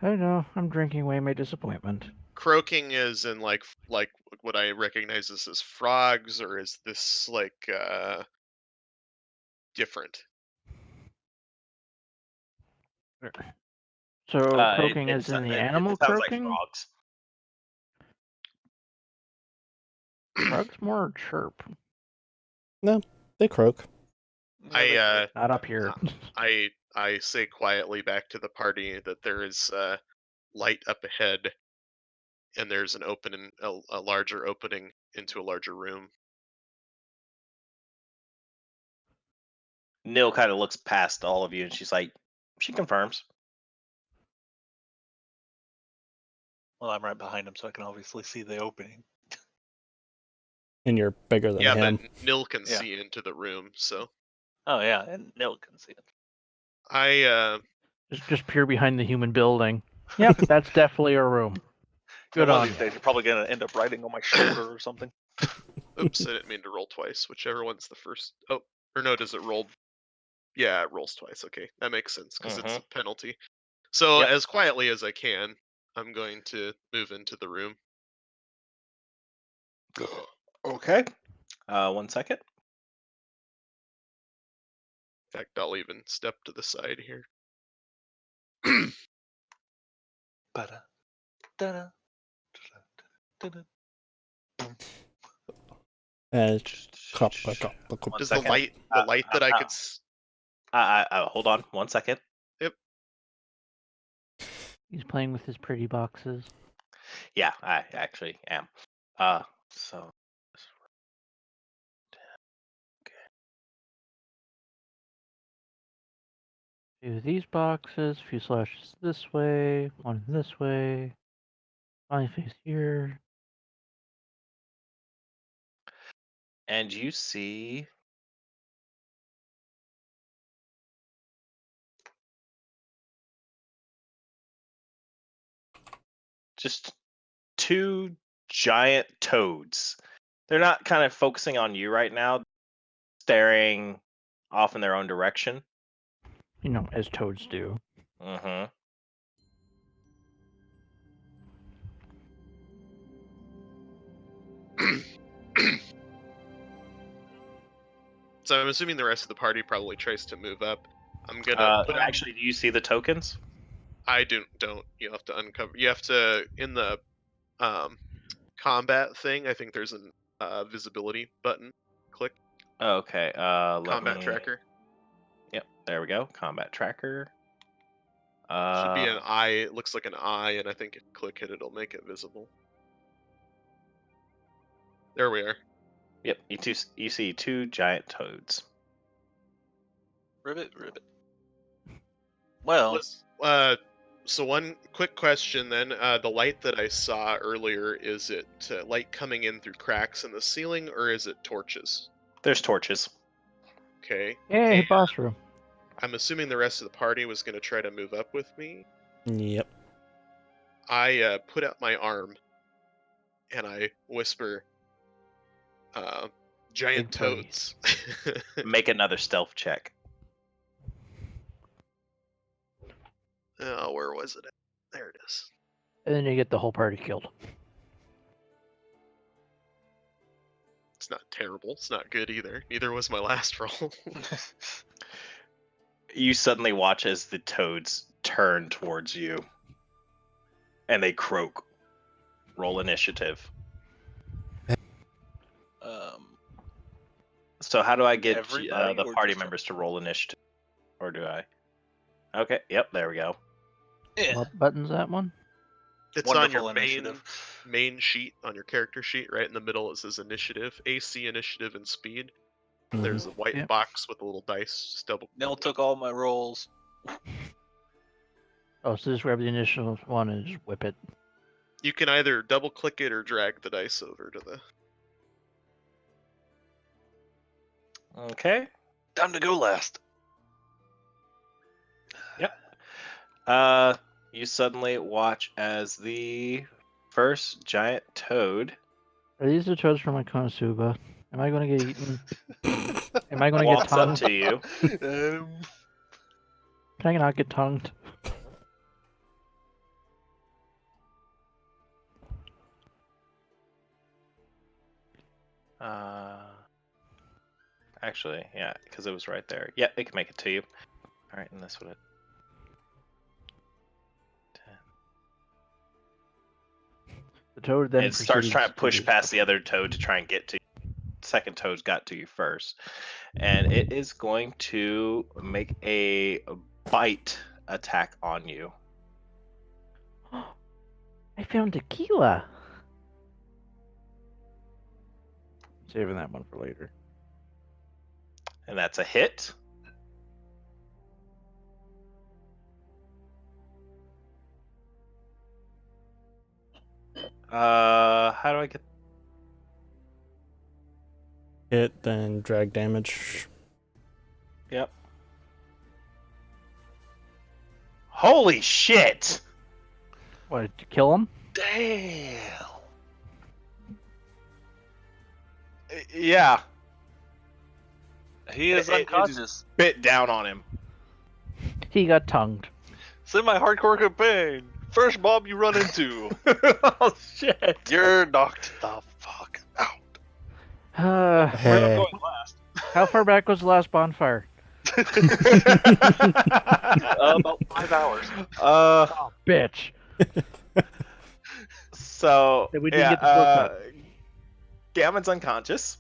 I know. I'm drinking away my disappointment. Croaking is in like what I recognize as frogs, or is this like different? So croaking is in the animal it sounds croaking? like frogs. Frogs more chirp. they croak. I Not up here. I say quietly back to the party that there is light up ahead, and there's an a larger opening into a larger room. Nil kind of looks past all of you, and she's like, she confirms. Well, I'm right behind him, so I can obviously see the opening. And you're bigger than Yeah, him. but Nil can Yeah. see into the room, so Oh yeah, and Nil can see it. I Just peer behind the human building. Yep, that's definitely a room. Good One on of these you. days, you're probably gonna end up riding on my shoulder or something. oops, I didn't mean to roll twice. Whichever one's the first. Oh, or no, does it roll? Yeah, it rolls twice. Okay, that makes sense because it's a penalty. So Yep. as quietly as I can, I'm going to move into the room. Okay. 1 second. In fact, I'll even step to the side here. Ba-da, da-da, da-da, da-da. And One Does second. the light that I could Hold on 1 second. He's playing with his pretty boxes. Yeah, I actually am. So Do these boxes, a few slashes this way, one this way, smiley face here. and you see just two giant toads. They're not kind of focusing on you right now, staring off in their own direction. You know, as toads do. Mm-hmm. So I'm assuming the rest of the party probably tries to move up. I'm gonna put out. Actually, do you see the tokens? I don't. You have to uncover. You have to in the combat thing. I think there's a visibility button. Click Okay. combat tracker. Yep. There we go. Combat tracker. Should be an eye. It looks like an eye, and I think if you click it, it'll make it visible. There we are. Yep. You see two giant toads. Ribbit. Well, So one quick question then. The light that I saw earlier, is it light coming in through cracks in the ceiling, or is it torches? There's torches. Okay. Hey, boss room. I'm assuming the rest of the party was going to try to move up with me. Yep. I put out my arm, and I whisper, giant Big furries. toads. Make another stealth check. Oh, where was it? There it is. And then you get the whole party killed. It's not terrible. It's not good either. Neither was my last roll. You suddenly watch as the toads turn towards you, and they croak. Roll initiative. So how do I get Everybody the or party just- members to roll initiative? Or do I? Okay, yep, there we go. Yeah. What button's that one? It's on Wonderful your main sheet, on your character sheet, right in the middle. It says initiative, AC, initiative, and speed. There's a white Yep. box with a little dice. Just double. Nell took all my rolls. Oh, so just grab the initial one and just whip it. You can either double click it or drag the dice over to the. Okay. Time to go last. You suddenly watch as the first giant toad Are these the toads from my Konosuba? Am I going to get eaten? Am I going to get walks up tongued? to you. Can I not get tongued? Actually, yeah, because it was right there. Yeah, it can make it to you. All right, and that's what it. 10. The toad then It starts trying to push proceeds past the other toad to try and get to you. Second toad's got to you first, and it is going to make a bite attack on you. I found tequila. Saving that one for later. And that's a hit. How do I get? Hit, then drag damage. Yep. Holy shit! What, to kill him? Damn. Yeah, He is It- it unconscious. bit down on him. He got tongued. Semi-hardcore campaign. First mob you run into. Oh shit! You're knocked the fuck out. Where We're Hey. not going last. How far back was the last bonfire? About 5 hours. Oh, bitch. So Then we didn't yeah, get the smoke cut. Gammon's unconscious.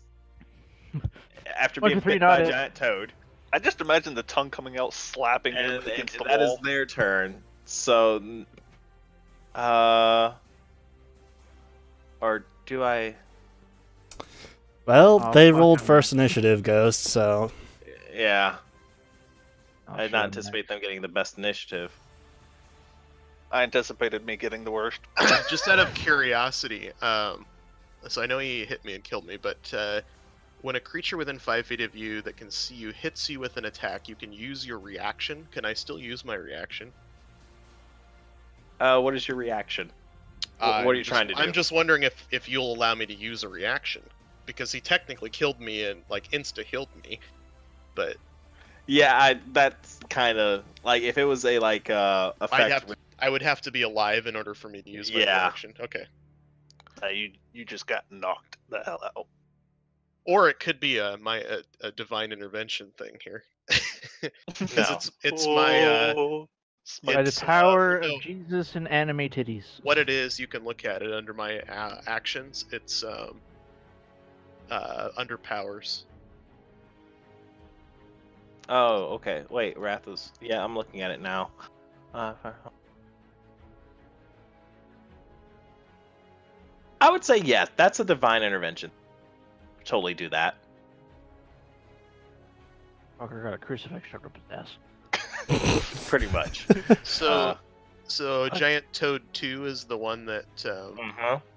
after being 1, 2, 3, bit by not a it. giant toad. I just imagine the tongue coming out, slapping him And against the that is wall. their turn. So, or do I? Well, they fuck, rolled I'm first initiative, Ghost, so Yeah, I'll I did show not him anticipate them getting the best initiative. I anticipated me getting the worst. Just out of curiosity, so I know he hit me and killed me, but when a creature within 5 feet of you that can see you hits you with an attack, you can use your reaction. Can I still use my reaction? What is your reaction? What are you trying to do? I'm just wondering if you'll allow me to use a reaction, because he technically killed me and like insta-healed me, but Yeah, that's kind of like if it was a effect. I would have to be alive in order for me to use my Yeah. reaction. Okay. You just got knocked the hell out. Or it could be a divine intervention thing here. Because No. it's my By the it's, power no, of Jesus and anime titties. what it is, you can look at it under my actions. It's under powers. Oh, okay. Wait, Wrath is. Yeah, I'm looking at it now. I would say yes. That's a divine intervention. Totally do that. Fucker got a crucifix shoved up his ass. Pretty much. So so Giant Toad 2 is the one that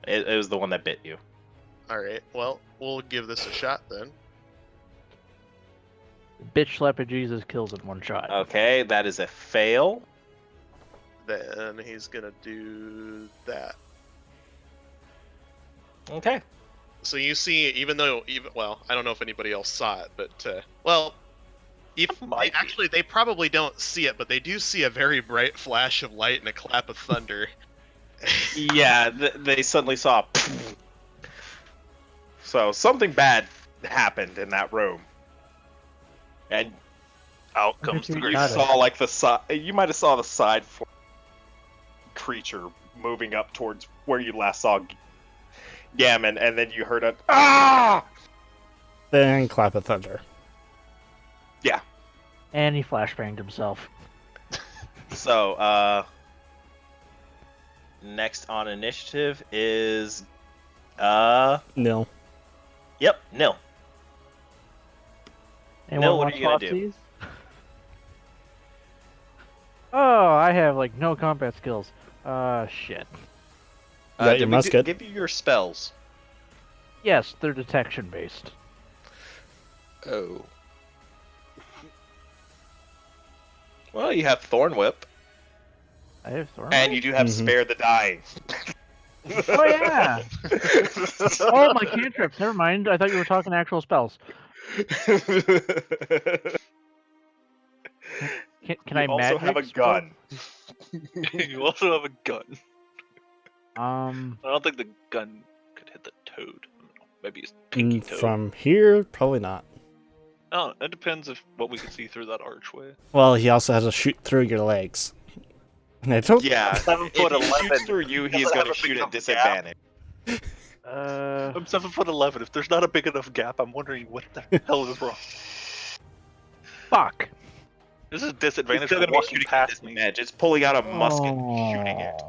It was the one that bit you. Alright, well, we'll give this a shot then. Bitch slap of Jesus kills in one shot. Okay, that is a fail. Then he's gonna do that. Okay. So you see, well, I don't know if anybody else saw it, but they probably don't see it, but they do see a very bright flash of light and a clap of thunder. Yeah, they suddenly saw. So something bad happened in that room, and Out comes the You you grease. saw like the side. You might have saw the side creature moving up towards where you last saw Gammon, and then you heard a ah. then clap of thunder. And he flashbanged himself. So, next on initiative is Nil. Yep, nil. Anyone Nil, what want are you gonna do? swapsies? Oh, I have like no combat skills. Shit. Is that your Did we musket? give you your spells? Yes, they're detection based. Oh. Well, you have Thorn Whip, I have thorn. and you do have Mhm. Spare the Dying. Oh yeah. Oh, my cantrips. Never mind. I thought you were talking actual spells. Can I You also magic? have a spell? gun. You also have a gun. Um, I don't think the gun could hit the toad. Maybe it's pinky toad. From here, probably not. Oh, it depends if what we can see through that archway. Well, he also has to shoot through your legs. And I don't. Yeah, 7 if foot he 11. shoots through you, he's Doesn't going have to a big shoot at enough disadvantage. I'm 7'11". If there's not a big enough gap, I'm wondering what the hell is wrong. fuck. This is He's disadvantage still for going to be walking shooting at past me. disadvantage. It's pulling out a musket and shooting it.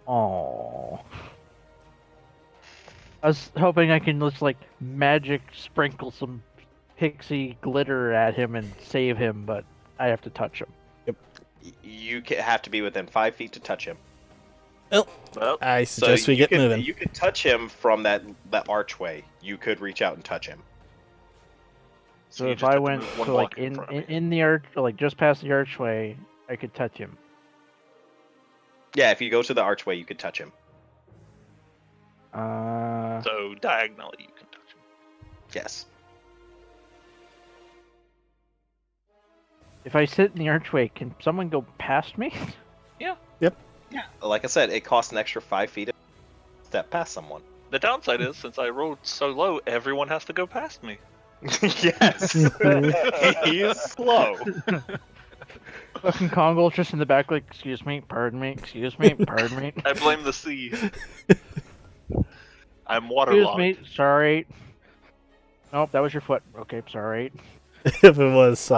Oh. I was hoping I can just like magic sprinkle some pixie glitter at him and save him, but I have to touch him. You have to be within 5 feet to touch him. Well, Well, I suggest we get moving. You could touch him from that archway. You could reach out and touch him. So you if just I have to went move one to like block in front of me. in the arch, like just past the archway, I could touch him. Yeah, if you go to the archway, you could touch him. So diagonally, you can touch him. Yes. If I sit in the archway, can someone go past me? Yeah. Like I said, it costs an extra 5 feet to step past someone. The downside is, since I rolled so low, everyone has to go past me. Yes. He is slow. Fucking Kongol's just in the back, like, excuse me, pardon me, excuse me, pardon me. I blame the sea. I'm Excuse waterlogged. me, sorry. Nope, that was your foot. Okay, sorry. If it was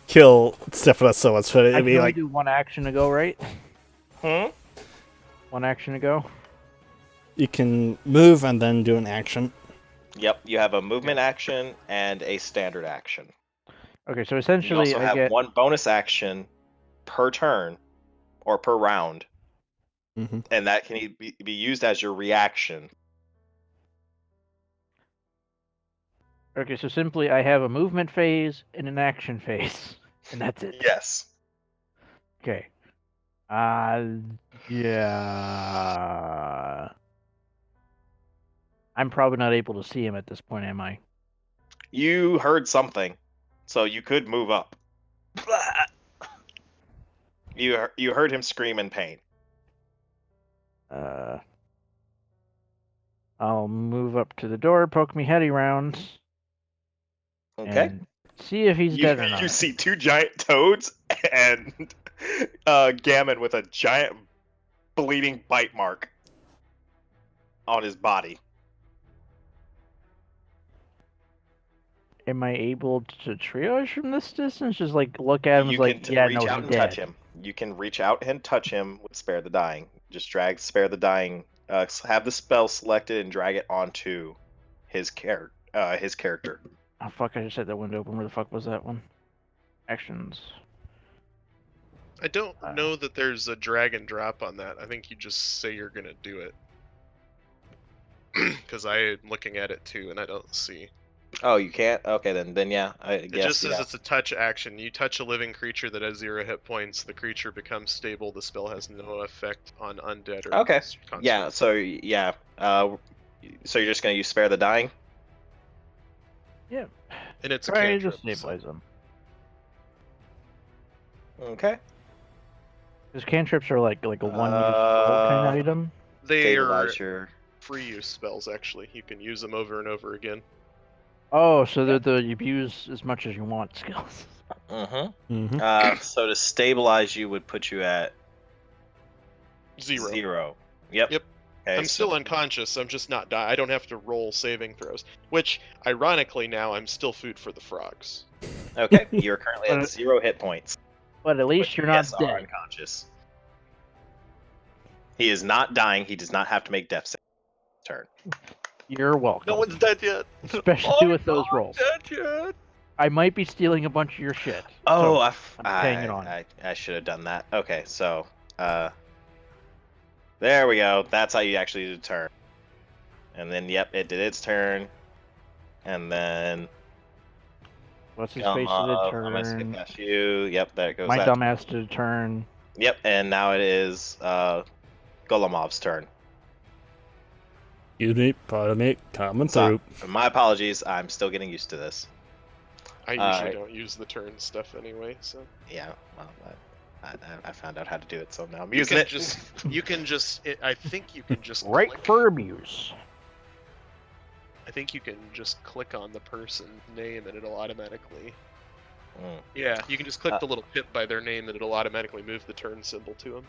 kill Stephanos so much, but I it'd can be only like do one action to go, right? One action to go. you can move and then do an action. Yep, you have a movement action and a standard action. Okay, so You essentially also I have get one bonus action per turn or per round, Mm-hmm. and that can be used as your reaction. okay, so simply I have a movement phase and an action phase, and that's it. Yes. Okay. Yeah. I'm probably not able to see him at this point, am I? You heard something, so you could move up. You heard him scream in pain. I'll move up to the door, poke me head around, Okay. and see if he's dead or not. You see two giant toads and Gammon with a giant bleeding bite mark on his body. Am I able to triage from this distance? Just like look at him You and like, can yeah, reach no, out he's and dead. touch him. You can reach out and touch him with Spare the Dying. Just drag Spare the Dying. Have the spell selected and drag it onto his character. Oh fuck! I just had that window open. Where the fuck was that one? Actions. I don't know that there's a drag and drop on that. I think you just say you're gonna do it. Because I'm looking at it too, and I don't see. Oh, you can't? Okay, then yeah. I guess It just says yeah. it's a touch action. You touch a living creature that has 0 hit points. The creature becomes stable. The spell has no effect on undead or Okay. constructs. Yeah. So yeah. So you're just gonna use Spare the Dying? Yeah. And it's a Try to cantrip. stabilize him. Okay. Because cantrips are like a one-use spell kind of item. They are Stabilize your. free use spells, actually. You can use them over and over again. Oh, so they're the you use as much as you want skills. Mm-hmm. So to stabilize you would put you at 0. 0. Yep. Yep. Okay, I'm still unconscious. I'm just not I don't have to roll saving throws. Which, ironically, now I'm still food for the frogs. Okay. You're currently at 0 hit points. But at least you're not Yes, are dead. unconscious. He is not dying. He does not have to make death save turn. You're welcome. No one's dead yet. Especially with those I'm rolls. not dead yet. I might be stealing a bunch of your shit. Oh, so I'm paying it on. I should have done that. Okay, so there we go. That's how you actually do the turn. And then yep, it did its turn. And then What's his face did a I'm gonna skip turn. past you. Yep, there it goes. My that. dumbass did a turn. Yep, and now it is Golomov's turn. Excuse me, pardon me, coming So, through. my apologies. I'm still getting used to this. I usually Alright. don't use the turn stuff anyway, so. Yeah, well, I found out how to do it, so now I'm You using can it. I think you can just Right click, for abuse. I think you can just click on the person's name and it'll automatically. Mm. Yeah, you can just click the little pip by their name and it'll automatically move the turn symbol to them.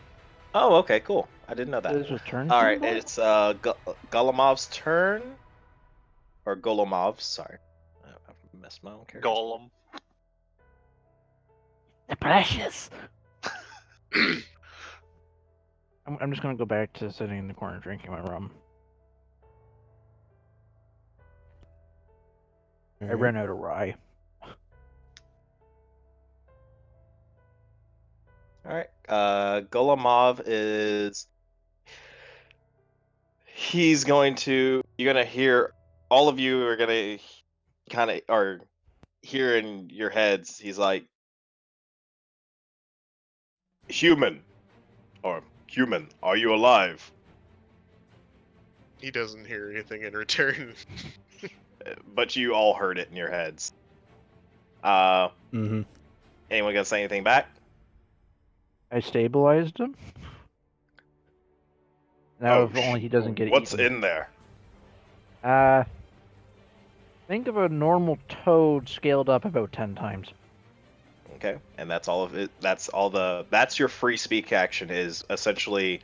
Oh, okay, cool. I didn't know that. This was turn. All right, symbol? it's Golomov's turn, or Golomov's. Sorry, I messed my own character. Golem. The precious. I'm just gonna go back to sitting in the corner drinking my rum. I ran out of rye. All right, Golomov is. He's going to. You're gonna hear. All of you are gonna kind of are hear in your heads. He's like, human, or human, are you alive? He doesn't hear anything in return. But you all heard it in your heads. Mm-hmm. Anyone gonna say anything back? I stabilized him. Now, if only he doesn't get What's eaten. in there? Think of a normal toad scaled up about 10 times. Okay, and that's all of it. That's all the. That's your free speak action. Is essentially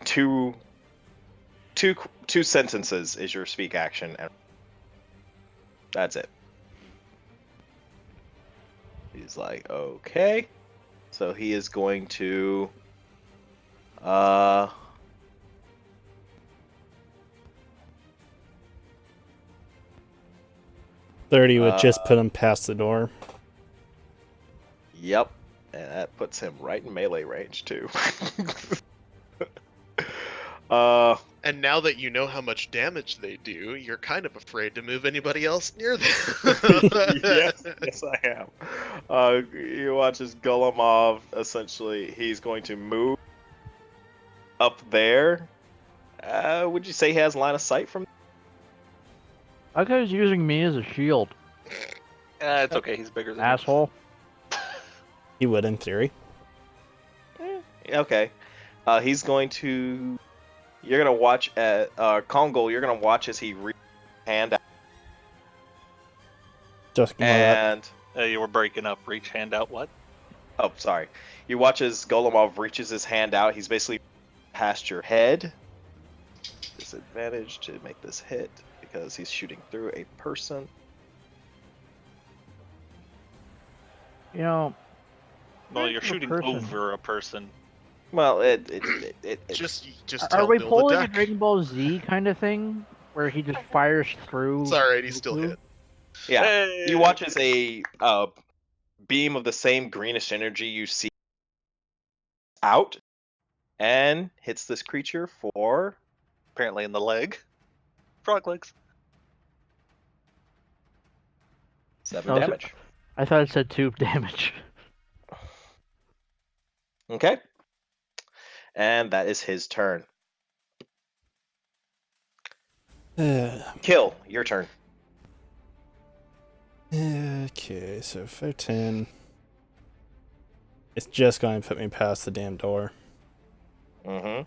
two sentences is your speak action, and That's it. He's like, okay. So he is going to 30 would just put him past the door. Yep. And that puts him right in melee range too. And now that you know how much damage they do, you're kind of afraid to move anybody else near them. yes, I am. You watch as Golemov, essentially, he's going to move up there. Would you say he has line of sight from? That guy's using me as a shield. It's okay. He's bigger than me. Asshole. He would, in theory. Okay. He's going to. You're gonna watch at Kongol. You're gonna watch as he hand out. Just And You were breaking up. Reach, hand out. What? oh, sorry. You watch as Golemov reaches his hand out. He's basically past your head. Disadvantage to make this hit because he's shooting through a person. You know, Well, you're Where's the shooting person? over a person. Well, it just are tell we Bill pulling the a duck. Dragon Ball Z kind of thing where he just fires through? It's alright, he still Goku? hit. yeah. Hey! You watch as a beam of the same greenish energy you see out and hits this creature for Apparently in the leg. Frog legs. 7 Oh, is it- damage. I thought it said 2 damage. Okay. And that is his turn. Kill, your turn. Okay, so 15. It's just going to put me past the damn door. Mm-hmm.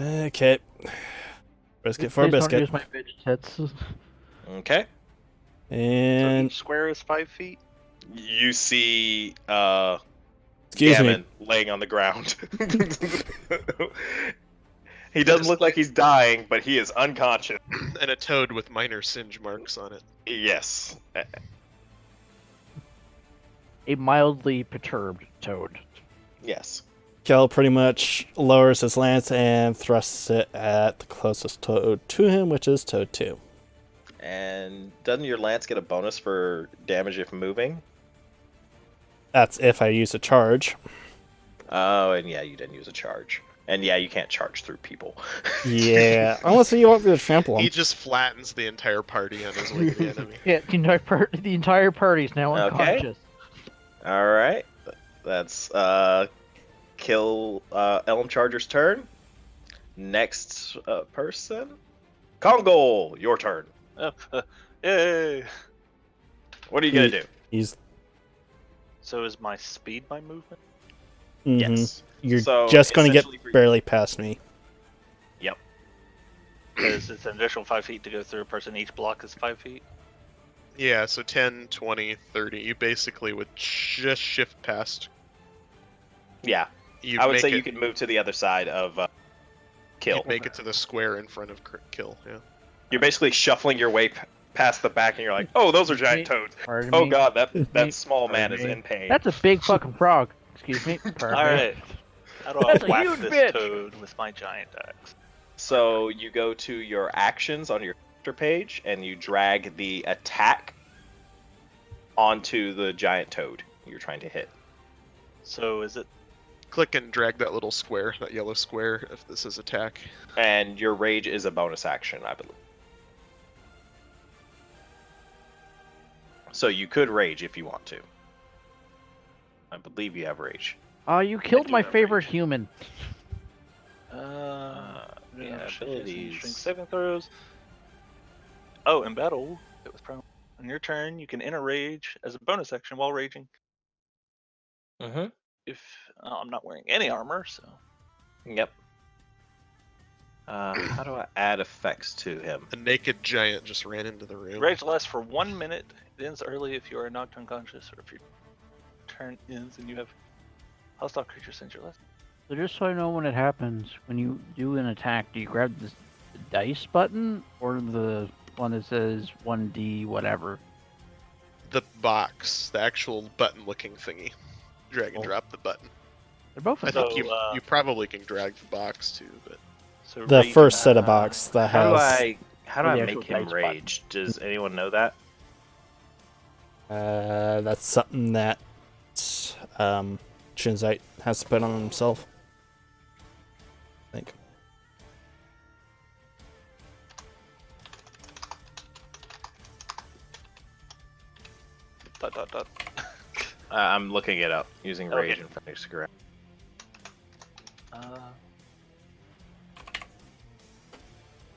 Okay. Biscuit for a Please don't biscuit. use my bitch tits. Okay. So And each square is 5 feet. You see excuse Gammon me. laying on the ground. He doesn't look like he's dying, but he is unconscious. And a toad with minor singe marks on it. Yes. A mildly perturbed toad. Yes. Kel pretty much lowers his lance and thrusts it at the closest toad to him, which is Toad 2. And doesn't your lance get a bonus for damage if moving? That's if I use a charge. Oh, and yeah, you didn't use a charge. And yeah, you can't charge through people. Yeah, unless you want me to trample He him. just flattens the entire party on his way to the enemy. Yeah, the entire party's now Okay. unconscious. All right. That's kill Elmcharger's turn. Next person. Kongol, your turn. Yay! What are you going to do? He's So is my speed my movement? mhm. Yes. You're So, just going to get essentially for you- barely past me. Yep. Because it's an additional 5 feet to go through a person. Each block is 5 feet. Yeah, so 10, 20, 30. You basically would just shift past. Yeah. You'd I would make say it, you could move to the other side of kill. You'd make it to the square in front of kill. Yeah. You're basically shuffling your way past the back, and you're like, "Oh, those are giant toads. Pardon Oh me. God, that me. small man is me. in pain." That's a big fucking frog. Excuse me. Pardon me. Alright. How do I That's a whack huge this bitch. toad with my giant axe? So you go to your actions on your character page, and you drag the attack onto the giant toad you're trying to hit. So is it? Click and drag that little square, that yellow square, if this is attack. And your rage is a bonus action, I believe. So you could rage if you want to. I believe you have rage. You killed do my have favorite rage. human. Yeah, Strength abilities. saving throws. Oh, in battle, it was prone. On your turn, you can enter rage as a bonus action while raging. Mm-hmm. If I'm not wearing any armor, so Yep. How do I add effects to him? A naked giant just ran into the room. rage lasts for 1 minute. It ends early if you are knocked unconscious, or if your turn ends and you have hostile creature send your last. So just so I know when it happens, when you do an attack, do you grab the dice button or the one that says 1D whatever. The box, the actual button-looking thingy. Drag and Oh. drop the button. They're both I in think box. you probably can drag the box too, but So The rage- first set of box that How do has I the make actual him dice button. rage? Does anyone know that? that's something that Shinzite has to put on himself. I think. Dot, dot, dot. I'm looking it up using Okay. rage and Phoenix Cigarette.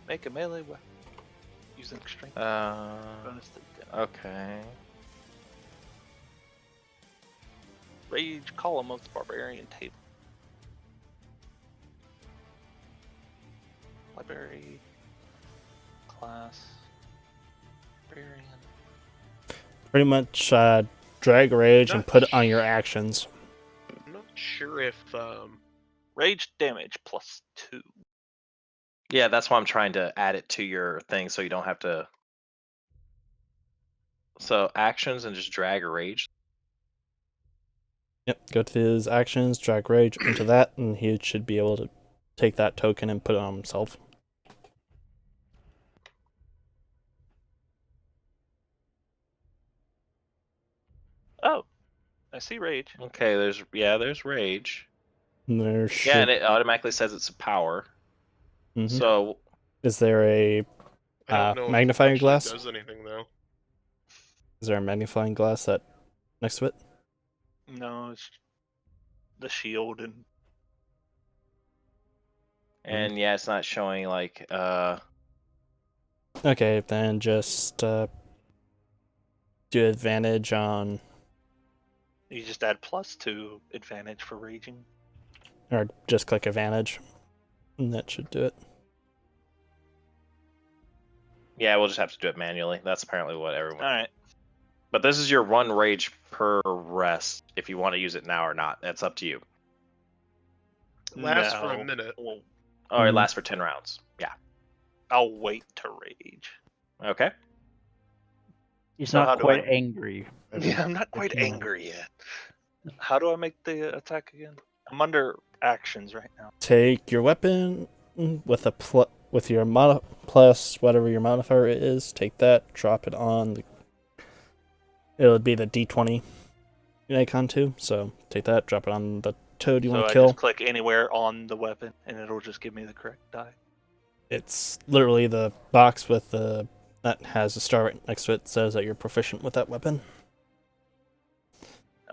Make a melee weapon using strength bonus to damage. Okay. Rage column of the barbarian table. Library class barbarian. Pretty much drag rage and put it on your actions. I'm not sure if Rage damage +2. Yeah, that's why I'm trying to add it to your thing so you don't have to. So actions and just drag or rage. Yep, go to his actions, drag rage into that, and he should be able to take that token and put it on himself. Oh, I see rage. Okay, there's rage. And there should, Yeah, and it automatically says it's a power. Mhm. So Is there a I don't know if it magnifying actually glass? does anything though. Is there a magnifying glass that next to it? No, it's the shield and yeah, it's not showing like Okay, then just do advantage on, you just add +2 advantage for raging. or just click advantage, and that should do it. yeah, we'll just have to do it manually. That's apparently what everyone. All right. But this is your one rage per rest. If you want to use it now or not, that's up to you. It lasts for a No. minute. Well, Oh, it Mhm. lasts for 10 rounds. Yeah. I'll wait to rage. Okay. He's So how not do quite I- angry. Yeah, I'm not quite human. angry yet. How do I make the attack again? I'm under actions right now. Take your weapon with a with your plus whatever your modifier is. Take that, drop it on the. It'll be the D20 icon too. So take that, drop it on the toad you So want I to kill. just click anywhere on the weapon, and it'll just give me the correct die. It's literally the box with the that has a star right next to it. Says that you're proficient with that weapon.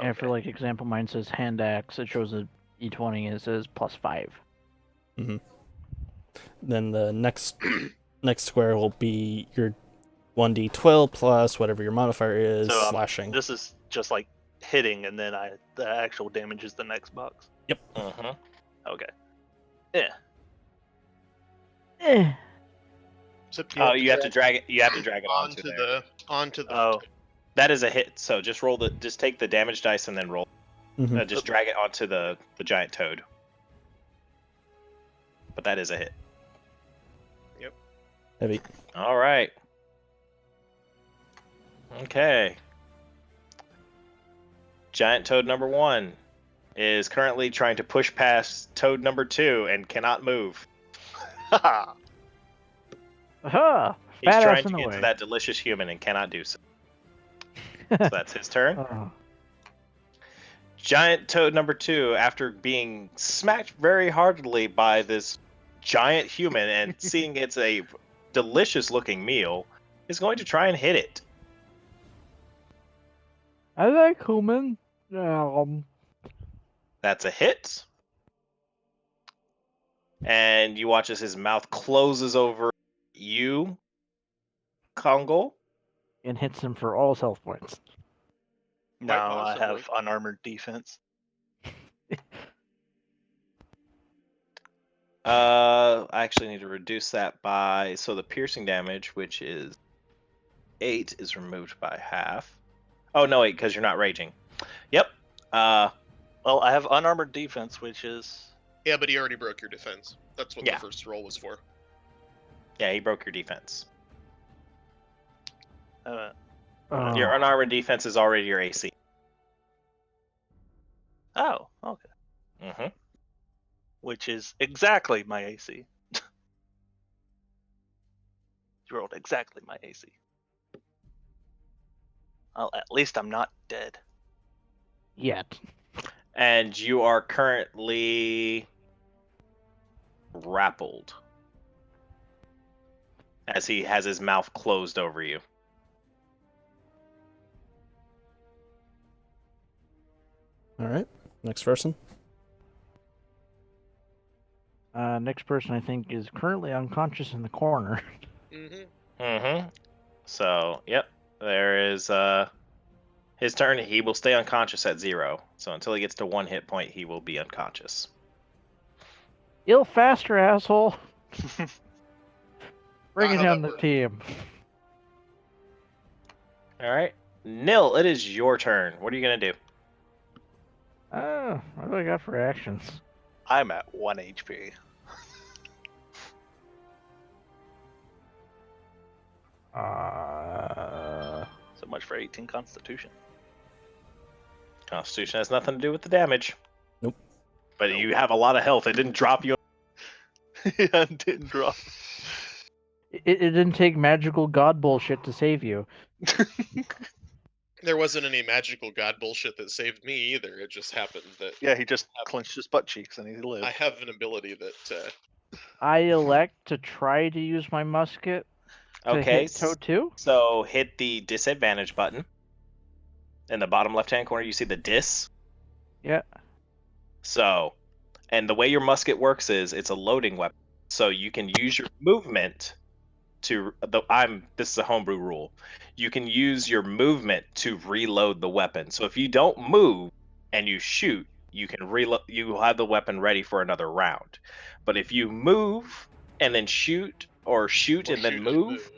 And for Okay. like example, mine says hand axe. It shows a E20 and it says +5. Then the next square will be your 1d12 plus whatever your modifier is So, slashing. This is just like hitting, and then the actual damage is the next box. Mm-hmm. Okay. Yeah. Except Oh, you have to drag it. You have to drag it onto there. the Oh, That is a hit. So just just take the damage dice and then roll. Mhm. Just drag it onto the giant toad. But that is a hit. Heavy. All right. Okay. Giant toad number 1 is currently trying to push past toad number 2 and cannot move. haha. Aha! He's Fat trying ass to in the get way. to that delicious human and cannot do so. So that's his turn. Oh. Giant toad number 2, after being smacked very heartily by this giant human and seeing it's a delicious looking meal, is going to try and hit it. I like human. That's a hit. And you watch as his mouth closes over you, Kongo. And hits him for all his health points. No, I possibly. have unarmored defense. I actually need to reduce that by, so the piercing damage, which is 8, is removed by half. Oh no, wait, because you're not raging. Yep. Well, I have unarmored defense, which is Yeah, but he already broke your defense. That's what Yeah. the first roll was for. Yeah, he broke your defense. Oh. Your unarmored defense is already your AC. Oh, okay. Mm-hmm. Which is exactly my AC. You rolled exactly my AC. Well, at least I'm not dead. Yet. And you are currently grappled as he has his mouth closed over you. All right. Next person. Next person I think is currently unconscious in the corner. Mm-hmm. Mm-hmm. So, yep, there is his turn. He will stay unconscious at 0. So until he gets to 1 hit point, he will be unconscious. Heal faster, asshole. Bring it Not how down that the works. team. All right, Nil, it is your turn. What are you gonna do? What do I got for actions? I'm at 1 HP. So much for 18 Constitution. Constitution has nothing to do with the damage. Nope. But you have a lot of health. It didn't drop you. Yeah, it didn't drop. It didn't take magical god bullshit to save you. There wasn't any magical god bullshit that saved me either. It just happened that Yeah, he just clenched his butt cheeks and he lived. I have an ability that I elect to try to use my musket to Okay, hit Toad 2. so hit the disadvantage button. In the bottom left-hand corner, you see the dis. Yeah. So, and the way your musket works is it's a loading weapon. So you can use your movement to this is a homebrew rule. You can use your movement to reload the weapon. So if you don't move and you shoot, you can reload. You will have the weapon ready for another round. But if you move and then shoot, or shoot and then move,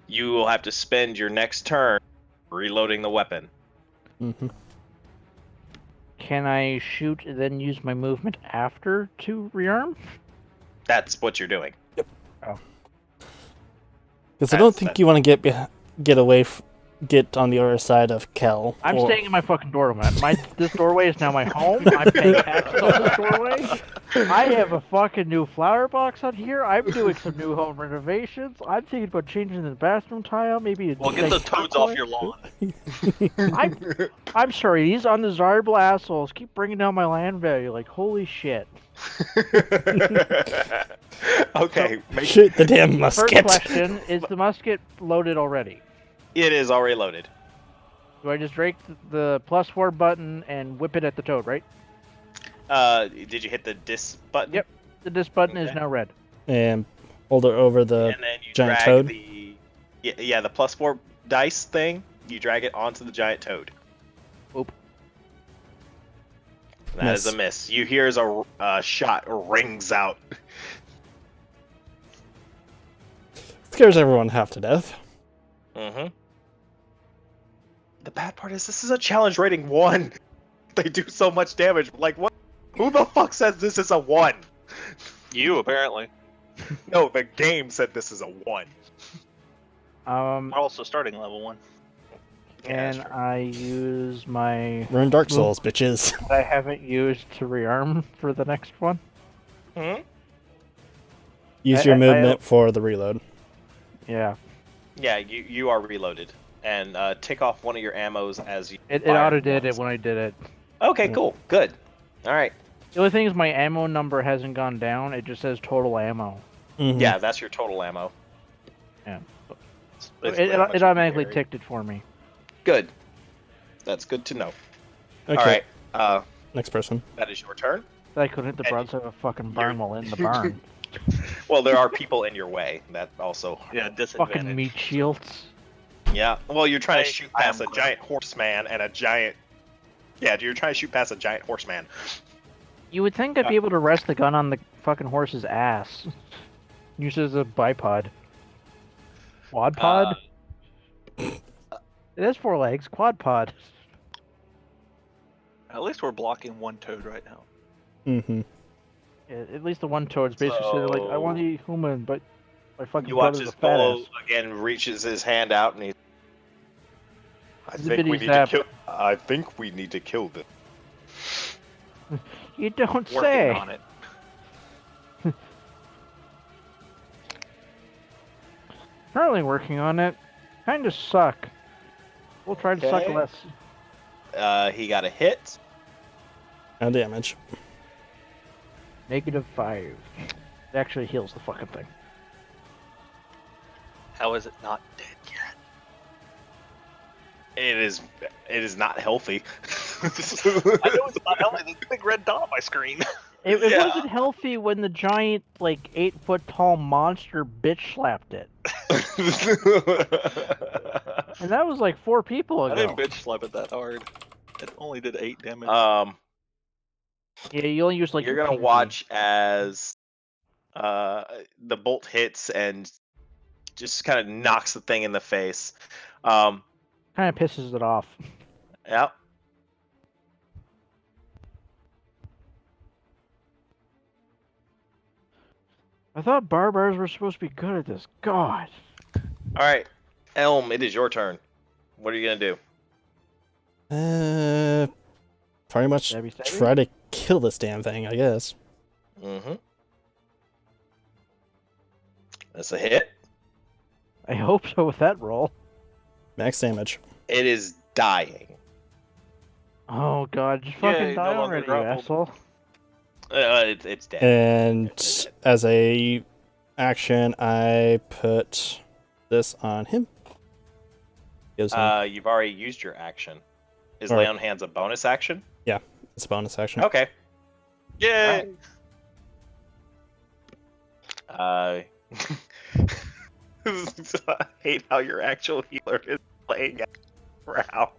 you will have to spend your next turn reloading the weapon. Mm-hmm. Can I shoot and then use my movement after to rearm? That's what you're doing. Because I don't think you want to get on the other side of Kel. I'm staying in my fucking doorway. This doorway is now my home. I'm paying taxes on this doorway. I have a fucking new flower box on here. I'm doing some new home renovations. I'm thinking about changing the bathroom tile. Maybe Well, get the toads off your lawn. I'm sorry. These undesirable assholes keep bringing down my land value. Like, holy shit. Okay. Shoot the damn First musket. question, is the musket loaded already? It is already loaded. Do I just drag the +4 button and whip it at the toad, right? Did you hit the dis button? Yep. This button is Okay. now red. And hold it over the And then you giant drag toad? the the +4 dice thing. You drag it onto the giant toad. Oop. That is a miss. You hear as a shot rings out. Scares everyone half to death. Mm-hmm. The bad part is this is a challenge rating 1. They do so much damage. Like, what? Who the fuck says this is a 1? You, apparently. No, the game said this is a 1. We're also starting level 1. Can I use my We're in Dark Souls, bitches. that I haven't used to rearm for the next one? Hmm? Use your movement for the reload. Yeah. Yeah, you are reloaded. And tick off one of your ammos as you It fire auto did once. it when I did it. Okay, cool. Good. All right. The only thing is my ammo number hasn't gone down. It just says total ammo. Mm-hmm. Yeah, that's your total ammo. Yeah. It's It, basically it, how much it you can automatically carry. ticked it for me. Good. That's good to know. Okay. All right. Next person. That is your turn. I couldn't hit the And broadside of a fucking barn while in the barn. Well, there are people in your way. That also. Yeah, disadvantage. Fucking meat shields. Yeah. Well, you're trying to shoot I past am a giant horseman and a giant. Yeah, you're trying to shoot past a giant horseman. You would think I'd be able to rest the gun on the fucking horse's ass. Use it as a bipod. Quad pod? It has 4 legs. Quad pod. At least we're blocking one toad right now. Mm-hmm. Yeah, at least the one toad's basically saying, like, I want to eat human, but my fucking You watch brother's as a fat Bolo ass. again reaches his hand out and he's I The think we biddies need to zap. kill. I think we need to kill them. You don't Working say. on it. Currently working on it. Kinda suck. We'll try to suck Okay. less. He got a hit. No damage. -5. It actually heals the fucking thing. How is it not dead yet? It is not healthy. I know it's not healthy. There's a big red dot on my screen. It Yeah. wasn't healthy when the giant, 8-foot tall monster bitch slapped it. And that was 4 people I ago. didn't bitch slap it that hard. It only did 8 damage. Yeah, you only used You're your gonna pinky. watch as the bolt hits and just kind of knocks the thing in the face. Kind of pisses it off. Yep. I thought barbars were supposed to be good at this. God. All right, Elm, it is your turn. What are you gonna do? Pretty much Stabby, stabby? try to kill this damn thing, I guess. Mm-hmm. That's a hit. I hope so with that roll. Max damage. It is dying. Oh God, just fucking Yay, die no longer already, you grappled. asshole. It's dead. And It's dead. as a action, I put this on him. Gives him You've already used your action. Is Or- lay on hands a bonus action? it's a bonus action. Okay. Yay! I hate how your actual healer is playing around.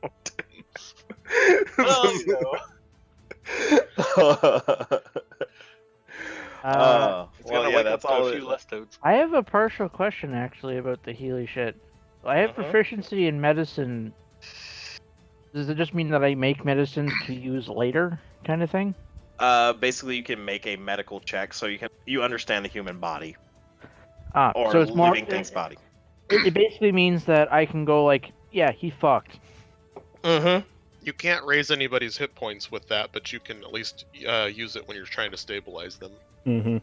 Oh, no. It's gonna wake up to a few less toads. I have a partial question actually about the Healy shit. I have Mhm. proficiency in medicine. Does it just mean that I make medicines to use later, kind of thing? Basically, you can make a medical check, so you understand the human body Ah, or so it's more. living thing's body. It basically means that I can go yeah, he fucked. Mm-hmm. You can't raise anybody's hit points with that, but you can at least use it when you're trying to stabilize them. Mm-hmm.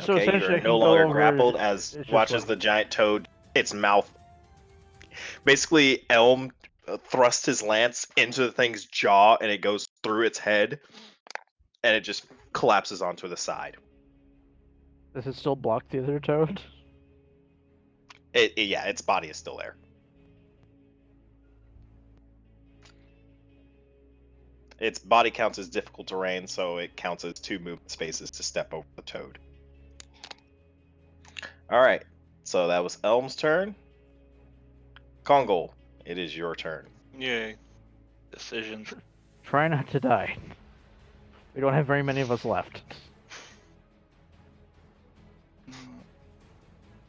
So Okay, essentially, I you're can no go longer over- grappled as it's just watches the giant toad, its mouth. Basically, Elm thrust his lance into the thing's jaw, and it goes through its head, and it just collapses onto the side. Does it still block the other toad? Yeah, its body is still there. Its body counts as difficult terrain, so it counts as 2 movement spaces to step over the toad. Alright, so that was Elm's turn. Kongol, it is your turn. Yay. Decisions. Try not to die. We don't have very many of us left.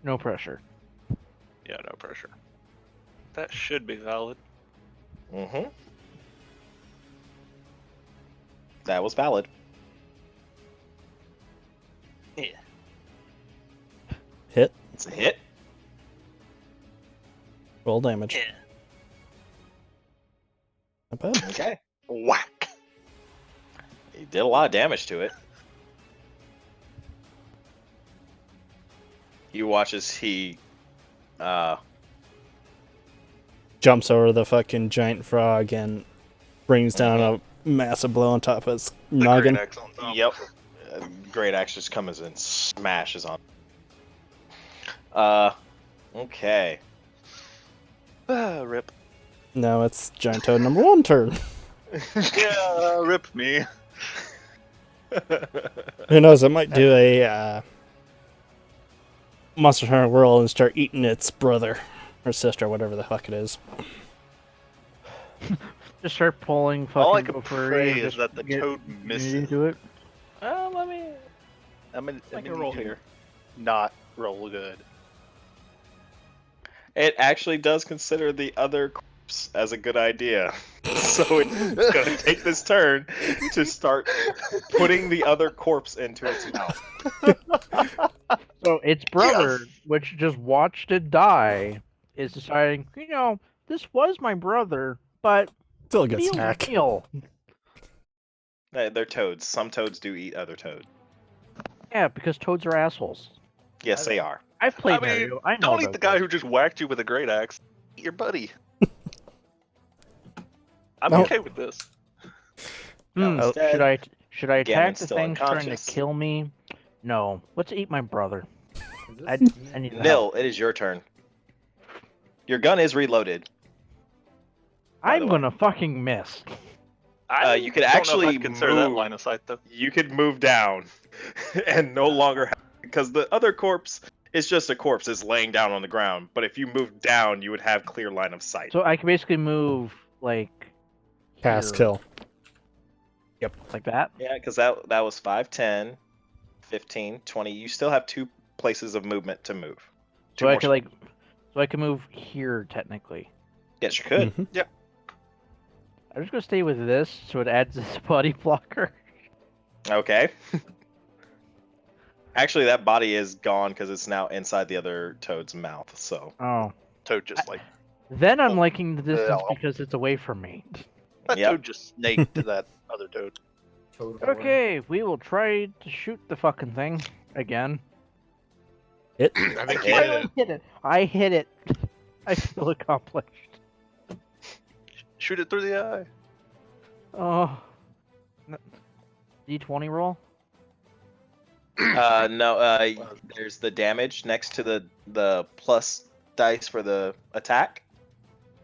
No pressure. Yeah, no pressure. That should be valid. Mm-hmm. That was valid. Yeah. Hit. It's a hit. Roll damage. Yeah. Not bad. Okay. Whack. He did a lot of damage to it. You watch as he Jumps over the fucking giant frog and brings down a massive blow on top of his The noggin. great axe on top. Yep. Great axe just comes and smashes on. Okay. Rip. Now it's giant toad number 1 turn. Yeah, rip me. Who knows? I might do a Monster Hunter World and start eating its brother or sister, whatever the fuck it is. Just start pulling fucking All I can Gopher pray and is just that the get toad immunity misses. to it. Let me. I'm Make a gonna roll need you here. Not roll good. It actually does consider the other corpse as a good idea. So it's going to take this turn to start putting the other corpse into its mouth. So its brother, which just watched it die, is deciding, this was my brother, but Still a good meal snack. meal. They're toads. Some toads do eat other toads. Yeah, because toads are assholes. Yes, they are. I've played I mean, Mario. I know don't eat about the guy this. who just whacked you with a great axe. Eat your buddy. I'm No. okay with this. No, instead, Should I attack Gammon's the still thing trying to unconscious. kill me? No. Let's eat my brother. I need the help. Nil, it is your turn. Your gun is reloaded. by the I'm way. gonna fucking miss. You could don't know if actually I'd consider that move. line of sight though. You could move down and no longer have, because the other corpse is just a corpse. It's laying down on the ground. But if you move down, you would have clear line of sight. So I can basically move like Past here, kill. like that. Yeah, because that was 5, 10, 15, 20. You still have 2 places of movement to move. So I could so I can move here technically. Yes, you could. Mhm. I'm just gonna stay with this, so it adds this body blocker. Okay. Actually, that body is gone because it's now inside the other toad's mouth. So Oh. Toad just like Then I'm liking the distance well. because it's away from me. that Yep. toad just snaked that other toad. Okay, we will try to shoot the fucking thing again. It. I think you Yeah. hit it. Hit it. I hit it. I feel accomplished. Shoot it through the eye. Oh. D20 roll? No. There's the damage next to the plus dice for the attack.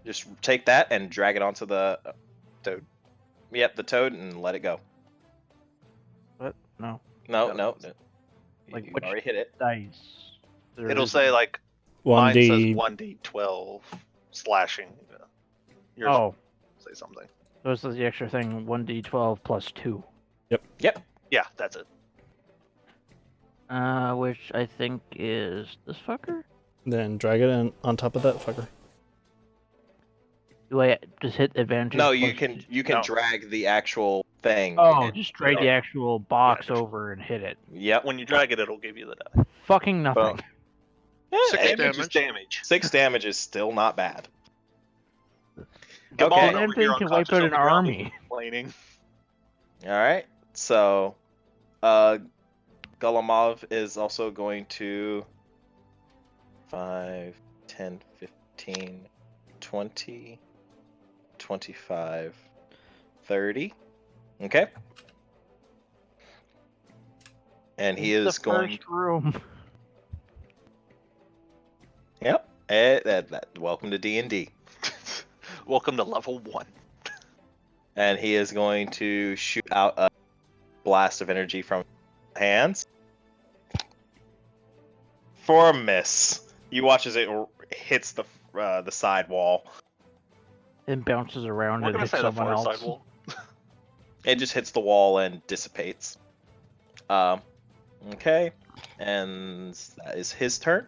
Just take that and drag it onto the Toad. Yep, the toad, and let it go. What? No. No, Yeah. no. Like, You which- already hit it. Dice. There It'll is- say like mine says 1D. 1d12 slashing. Yours Oh. say something. So this is the extra thing 1d12 plus 2. Yeah, that's it. Which I think is this fucker? Then drag it in on top of that fucker. Do I just hit advantage? No, you plus can two? No. drag the actual thing. Oh, and- just drag Yeah. the actual box just- over and hit it. Yep. When you drag it, it'll give you the die. Fucking nothing. Yeah, 6 and Damage is damage. damage. 6 damage is still not bad. Come Okay. on, Damn over thing here, can wipe unconscious out on an the ground, army. complaining. All right. So, Golemov is also going to 5, 10, 15, 20, 25, 30. Okay. And he It's is the going. first room. Yep. Welcome to D&D. Welcome to level 1. And he is going to shoot out a blast of energy from his hands. For a miss. You watch as it hits the side wall. And bounces around We're and gonna hits say the someone far else. side wall. It just hits the wall and dissipates. Okay. And that is his turn.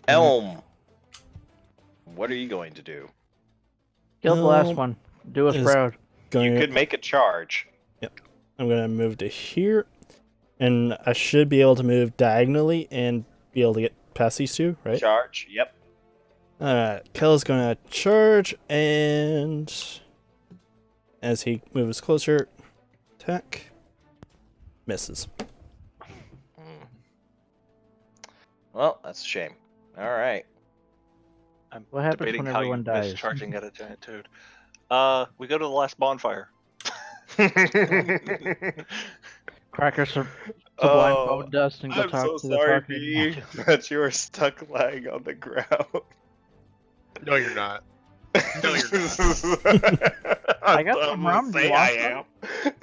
Elm. What are you going to do? Kill the last Elm one. Do us is- proud. Going. You could make a charge. I'm gonna move to here, and I should be able to move diagonally and be able to get past these two, right? Charge. Yep. Alright, Kel's gonna charge, and as he moves closer, attack. Misses. Well, that's a shame. All right. I'm What happens debating when how everyone you dies? miss charging at a giant toad. We go to the last bonfire. Cracker sublime Oh, bone dust and go I'm talk so to the sorry, fucking B, that you are stuck lying on the ground. No, you're not. No, you're not. I got I'm some gonna rum. Do you say want I some? am.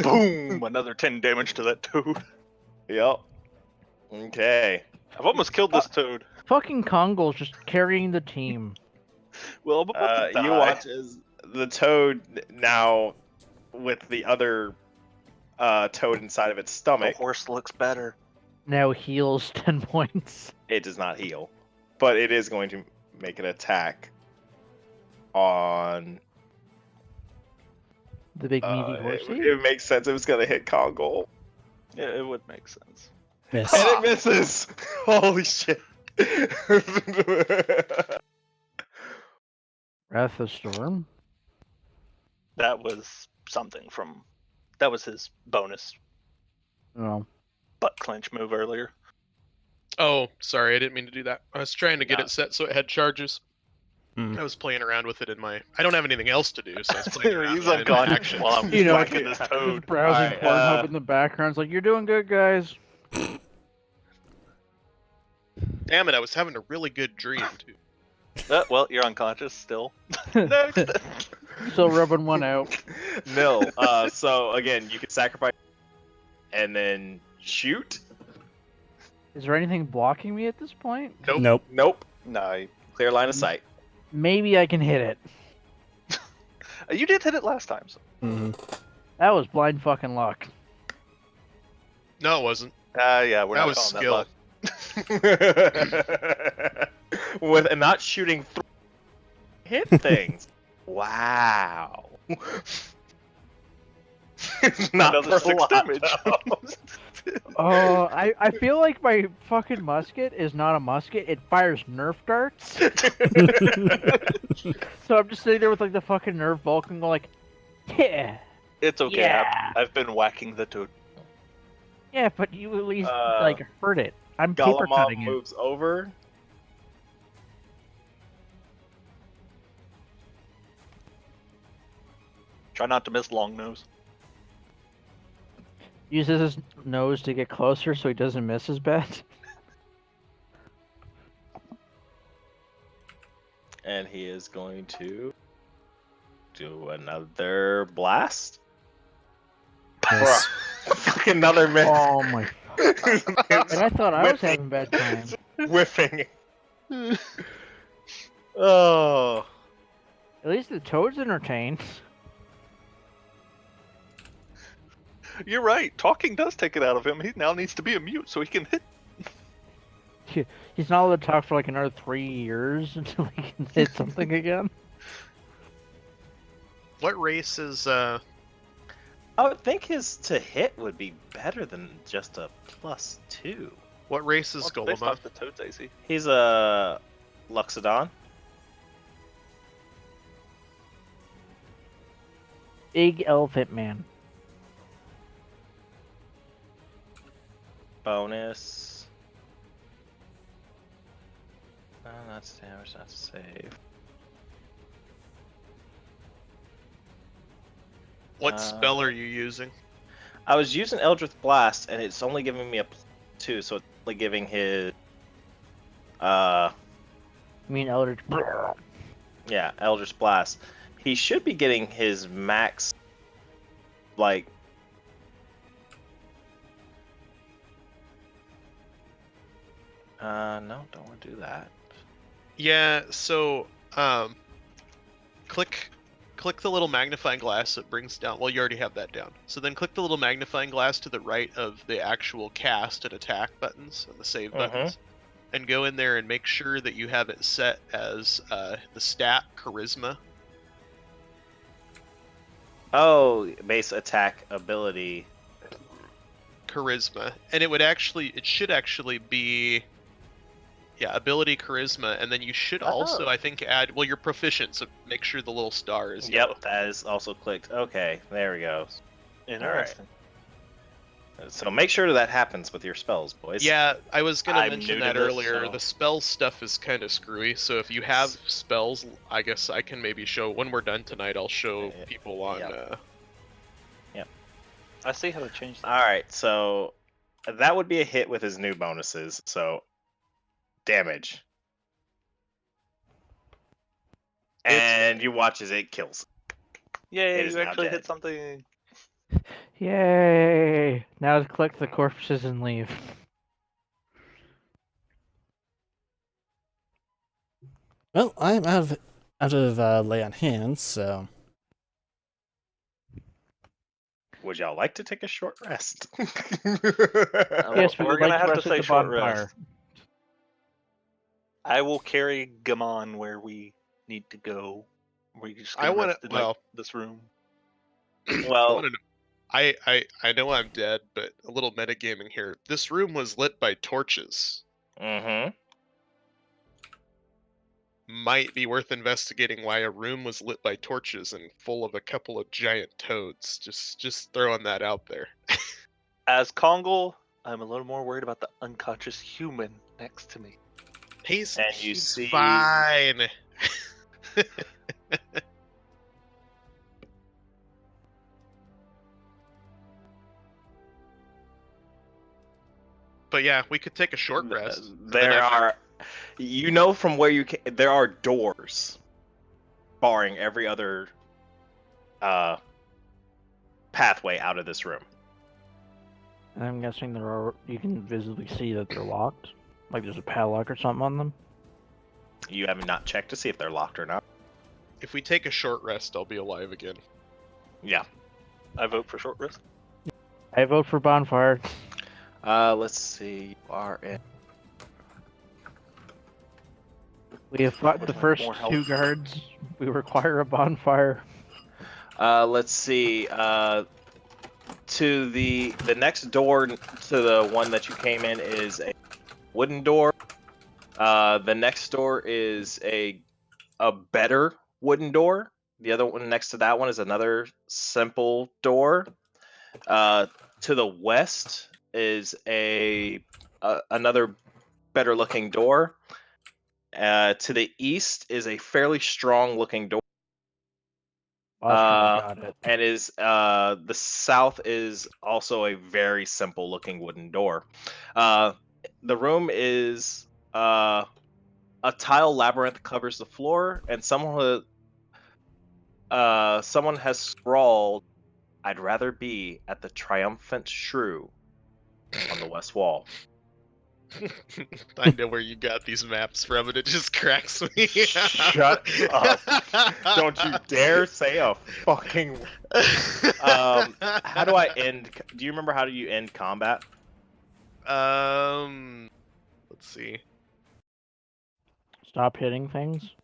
Boom! Another 10 damage to that toad. Yep. Okay. I've almost killed this toad. Fucking Kongol's just carrying the team. Well, I'm about to die. You watch as the toad now, with the other toad inside of its The stomach, horse looks better. Now heals 10 points. it does not heal, but it is going to make an attack on. The big meaty It horsey. makes sense. It was going to hit Kongol. Yeah, it would make sense. Miss. And it misses. Holy shit. Wrath of Storm. That was something from. That was his bonus No. butt clench move earlier. Oh, sorry, I didn't mean to do that. I was trying to get Nah. it set so it had charges. Hmm. I was playing around with it in my. I don't have anything else to do, so I was playing around He's with it in my unconscious actions. while I'm You know, whacking this Just toad. browsing Alright, Pornhub in the background. It's like, you're doing good, guys. Damn it! I was having a really good dream too. Well, you're unconscious still. Next. Still rubbing one out. Nil. So again, you can sacrifice and then shoot. Is there anything blocking me at this point? Nope. Nope. Nope. No, Clear line of sight. Maybe I can hit it. you did hit it last time. So. Hmm. That was blind fucking luck. No, it wasn't. Yeah, we're That not was calling skill. With and not shooting hit things. Wow. Not Another for a 6 lot, damage. though. Oh, I feel like my fucking musket is not a musket. It fires Nerf darts. So I'm just sitting there with like the fucking Nerf Vulcan going like, yeah. It's okay. Yeah. I've been whacking the toad. Yeah, but you at least Uh, like hurt it. I'm paper Galamov cutting it. moves over. Try not to miss long nose. Uses his nose to get closer so he doesn't miss his bet. And he is going to do another blast. Miss. Fucking another miss. Oh my. And I thought I was Whiffing. having bad time. Whiffing. Oh. At least the toad's entertained. You're right. Talking does take it out of him. He now needs to be a mute so he can hit. He's not allowed to talk for like another 3 years until he can hit something again. What race is I would think his to hit would be better than just a +2. what race is Well, based Golema? off the toad's AC. He's a Luxodon. Big Elephant Man. Bonus. That's damage, that's save. What spell are you using? I was using Eldritch Blast, and it's only giving me a +2, so it's only giving his. You mean Eldritch? Yeah, Eldritch Blast. He should be getting his max, like. No, don't want to do that. Yeah, so click the little magnifying glass that brings down. Well, you already have that down. So then click the little magnifying glass to the right of the actual cast and attack buttons and the save buttons, and go in there and make sure that you have it set as the stat charisma. Oh, base attack ability. Charisma, and it should actually be. Yeah, ability charisma, and then you should also, I think, add. Well, you're proficient, so make sure the little star is yellow. Yep, that is also clicked. Okay, there we go. Interesting. So make sure that happens with your spells, boys. Yeah, I was gonna I'm mention new to that this, earlier. so- The spell stuff is kind of screwy, so if you have spells, I guess I can maybe show when we're done tonight. I'll show people on. Yep. I see how to change that. All right, so that would be a hit with his new bonuses. So damage, and you watch as it kills. Yay, It is you now actually dead. hit something. Yay! Now collect the corpses and leave. Well, I'm out of lay on hands, so Would y'all like to take a short rest? Yes, we we're would gonna like to have to rest at say the short bonfire. rest. I will carry Gamon where we need to go. We just I gonna wanna- rest in, well- this room. Well, I know I'm dead, but a little metagaming here. This room was lit by torches. Mm-hmm. Might be worth investigating why a room was lit by torches and full of a couple of giant toads. Just throwing that out there. As Kongal, I'm a little more worried about the unconscious human next to me. He's see fine. But yeah, we could take a short rest. There are, from where you can, there are doors barring every other pathway out of this room. And I'm guessing you can visibly see that they're locked. Like there's a padlock or something on them. You have not checked to see if they're locked or not. If we take a short rest, I'll be alive again. Yeah. I vote for short rest. I vote for bonfire. Let's see. You are in. We have fought the first More help. 2 guards. We require a bonfire. Let's see. To the next door to the one that you came in is a wooden door. The next door is a better wooden door. The other one next to that one is another simple door. To the west is another better looking door. To the east is a fairly strong looking door. Got it. And the south is also a very simple looking wooden door. The room is a tile labyrinth covers the floor, and someone has scrawled, "I'd rather be at the triumphant shrew" on the west wall. I know where you got these maps from, and it just cracks me. Shut up. Don't you dare say a fucking... how do I end... Do you remember how do you end combat? Let's see. Stop hitting things.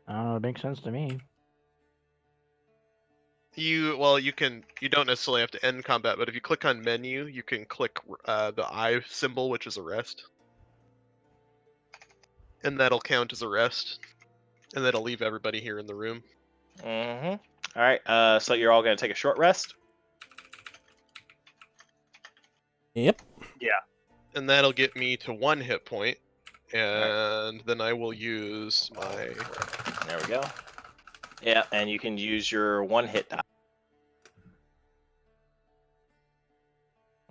I don't know, it makes sense to me. You don't necessarily have to end combat, but if you click on menu, you can click the eye symbol, which is a rest. And that'll count as a rest. And that'll leave everybody here in the room. Mm-hmm. Alright, so you're all going to take a short rest? Yep. Yeah. And that'll get me to 1 hit point. And then I will use my... There we go. Yeah, and you can use your 1 hit die.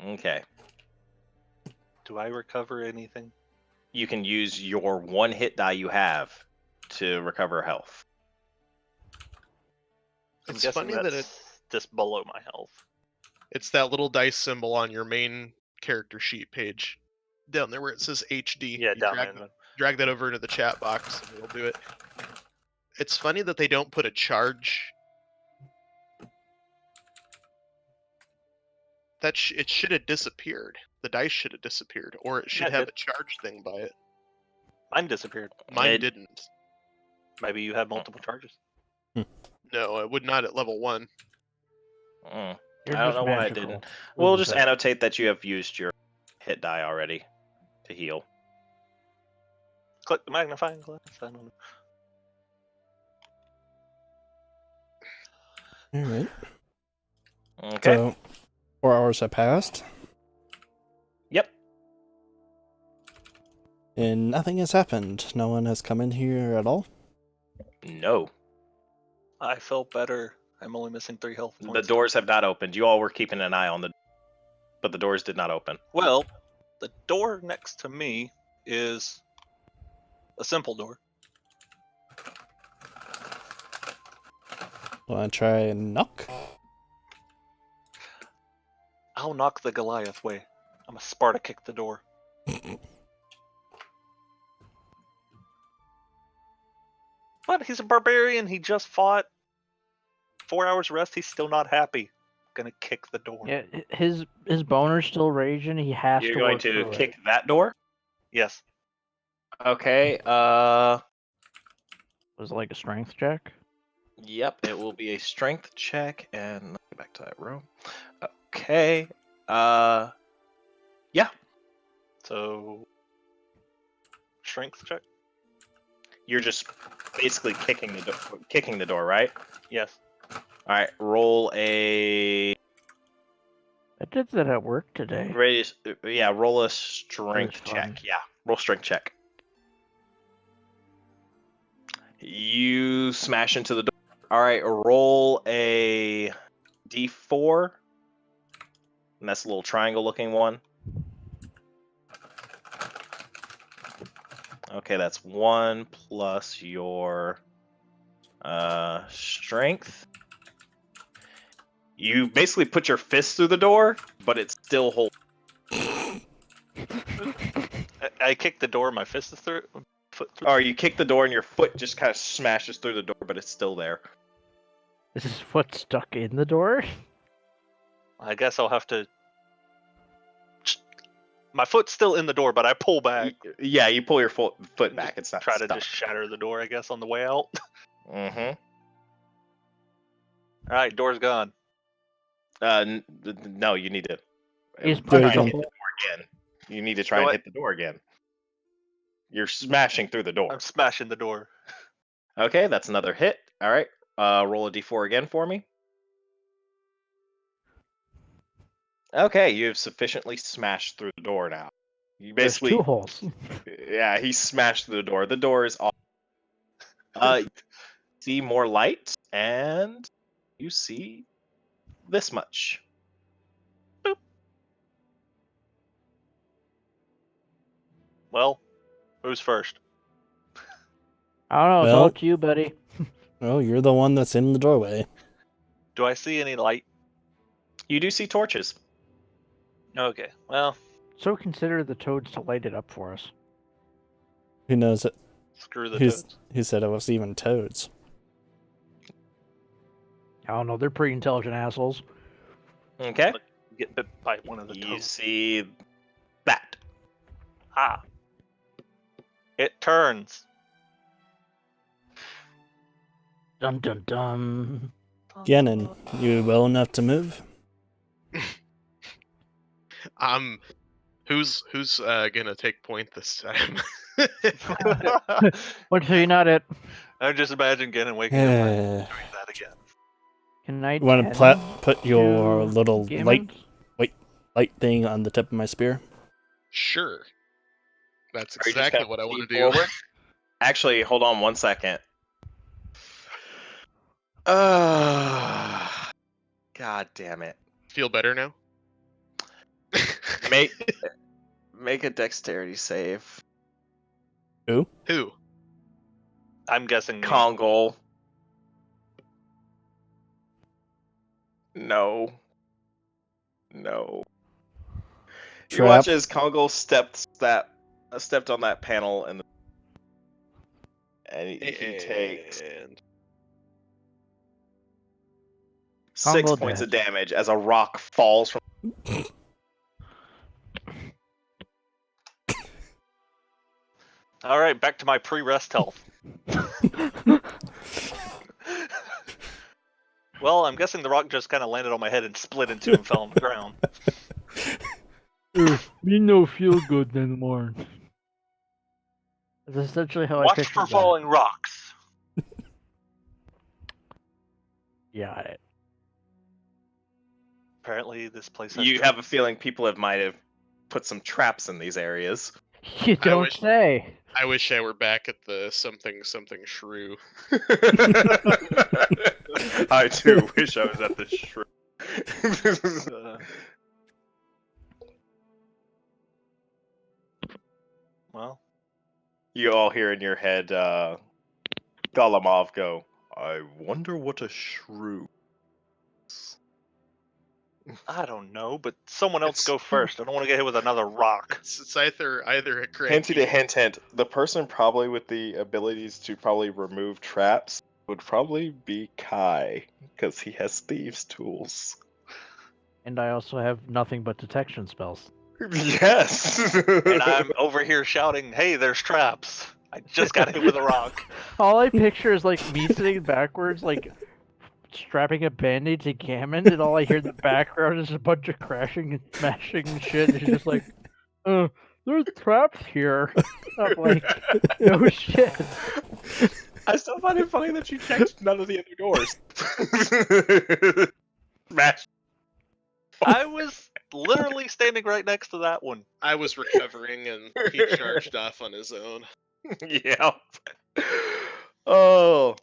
Okay. Do I recover anything? You can use your 1 hit die you have to recover health. I'm It's guessing funny that that's just below my health. it's that little dice symbol on your main character sheet page. Down there where it says HD. Yeah, You down drag, there. drag that over into the chat box and it'll do it. It's funny that they don't put a charge. It should have disappeared. The dice should have disappeared, or it should Yeah, it have did. a charge thing by it. Mine disappeared. Mine It- didn't. Maybe you have multiple charges. No, it would not at level 1. Mm. You're I don't just know why it magical. didn't. We'll We'll just decide. annotate that you have used your hit die already to heal. Click the magnifying glass. I don't know. All right. Okay. So 4 hours have passed, Yep. and nothing has happened. No one has come in here at all. No. I felt better. I'm only missing 3 health points. The doors have not opened. You all were keeping an eye on but the doors did not open. Well, the door next to me is a simple door. Want to try and knock? I'll knock the Goliath way. I'm a Sparta kick the door. What? He's a barbarian. He just fought. 4 hours rest. He's still not happy. Gonna kick the door. Yeah, his boner's still raging. He has You're to going work to through kick it. that door? Yes. Okay. Was it like a strength check? Yep, it will be a strength check, and let's get back to that room. Okay. Yeah. So, strength check? You're just basically kicking the door, right? Yes. All right. Roll a I did that at work today. roll a strength fun. check. Yeah, roll strength check. You smash into the door. All right, roll a d4. And that's a little triangle-looking one. Okay, that's 1 plus your strength. You basically put your fist through the door, but it's still holding. I kicked the door, my fist is through. Foot through. Or you kick the door and your foot just kind of smashes through the door, but it's still there. Is his foot stuck in the door? I guess I'll have to. My foot's still in the door, but I pull back. Yeah, you pull your foot back. It's not Try to stuck. just shatter the door, I guess, on the way out. Mm-hmm. All right, door's gone. No, you need to He's Do it try and again. hit the door again. You need to try No, and I- hit the door again. You're smashing through the door. I'm smashing the door. Okay, that's another hit. All right, roll a d4 again for me. Okay, you have sufficiently smashed through the door now. You There's basically, 2 holes. yeah, he smashed through the door. The door is off. You see more light, and you see this much. Well, who's first? I don't know, it's Well- all up to you, buddy. Oh, you're the one that's in the doorway. Do I see any light? You do see torches. Okay, well, So consider the toads to light it up for us. Who knows it? screw the Who's, toads. who said it was even toads? I don't know, they're pretty intelligent assholes. Okay. Get bit by one of the You toads. see that. Ah. It turns. Dun dun dun. Gannon, you well enough to move? Who's gonna take point this time? What so you're not at? I just imagine getting waking up and You doing that again. Can I want to tend put your to little Gammons? light thing on the tip of my spear? Sure. That's Are you just exactly gonna what I want to lean do. forward? Actually, hold on 1 second. God damn it. Feel better now? Make a dexterity save. Who? Who? I'm guessing me. Kongol. No. You Trap. watch as Kongol stepped on that panel and he takes And 6 Kongol points of dead. damage as a rock falls from. All right, back to my pre-rest health. Well, I'm guessing the rock just kind of landed on my head and split in two and fell on the ground. Me no feel good anymore. That's essentially how I Watch pictured for that. falling rocks. Got it. Apparently, this place has You have a feeling people might have put some traps in these areas. You don't wish- say. I wish I were back at the something shrew. I too wish I was at the shrew. Well, You all hear in your head Galamov go, I wonder what a shrew is. I don't know, but someone else go first. I don't want to get hit with another rock. It's either a Hinty to cranky. hint, the person probably with the abilities to probably remove traps would probably be Kai, because he has thieves' tools. And I also have nothing but detection spells. Yes! And I'm over here shouting, hey, there's traps. I just got hit with a rock. All I picture is like me sitting backwards, like strapping a band-aid to Gammon, and all I hear in the background is a bunch of crashing and smashing and shit. And he's just like, there's traps here. I'm like, no shit. I still find it funny that you checked none of the other doors. Smash. I was literally standing right next to that one. I was recovering and he charged off on his own. Yep. Oh.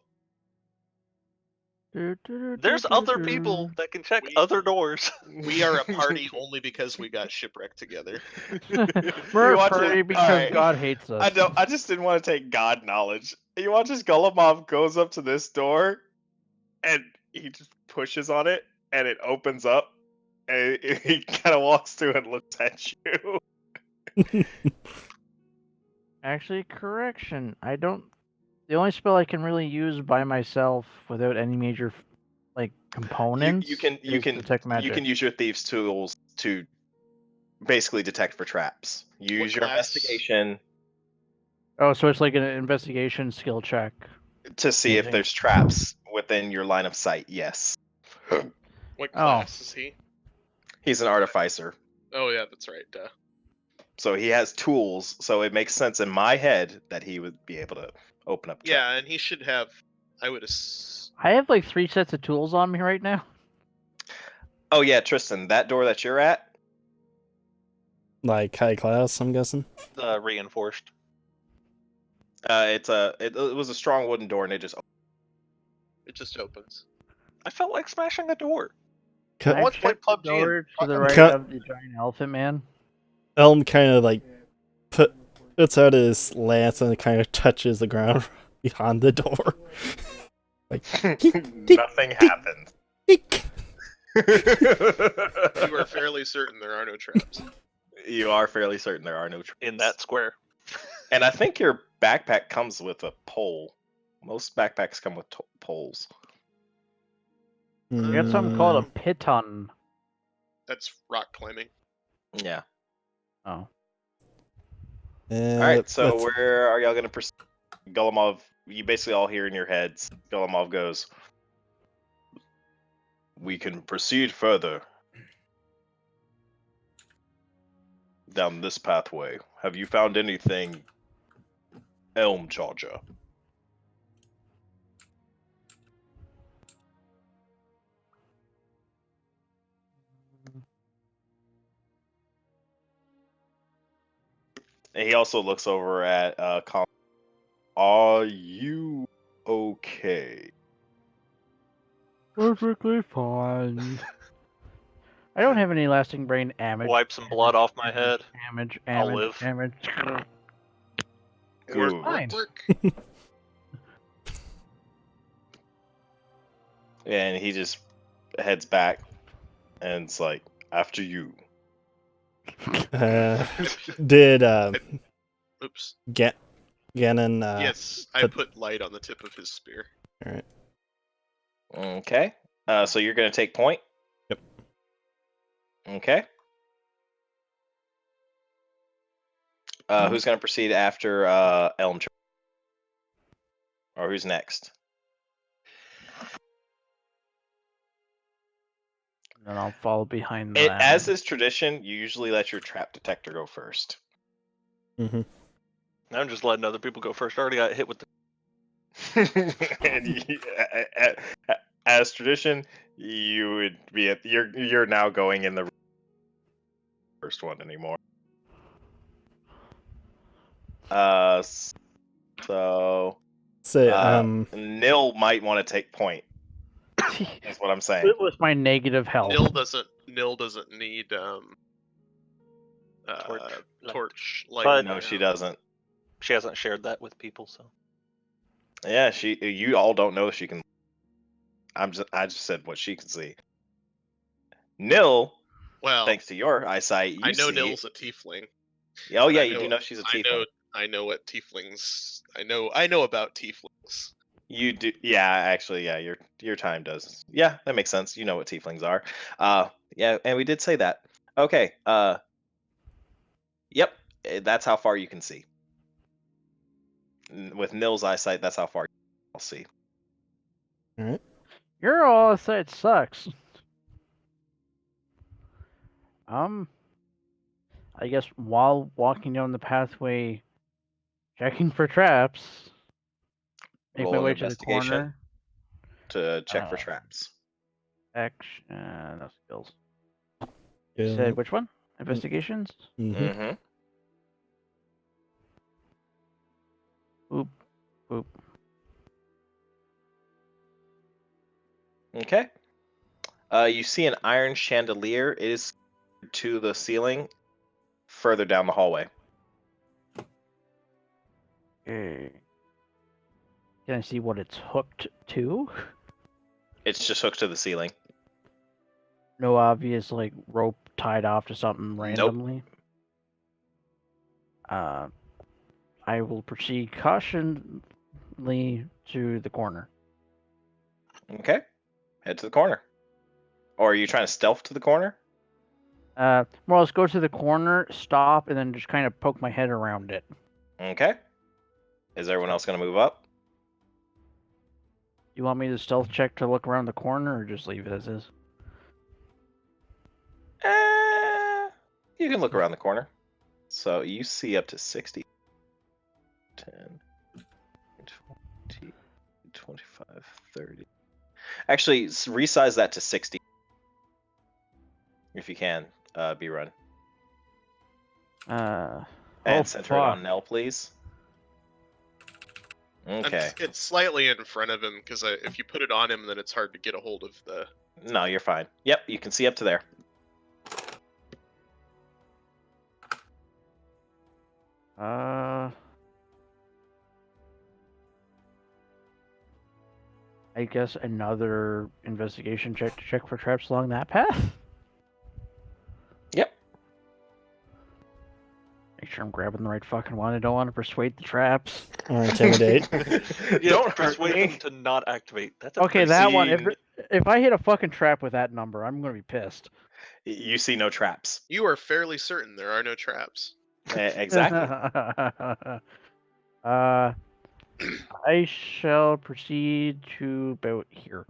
There's other people that can check other doors. We are a party only because we got shipwrecked together. We're You a watch party it- because alright. God hates us. I just didn't want to take God knowledge. You watch as Golemov goes up to this door, and he just pushes on it, and it opens up, and he kind of walks through and looks at you. Actually, correction. I don't. The only spell I can really use by myself without any major components. You can is detect magic. you can use your thieves' tools to basically detect for traps. Use your class? investigation Oh, so it's like an investigation skill check. to see if Using- there's traps within your line of sight. Yes, What Oh. class is he? he's an artificer, Oh yeah, that's right. so he has tools. So it makes sense in my head that he would be able to open up. Yeah, and he should have. I would. I have like 3 sets of tools on me right now. Oh yeah, Tristan, that door that you're at. Like high class, I'm guessing. Reinforced. It was a strong wooden door, and it just. It just opens. I felt like smashing a door. Ca- I once checked played the PUBG. door to the and right Cut- of the giant elephant man. Elm kind of like puts out his lance and kind of touches the ground behind the door. Like Nothing happened. You are fairly certain there are no traps. You are fairly certain there are no traps. in that square. And I think your backpack comes with a pole. Most backpacks come with poles. We got something called a piton. That's rock climbing. Yeah. Oh. All right. So where are y'all gonna proceed? Golemov, you basically all hear in your heads. Golemov goes, "We can proceed further down this pathway. Have you found anything, Elmcharger?" And he also looks over at Colin. Are you okay? Perfectly fine. I don't have any lasting brain damage. Wipe some blood off my head. Damage. I'll live. Damage. Good. Fine. And he just heads back, and it's like, after you. Did Oops. Gannon? Yes, I put light on the tip of his spear. All right. Okay. So you're gonna take point. Yep. Okay. Who's gonna proceed after Elmcharger? Or who's next? And I'll follow behind It, them. as is tradition, you usually let your trap detector go first. Mm-hmm. I'm just letting other people go first. I already got hit with the. And as tradition, you would be at you're now going in the first one anymore. So So Nil might want to take point. That's what I'm saying. It was my negative health. Nil doesn't need torch light. But- No, she doesn't. She hasn't shared that with people, so. Yeah, you all don't know if she can. I just said what she can see. Nil, Well, thanks to your eyesight, you I know see. Nil's a tiefling. Oh yeah, I you know- do know she's a tiefling. I know what tieflings. I know about tieflings. You do, yeah. Actually, yeah. Your time does. Yeah, that makes sense. You know what tieflings are. Yeah, and we did say that. Okay. Yep. That's how far you can see. with Nil's eyesight, that's how far I'll see. All right. Your eyesight sucks. I guess while walking down the pathway, checking for traps, make my Roll an way to the investigation corner. to check for traps. Action, no skills. Yeah. You said which one? Investigations? Mm-hmm. Mm-hmm. Boop, boop. Okay. You see an iron chandelier. It is to the ceiling, further down the hallway. Okay. Can I see what it's hooked to? It's just hooked to the ceiling. No obvious like rope tied off to something Nope. randomly. I will proceed cautionly to the corner. Okay. Head to the corner. Or are you trying to stealth to the corner? More or less go to the corner, stop, and then just kind of poke my head around it. Okay. Is everyone else going to move up? You want me to stealth check to look around the corner, or just leave it as is? You can look around the corner. So you see up to 60. 10, 20, 25, 30. Actually, resize that to 60. If you can, B-Run. And center it on Nell, please. Okay. It's slightly in front of him, because if you put it on him, then it's hard to get a hold of the... No, you're fine. Yep, you can see up to there. I guess another investigation check to check for traps along that path? Yep. Make sure I'm grabbing the right fucking one. I don't want to persuade the traps. Or intimidate. Yeah, Don't hurt persuade me. them to not activate. That's a Okay, that one. Proceed. If I hit a fucking trap with that number, I'm gonna be pissed. You see no traps. You are fairly certain there are no traps. Exactly. I shall proceed to about here.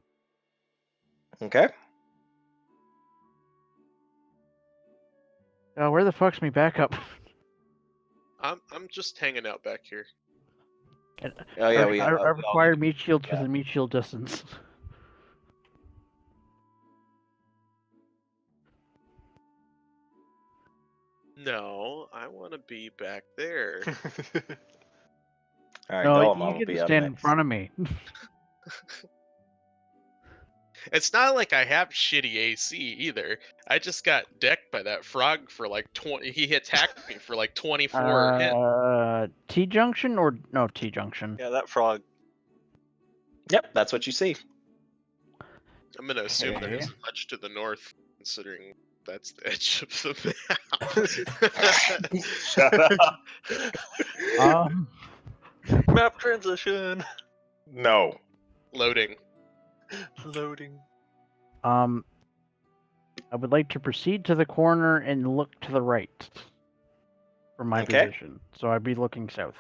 Okay. Where the fuck's me backup? I'm just hanging out back here. Oh yeah, I require meat shields within meat shield distance. No, I want to be back there. All right, No, Golem you will get be to up stand in next. front of me. It's not like I have shitty AC either. I just got decked by that frog for like 20. He attacked me for like 24 hits. T junction or no T junction? Yeah, that frog. Yep, that's what you see. I'm gonna assume there Okay. isn't much to the north, considering that's the edge of the map. Shut up. Map transition. No. Loading. Loading. I would like to proceed to the corner and look to the right from my Okay. position. So I'd be looking south.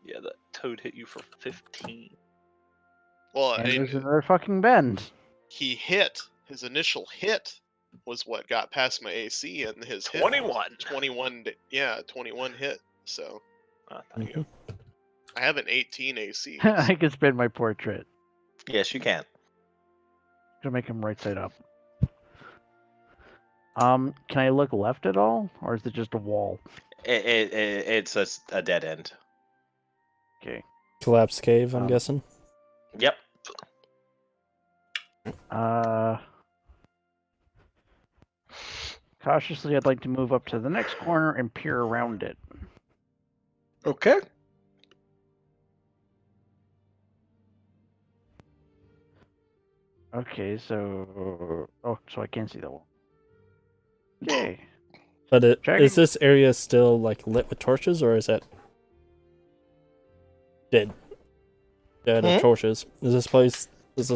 Yeah, that toad hit you for 15. Well, And there's another fucking bend. he hit. His initial hit was what got past my AC, and his 21. hit, 21 hit. So Thank you. I have an 18 AC. I can spin my portrait Yes, you can. to make him right side up. Can I look left at all, or is it just a wall? It's a dead end. Okay. Collapsed cave, I'm guessing. Yep. Cautiously, I'd like to move up to the next corner and peer around it. Okay. Okay, so so I can't see the wall. Okay. But is Checking. this area still like lit with torches, or is that dead? Dead of torches. Is this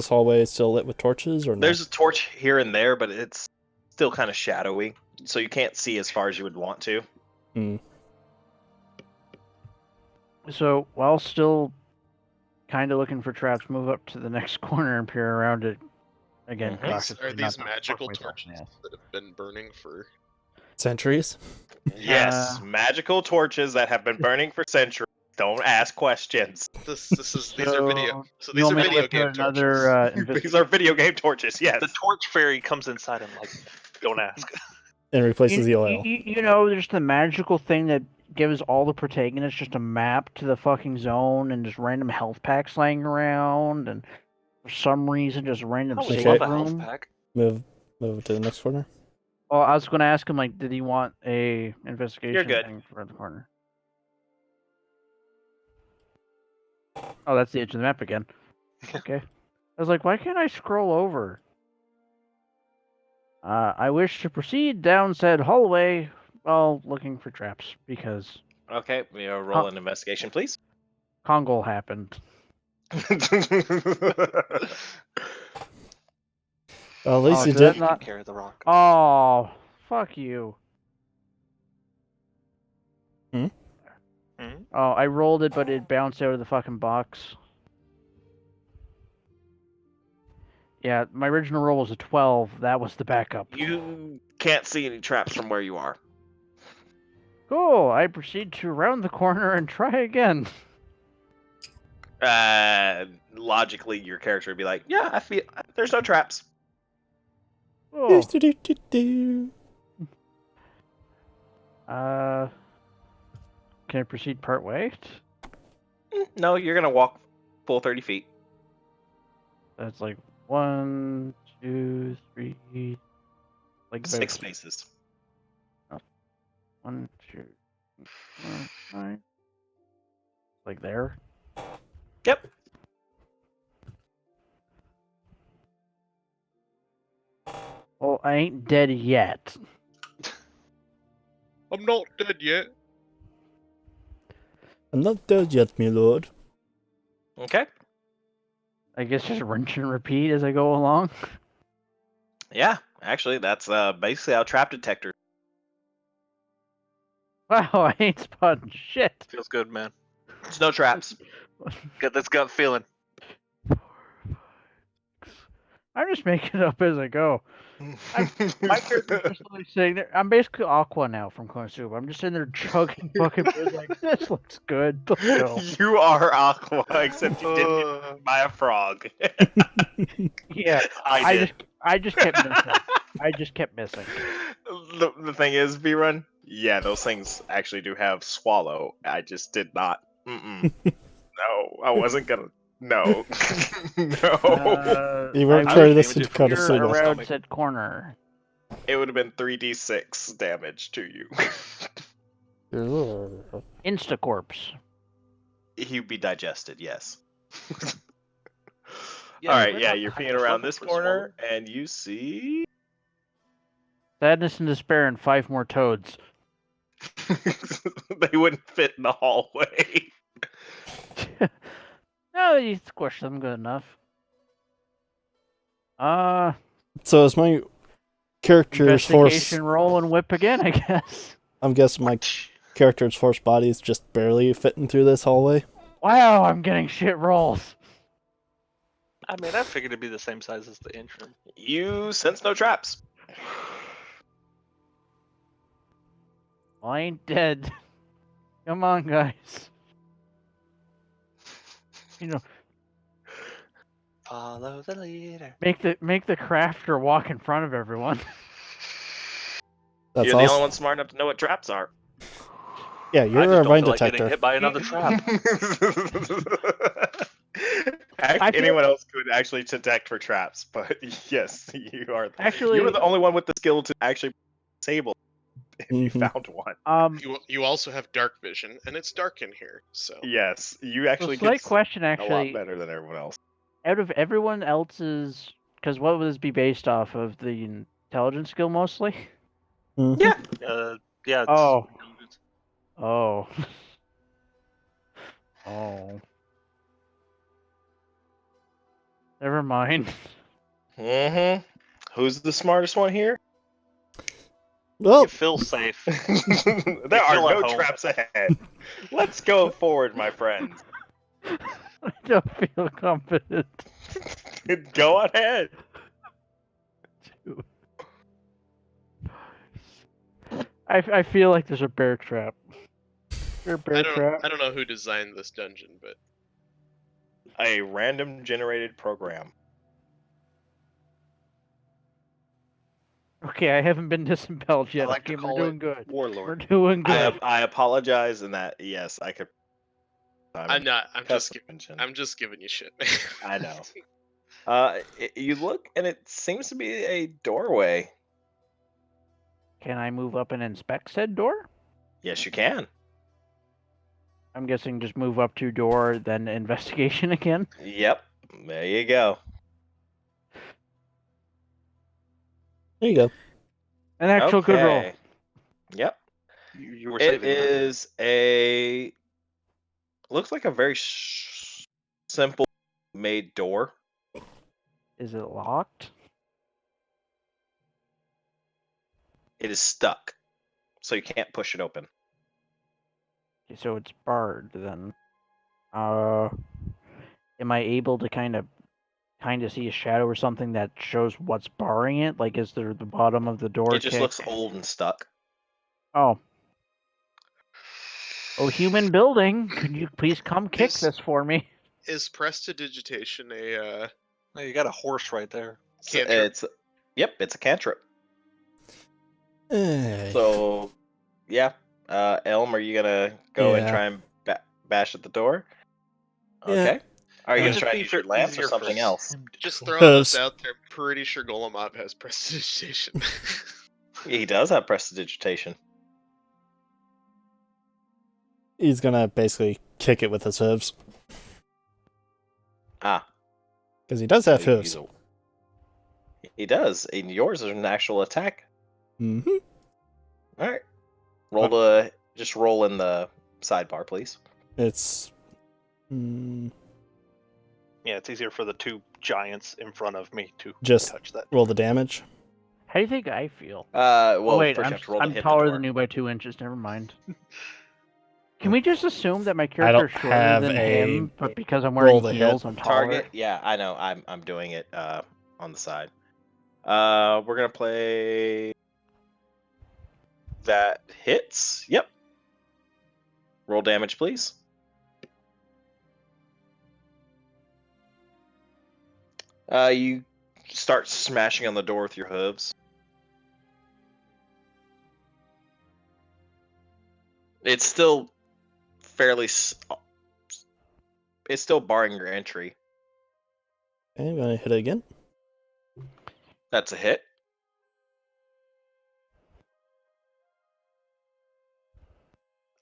hallway still lit with torches, or no? There's a torch here and there, but it's still kind of shadowy, so you can't see as far as you would want to. So while still kind of looking for traps, move up to the next corner and peer around it again. Mhm. Cautiously, Are not these to fuck magical myself in torches the ass. that have been burning for? Centuries. Yes, magical torches that have been burning for centuries. Don't ask questions. These are video. So you these want are me to video whip game out another torches. These are video game torches. Yes. The torch fairy comes inside him like, don't ask. And replaces the you, oil. you know, there's the magical thing that gives all the protagonists just a map to the fucking zone and just random health packs laying around, and for some reason, just random I would Okay. save love a health room. pack. Move to the next corner. Well, I was going to ask him, like, did he want a investigation good. thing for the corner? Oh, that's the edge of the map again. Okay. I was like, why can't I scroll over? I wish to proceed down said hallway while looking for traps, because Okay, we roll an investigation, please. Kongol happened. Well, at least you did that did. not... Carry the rock. Oh, fuck you. Hmm? Oh, I rolled it, but it bounced out of the fucking box. Yeah, my original roll was a 12. That was the backup. You can't see any traps from where you are. Cool. I proceed to round the corner and try again. Logically, your character would be like, "Yeah, I feel there's no traps." Cool. Do-do-do-do-do. Can I proceed part way? No, you're gonna walk full 30 feet. That's like 1, 2, 3, like about 6 spaces. 1, 2, 4, 5. Like there. Yep. Well, I ain't dead yet. I'm not dead yet. I'm not dead yet, my lord. Okay. I guess just rinse and repeat as I go along. Yeah, actually, that's basically how trap detector. Wow, I ain't spotting shit. Feels good, man. There's no traps. Get this gut feeling. I'm just making it up as I go. My character's just literally sitting there. I'm basically Aqua now from Konosuba. I'm just sitting there chugging fucking beers like, this looks good. Let's go. You are Aqua, except you didn't get bitten by a frog. Yeah, I did. I just kept missing. I just kept missing. The thing is, B-Run, yeah, those things actually do have swallow. I just did not. No, I wasn't gonna. No. No. You weren't I trying to wish listen to you're Konosuba. around said corner. It would have been 3d6 damage to you. Instacorpse. He'd be digested, yes. Yeah, Alright, we're yeah, not you're behind peeing us, around we're this for corner, and you see. Sadness and despair and 5 more toads. They wouldn't fit in the hallway. No, you squish them good enough. So is my character's force? Investigation roll and whip again, I guess. I'm guessing my character's force body is just barely fitting through this hallway. Wow, I'm getting shit rolls. I mean, I figured it'd be the same size as the interim. You sense no traps. Well, I ain't dead. Come on, guys. You know, Follow the leader. make the crafter walk in front of everyone. That's You're the awesome. only one smart enough to know what traps are. Yeah, I you're just a don't mine feel like getting detector. hit by another trap. Anyone else could actually detect for traps, but yes, you are. Actually, you were the only one with the skill to actually disable if you Mhm. found one. You also have dark vision, and it's dark in here, so. Yes, you actually slight could question a lot actually. better than everyone else. Out of everyone else's, because what would this be based off of? The intelligence skill mostly. Mhm. Yeah. Yeah. It's Oh. intelligence. Oh. Oh. Never mind. Mm-hmm. Who's the smartest one here? Well, You feel safe. There are feel at no home. traps ahead. Let's go forward, my friends. I don't feel confident. Go ahead. I feel like there's a bear trap. There a bear trap? I don't know who designed this dungeon, but A random generated program. Okay, I haven't been disemboweled yet. I like Okay, to we're call doing it good. We're Warlord. doing good. I apologize in that, yes, I could. I'm not. I'm just custom giving. engine. I'm just giving you shit. I know. You look, and it seems to be a doorway. Can I move up and inspect said door? Yes, you can. I'm guessing just move up to door, then investigation again. Yep. There you go. there you go. An actual good roll. Okay. Yep. You were It saving that. is a. Looks like a very simple made door. Is it locked? It is stuck, so you can't push it open. Okay, so it's barred then. Am I able to kind of see a shadow or something that shows what's barring it? Like, is there the bottom of the door? It just looks old and stuck. Oh. Oh, human building, could you please come kick Is- this for me? Is prestidigitation a No, you got a horse right there. cantrip? It's a cantrip. Eh, So, yeah. Elm, are you gonna go and Yeah. try and bash at the door? Yeah. Okay. Are you Yeah. gonna try and use your lance or Easier for something else? him to Just do. throwing this Hooves. out there. Pretty sure Golomov has prestidigitation. He does have prestidigitation. He's gonna basically kick it with his hooves. Ah. Because he does have so you hooves. use He does. And yours is an actual attack. Mm-hmm. All right. Roll just roll in the sidebar, please. It's. Yeah, it's easier for the two giants in front of me to Just touch that. roll the damage. How do you think I feel? Well, oh wait, first you have to roll to I'm hit taller the door. than you by 2 inches. Never mind. Can we just assume that my I character don't is shorter have than a him, but because I'm roll wearing to hit. heels, I'm taller? Target. Yeah, I know. I'm doing it on the side. We're gonna play. That hits. Yep. Roll damage, please. You start smashing on the door with your hooves. It's still fairly. It's still barring your entry. Okay, I'm gonna hit it again. That's a hit.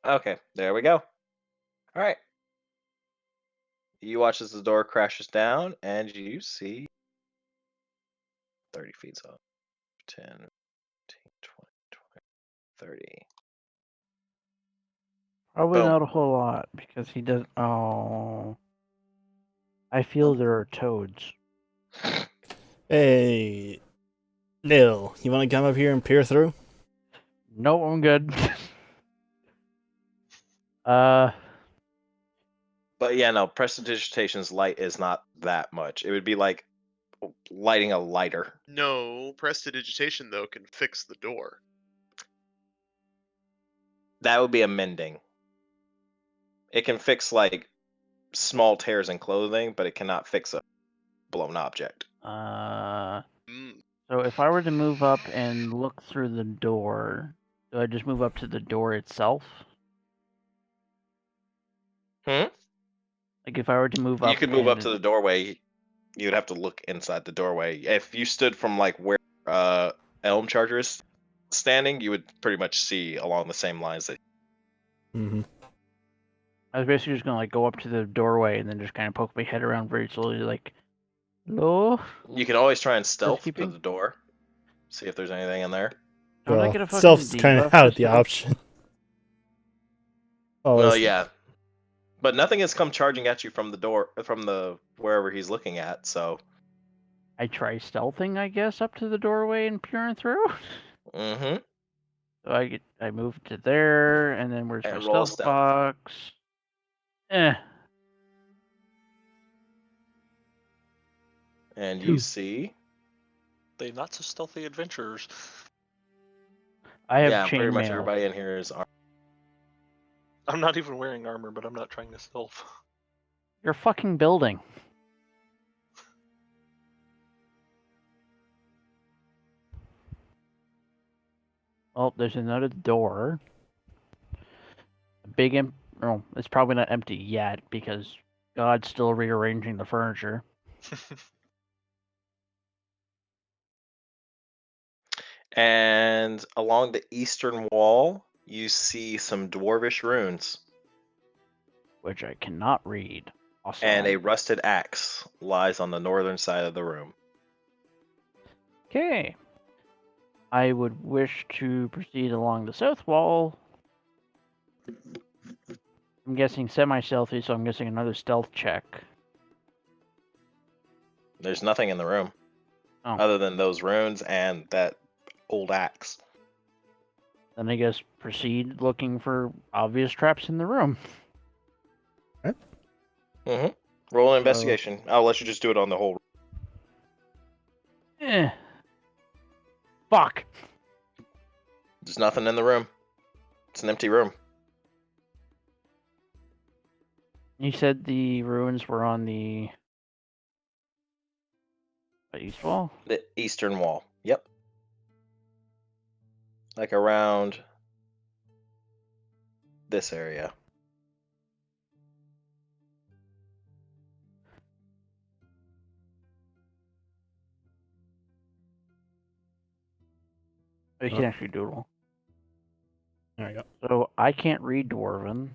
Okay, there we go. All right. You watch as the door crashes down, and you see 30 feet up. 10, 15, 20, 20, 30. Probably Boom. not a whole lot, because he does. Oh. I feel there are toads. Hey, Nil, you want to come up here and peer through? No, I'm good. But yeah, no, prestidigitation's light is not that much. It would be like lighting a lighter. No, prestidigitation though can fix the door. That would be a mending. It can fix like small tears in clothing, but it cannot fix a blown object. So if I were to move up and look through the door, do I just move up to the door itself? Hmm? Like if I were to move up, You could move up to the doorway. You'd have to look inside the doorway. If you stood from like where Elmcharger is standing, you would pretty much see along the same lines that. Mm-hmm. I was basically just gonna like go up to the doorway and then just kind of poke my head around very slowly, like, hello? You can always try and stealth to Housekeeping? the door. See if there's anything in there. Don't I get a fucking Stealth's kind of debuff out for of the stealth? option. Oh, Well, is it? yeah. But nothing has come charging at you from the door, from the wherever he's looking at. So, I try stealthing, I guess, up to the doorway and peering through. mm-hmm. I moved to there, and then where's And my roll a stealth stealth. box? And you Two. see, They not so stealthy adventurers. I have yeah, pretty much chainmail. everybody in here is armed. I'm not even wearing armor, but I'm not trying to stealth. You're a fucking building. Well, there's another door. A big oh, it's probably not empty yet because God's still rearranging the furniture. And along the eastern wall, you see some dwarvish runes. Which I cannot read. Awesome. And a rusted axe lies on the northern side of the room. Okay. I would wish to proceed along the south wall. I'm guessing semi-stealthy, so I'm guessing another stealth check. There's nothing in the room Oh. other than those runes and that old axe. Then I guess proceed looking for obvious traps in the room. Mm-hmm. Roll an investigation. I'll let you just do it on the whole. Fuck. There's nothing in the room. It's an empty room. You said the ruins were on the east wall? The eastern wall. Yep. Like around this area. You can actually doodle. There we go. So I can't read Dwarven.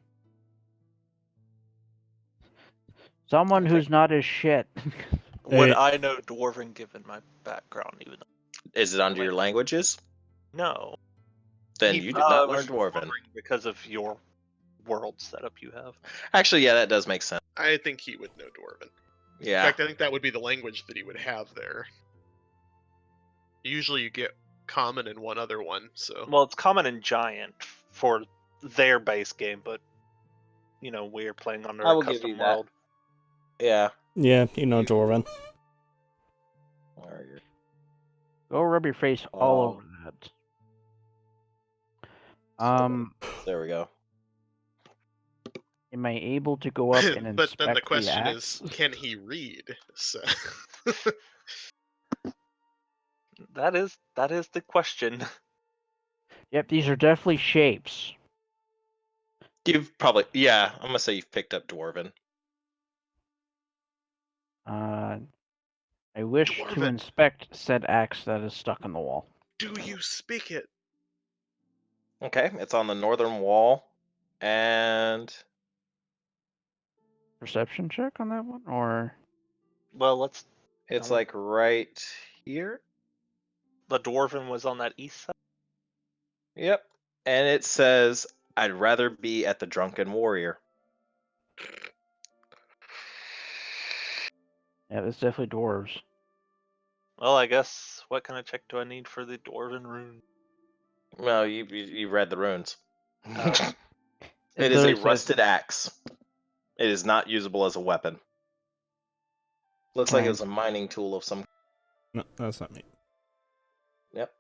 Someone Okay. who's not as shit. Would Hey. I know Dwarven given my background? Even though Is it under your languages? no, Then He- you did not I was learn Dwarven. wondering because of your world setup you have. Actually, yeah, that does make sense. I think he would know Dwarven. In Yeah. fact, I think that would be the language that he would have there. Usually you get common and one other one, so. Well, it's common and giant for their base game, but you know we're playing under I a will give custom you that. world. Yeah. Yeah, you know Dwarven. Where are you? Go rub your face all Oh. over that. There we go. Am I able to go up and But inspect then the question axe? is, can he read? So. That is the question. Yep, these are definitely shapes. You've probably, yeah, I'm gonna say you've picked up Dwarven. I wish to Dwarven. inspect said axe that is stuck on the wall. Do you speak it? Okay, it's on the northern wall, and Perception check on that one, or Well, let's. it's No. like right here. The Dwarven was on that east side. Yep. And it says, "I'd rather be at the Drunken Warrior." yeah, that's definitely dwarves. Well, I guess what kind of check do I need for the Dwarven rune? Well, you read the runes. Oh. It is a literally says- rusted axe. It is not usable as a weapon. Looks like it was a mining tool of some. No, that's not me. Yep.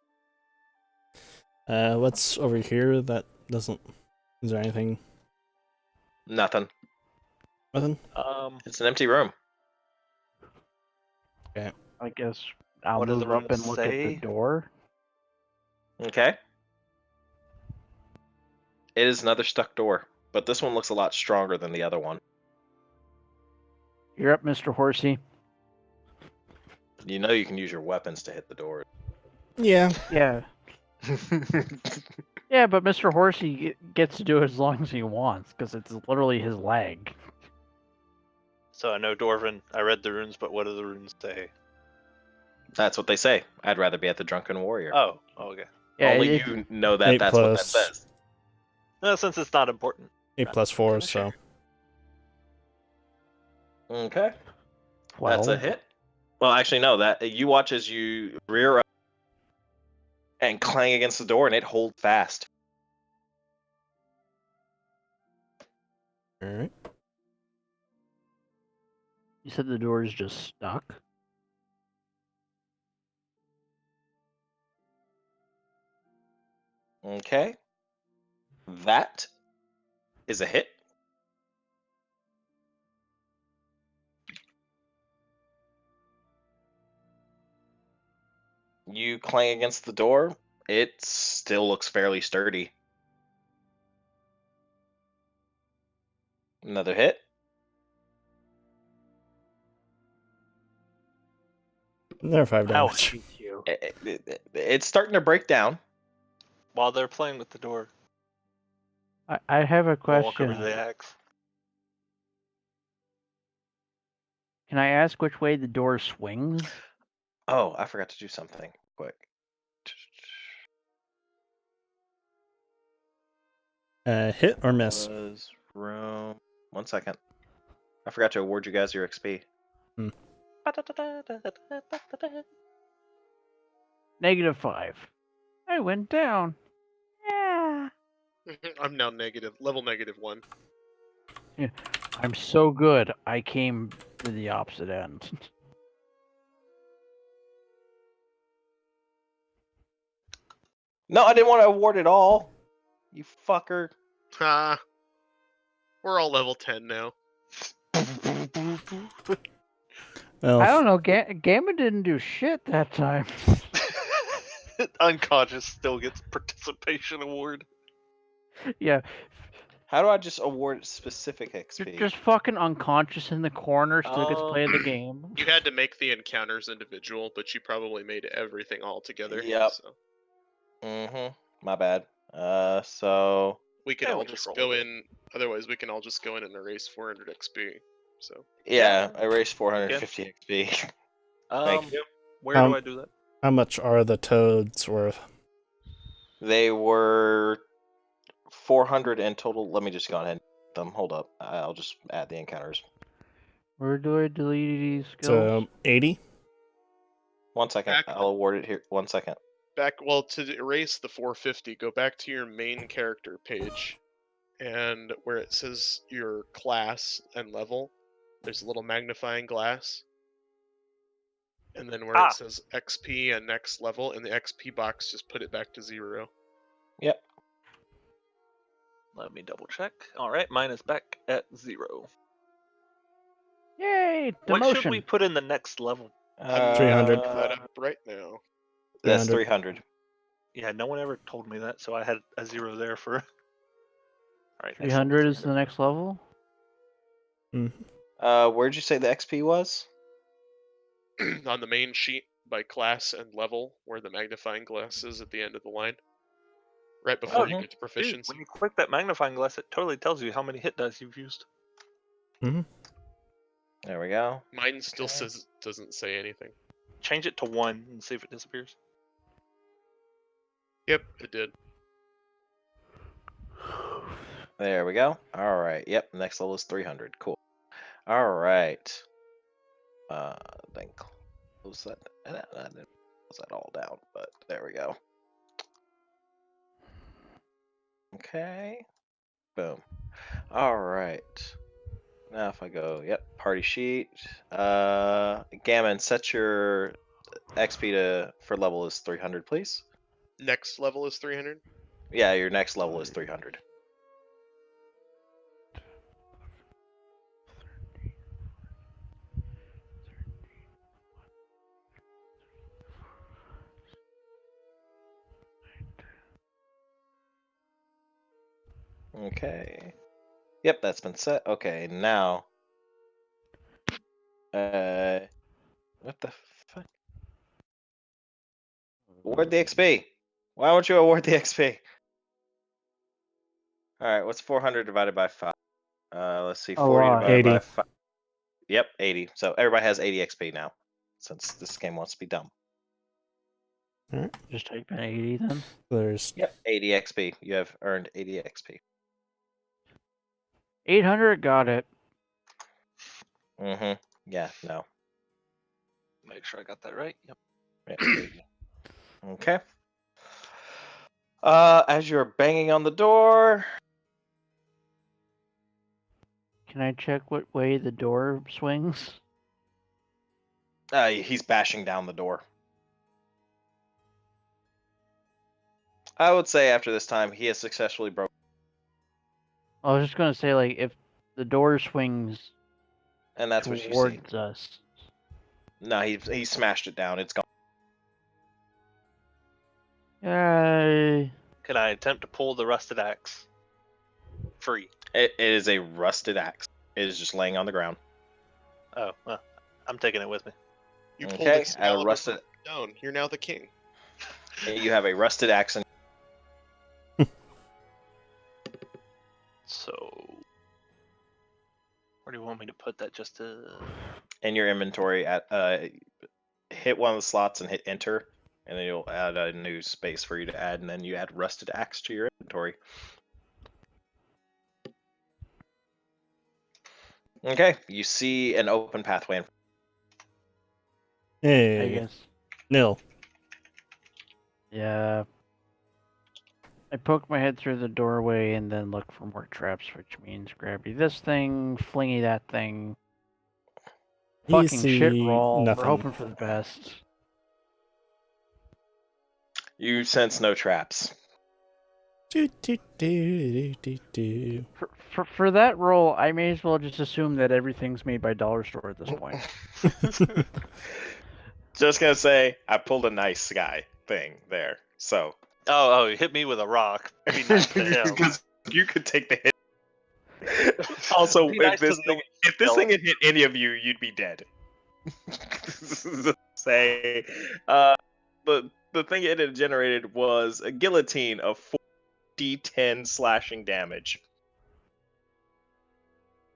What's over here that doesn't... Is there anything? Nothing. Nothing? It's an empty room. I guess I'll What does move the up and runes look at say? the door. Okay. It is another stuck door, but this one looks a lot stronger than the other one. You're up, Mr. Horsey. You know you can use your weapons to hit the door. Yeah. Yeah. Yeah, but Mr. Horsey gets to do it as long as he wants, because it's literally his leg. So I know Dwarven. I read the runes, but what do the runes say? That's what they say. I'd rather be at the Drunken Warrior. Oh, okay. Yeah, Only it's- you know that 8 that's what that plus- says. No, since it's not important. 8 plus 4, Sure. so... Okay. 12. That's a hit. Well, actually, no. That you watch as you rear up and clang against the door, and it holds fast. Alright. You said the door is just stuck? Okay. That is a hit. You clang against the door. It still looks fairly sturdy. Another hit. Another 5 I will damage. shoot you It's starting to break down. while they're playing with the door. I have a I'll walk over question. to the axe. Can I ask which way the door swings? Oh, I forgot to do something quick. Hit or miss? Was room. 1 second. I forgot to award you guys your XP. Hmm. -5. I went down. Yeah. I'm now level -1. I'm so good. I came to the opposite end. No, I didn't want to award it all. You fucker. Ha! We're all level 10 now. Well, I don't know. Gamma didn't do shit that time. Unconscious still gets participation award. Yeah, How do I just award specific XP? just fucking unconscious in the corner, still gets play of the game. You had to make the encounters individual, but you probably made everything all together. Yep. So Mm-hmm. My bad. So we can Yeah, all we just just roll go with it. in. Otherwise, we can all just go in and erase 400 XP. So yeah, Yeah. erase 450 XP. Thank you. Where do I do that? how much are the toads worth? They were 400 in total. Let me just go ahead and them. Hold up. I'll just add the encounters. Where do I delete these skills? So 80. 1 second. Back- I'll award it here. 1 second. to erase the 450, go back to your main character page, and where it says your class and level, there's a little magnifying glass. And then where it says XP and next level, in the XP box, just put it back to 0. Yep. Let me double check. All right, mine is back at 0. Yay! What Demotion. should we put in the next level? 300. Look that up right now. That's 300. 300. Yeah, no one ever told me that, so I had a 0 there for. All right, next 300 level, is the next level. Where'd you say the XP was? On the main sheet by class and level, where the magnifying glass is at the end of the line, right before you Mhm. get to Dude, proficiency. when you click that magnifying glass, it totally tells you how many hit dice you've used. There we go. Mine still Okay. doesn't say anything. Change it to 1 and see if it disappears. Yep, it did. There we go. All right. Yep. Next level is 300. Cool. All right. Then close that. I didn't close that all down, but there we go. Okay. Boom. All right. Now if I go, yep, party sheet. Gammon, set your XP for level is 300, please. Next level is 300. Yeah, your next level is 300. Okay. Yep, that's been set. Okay, now. What the fuck? Award the XP. Why won't you award the XP? All right, what's 400 divided by 5? Let's see, 40 lot. divided by 80. 5. Yep, 80. So everybody has 80 XP now, since this game wants to be dumb. Just type in 80 then. There's Yep, 80 XP. You have earned 80 XP. 800, got it. Mm-hmm. Yeah, no. Make sure I got that right. Yep. Yeah, 80. Okay. As you're banging on the door, Can I check what way the door swings? He's bashing down the door. I would say after this time, he has successfully broken. I was just gonna say, like, if the door swings And that's what you see. towards us. No, he smashed it down. It's gone. Yay! Can I attempt to pull the rusted axe free? It is a rusted axe. It is just laying on the ground. Oh, well, I'm taking it with me. You pulled Okay, Excalibur at a rusted. down. You're now the king. You have a rusted axe in. So, where do you want me to put that? Just to in your inventory. At hit one of the slots and hit enter, and then you'll add a new space for you to add, and then you add rusted axe to your inventory. Okay, you see an open pathway. I Hey, guess. Nil. Yeah. I poke my head through the doorway and then look for more traps, which means grabby this thing, flingy that thing. You Fucking shit see roll. nothing. We're hoping for the best. You sense no traps. Do, do, do, do, do. For that roll, I may as well just assume that everything's made by Dollar Store at this point. Just gonna say, I pulled a nice guy thing there. So. oh, you hit me with a rock. Be nice to him. Because you could take the hit. Also, Be nice if this to the thing, if this thing had hit any of you, you'd be dead. Say, the thing it had generated was a guillotine of 4d10 slashing damage.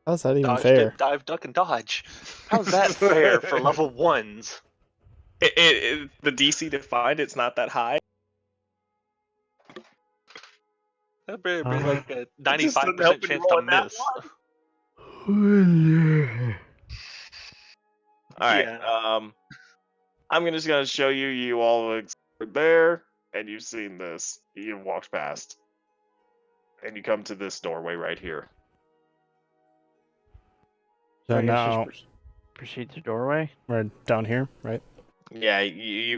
How's that even Dodge, fair? dip, dive, duck, and dodge. How's that fair for level 1s? The DC defined, it's not that high. That'd be like a It just doesn't 95% help when chance you to roll in that miss. All right. Yeah. I'm just gonna show you. You all are there, and you've seen this. You've walked past, and you come to this doorway right here. So I guess now just proceed to doorway. we're down here, right? Yeah,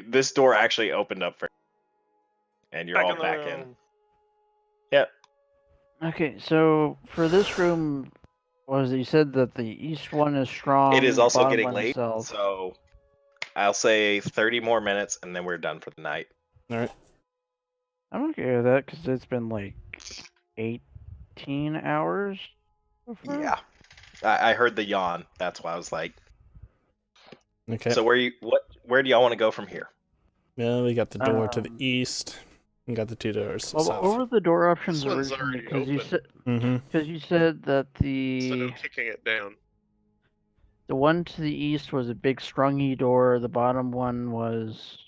this door actually opened up for, and you're all back in. room. Yep. Okay, so for this room, what was it? You said that the east one is strong. It is the also bottom getting one late, itself. so I'll say 30 more minutes, and then we're done for the night. All right. I'm okay with that because it's been like 18 hours. So far. Yeah, I heard the yawn. That's why I was like. Okay. So where do y'all want to go from here? Well, we got the door to the Um, east. We got the two doors to the Well, south. what were the door options This one's originally? already open. Mm-hmm. You said that Instead the of kicking it down. one to the east was a big strungy door. The bottom one was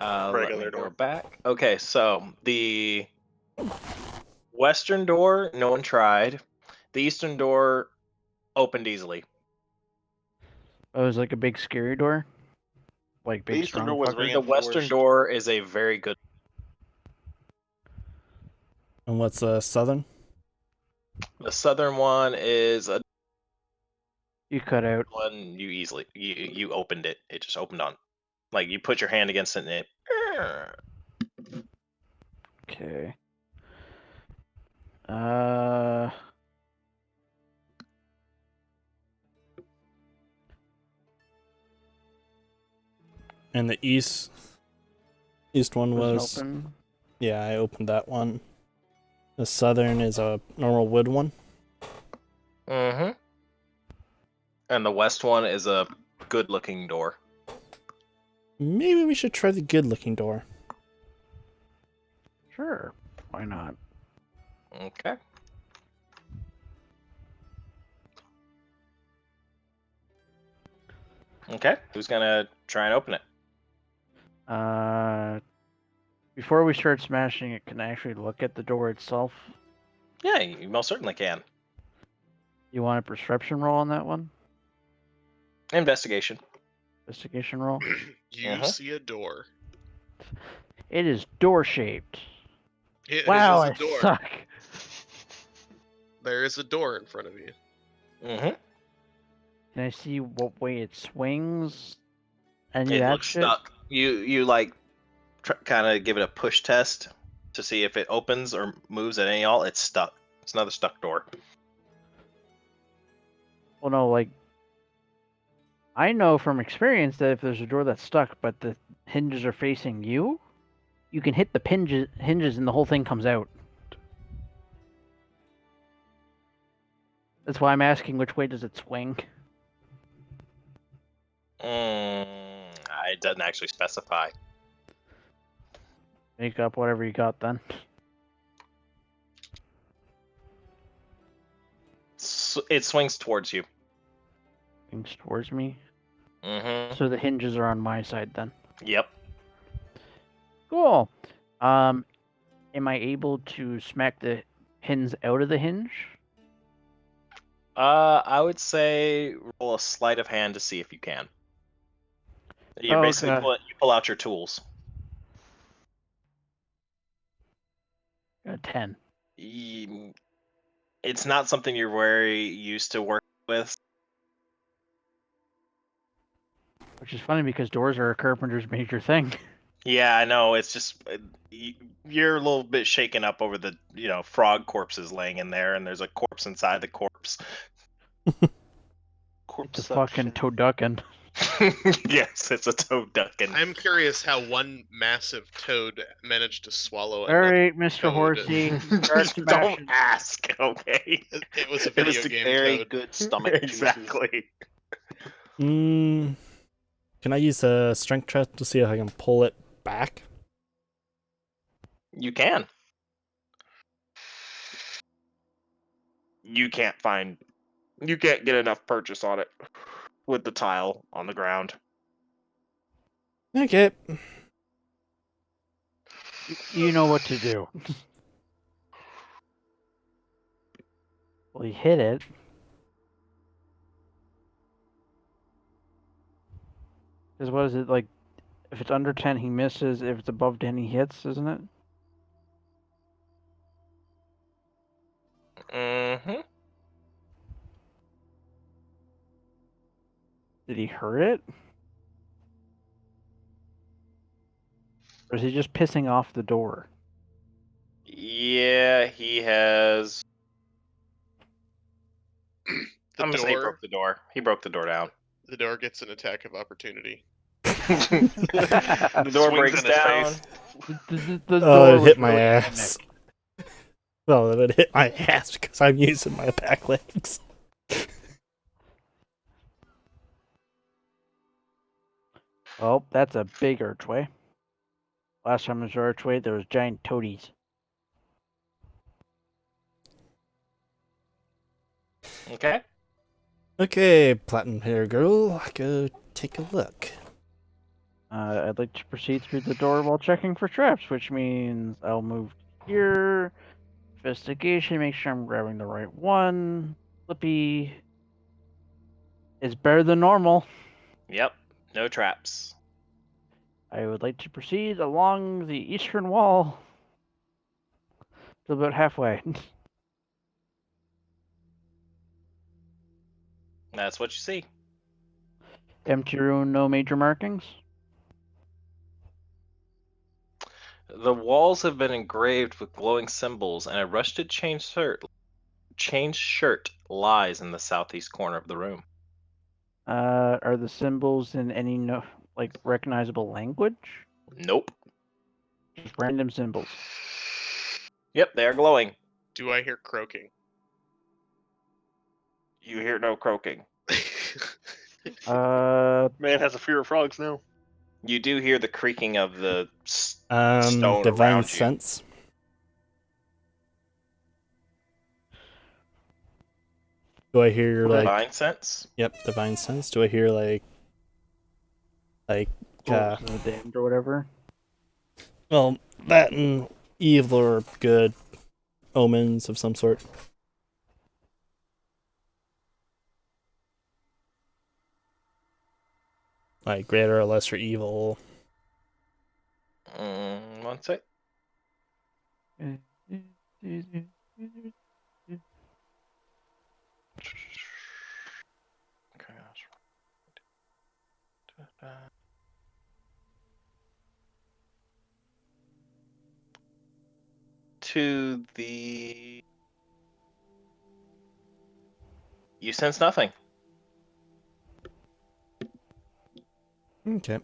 Let Regular me go door. back. Okay, so the western door, no one tried. The eastern door opened easily. was like a big scary door, like The big eastern strong door was fucker. The western reinforced. door is a very good And what's the southern? The southern one is a You cut out. one you easily you opened it. It just opened on. Like you put your hand against it and it. Okay. And the east one was open. yeah, I opened that one. The southern is a normal wood one. Mm-hmm. And the west one is a good-looking door. Maybe we should try the good-looking door. Sure. Why not? Okay. Okay. Who's gonna try and open it? Before we start smashing it, can I actually look at the door itself? Yeah, you most certainly can. You want a perception roll on that one? Investigation. Investigation roll? You see a door. It is door shaped. It Wow, is I a door. suck. there is a door in front of you. Mm-hmm. Can I see what way it swings? Any of It that looks shit? stuck. You like kind of give it a push test to see if it opens or moves at any all. It's stuck. It's another stuck door. Well, no, like I know from experience that if there's a door that's stuck, but the hinges are facing you, you can hit the hinges and the whole thing comes out. That's why I'm asking which way does it swing. It doesn't actually specify. Make up whatever you got then. It swings towards you. Swings towards me. Mm-hmm. So the hinges are on my side then. Yep. Cool. Am I able to smack the pins out of the hinge? I would say roll a sleight of hand to see if you can. You're basically Okay. you pull out your tools. A 10. It's not something you're very used to working with. Which is funny because doors are a carpenter's major thing. Yeah, I know. It's just you're a little bit shaken up over the frog corpses laying in there, and there's a corpse inside the corpse. It's a fucking toaduckin. Yes, it's a toad ducking. I'm curious how one massive toad managed to swallow All another. right, Mr. toad. Horsey. Start Don't smashing. ask, okay? It was a It was video the game Very toad. good stomach juices. Exactly. Can I use a strength check to see if I can pull it back? You can. You can't get enough purchase on it with the tile on the ground. Okay. You know what to do. Well, he hit it. Because what is it, like, if it's under 10, he misses. If it's above 10, he hits, isn't it? Mm-hmm. Did he hurt it? Or is he just pissing off the door? Yeah, he has. The I'm gonna say he door. broke the door. He broke the door down. The door gets an attack of opportunity. The door Swings breaks in his down. face. The Oh, door it was hit my really ass. anemic. Well, it would hit my ass because I'm using my back legs. Oh, that's a big archway. Last time there was an archway, there was giant toadies. Okay. Okay, platinum hair girl, go take a look. I'd like to proceed through the door while checking for traps, which means I'll move here. Investigation, make sure I'm grabbing the right one. Flippy is better than normal. Yep. No traps. I would like to proceed along the eastern wall to about halfway. That's what you see. Empty room, no major markings. The walls have been engraved with glowing symbols, and a rusted chain shirt lies in the southeast corner of the room. Are the symbols in any recognizable language? Nope. Just random symbols. Yep, they are glowing. Do I hear croaking? You hear no croaking. Man has a fear of frogs now. You do hear the creaking of the stone divine around sense. Do I hear you. like Divine sense? Yep, divine sense. Do I hear like The damned or whatever. well, that and evil or good omens of some sort? Like greater or lesser evil. One sec. to the. You sense nothing. Okay.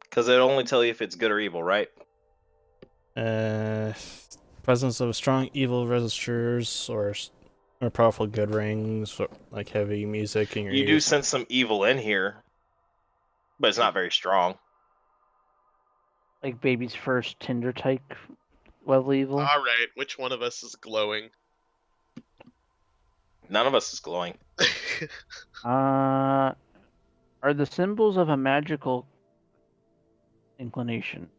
Because it'll only tell you if it's good or evil, right? Presence of strong evil registers or powerful good rings, or like heavy music in your You do ears. sense some evil in here, but it's not very strong. Like baby's first Tinder type level evil. All right, which one of us is glowing? None of us is glowing. Are the symbols of a magical inclination?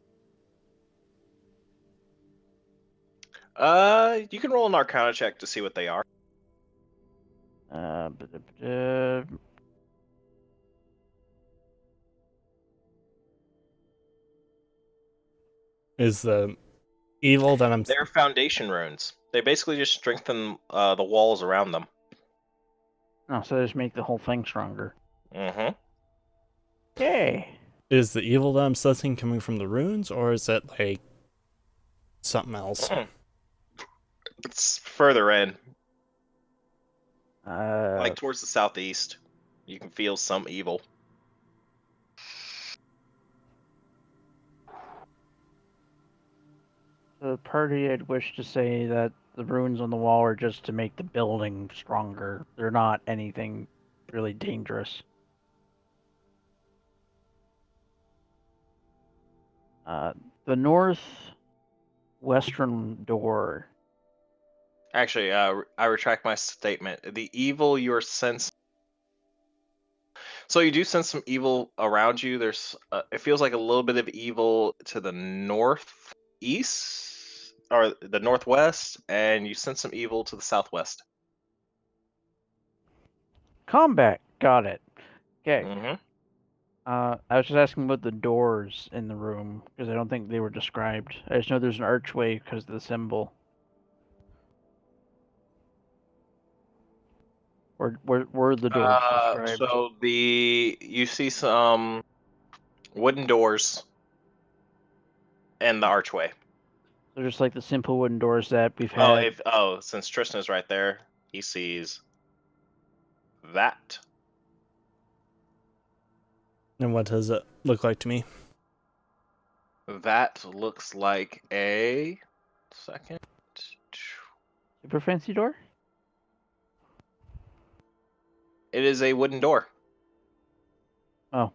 You can roll an Arcana check to see what they are. Is the evil that I'm They're foundation runes. They basically just strengthen the walls around them. Oh, so they just make the whole thing stronger. Mm-hmm. Yay! is the evil that I'm sensing coming from the runes, or is it like something else? It's further in, Uh, like towards the southeast. You can feel some evil. the party I'd wish to say that the runes on the wall are just to make the building stronger. They're not anything really dangerous. The northwestern door. Actually, I retract my statement. The evil you're sensing. So you do sense some evil around you. There's, it feels like a little bit of evil to the northeast or the northwest, and you sense some evil to the southwest. Combat. Got it. Okay. Mm-hmm. I was just asking about the doors in the room because I don't think they were described. I just know there's an archway because of the symbol. Or were the doors described? So you see some wooden doors and the archway. They're just like the simple wooden doors that we've had. Since Tristan is right there, he sees that. And what does it look like to me? That looks like a second. Super fancy door? It is a wooden door. Oh.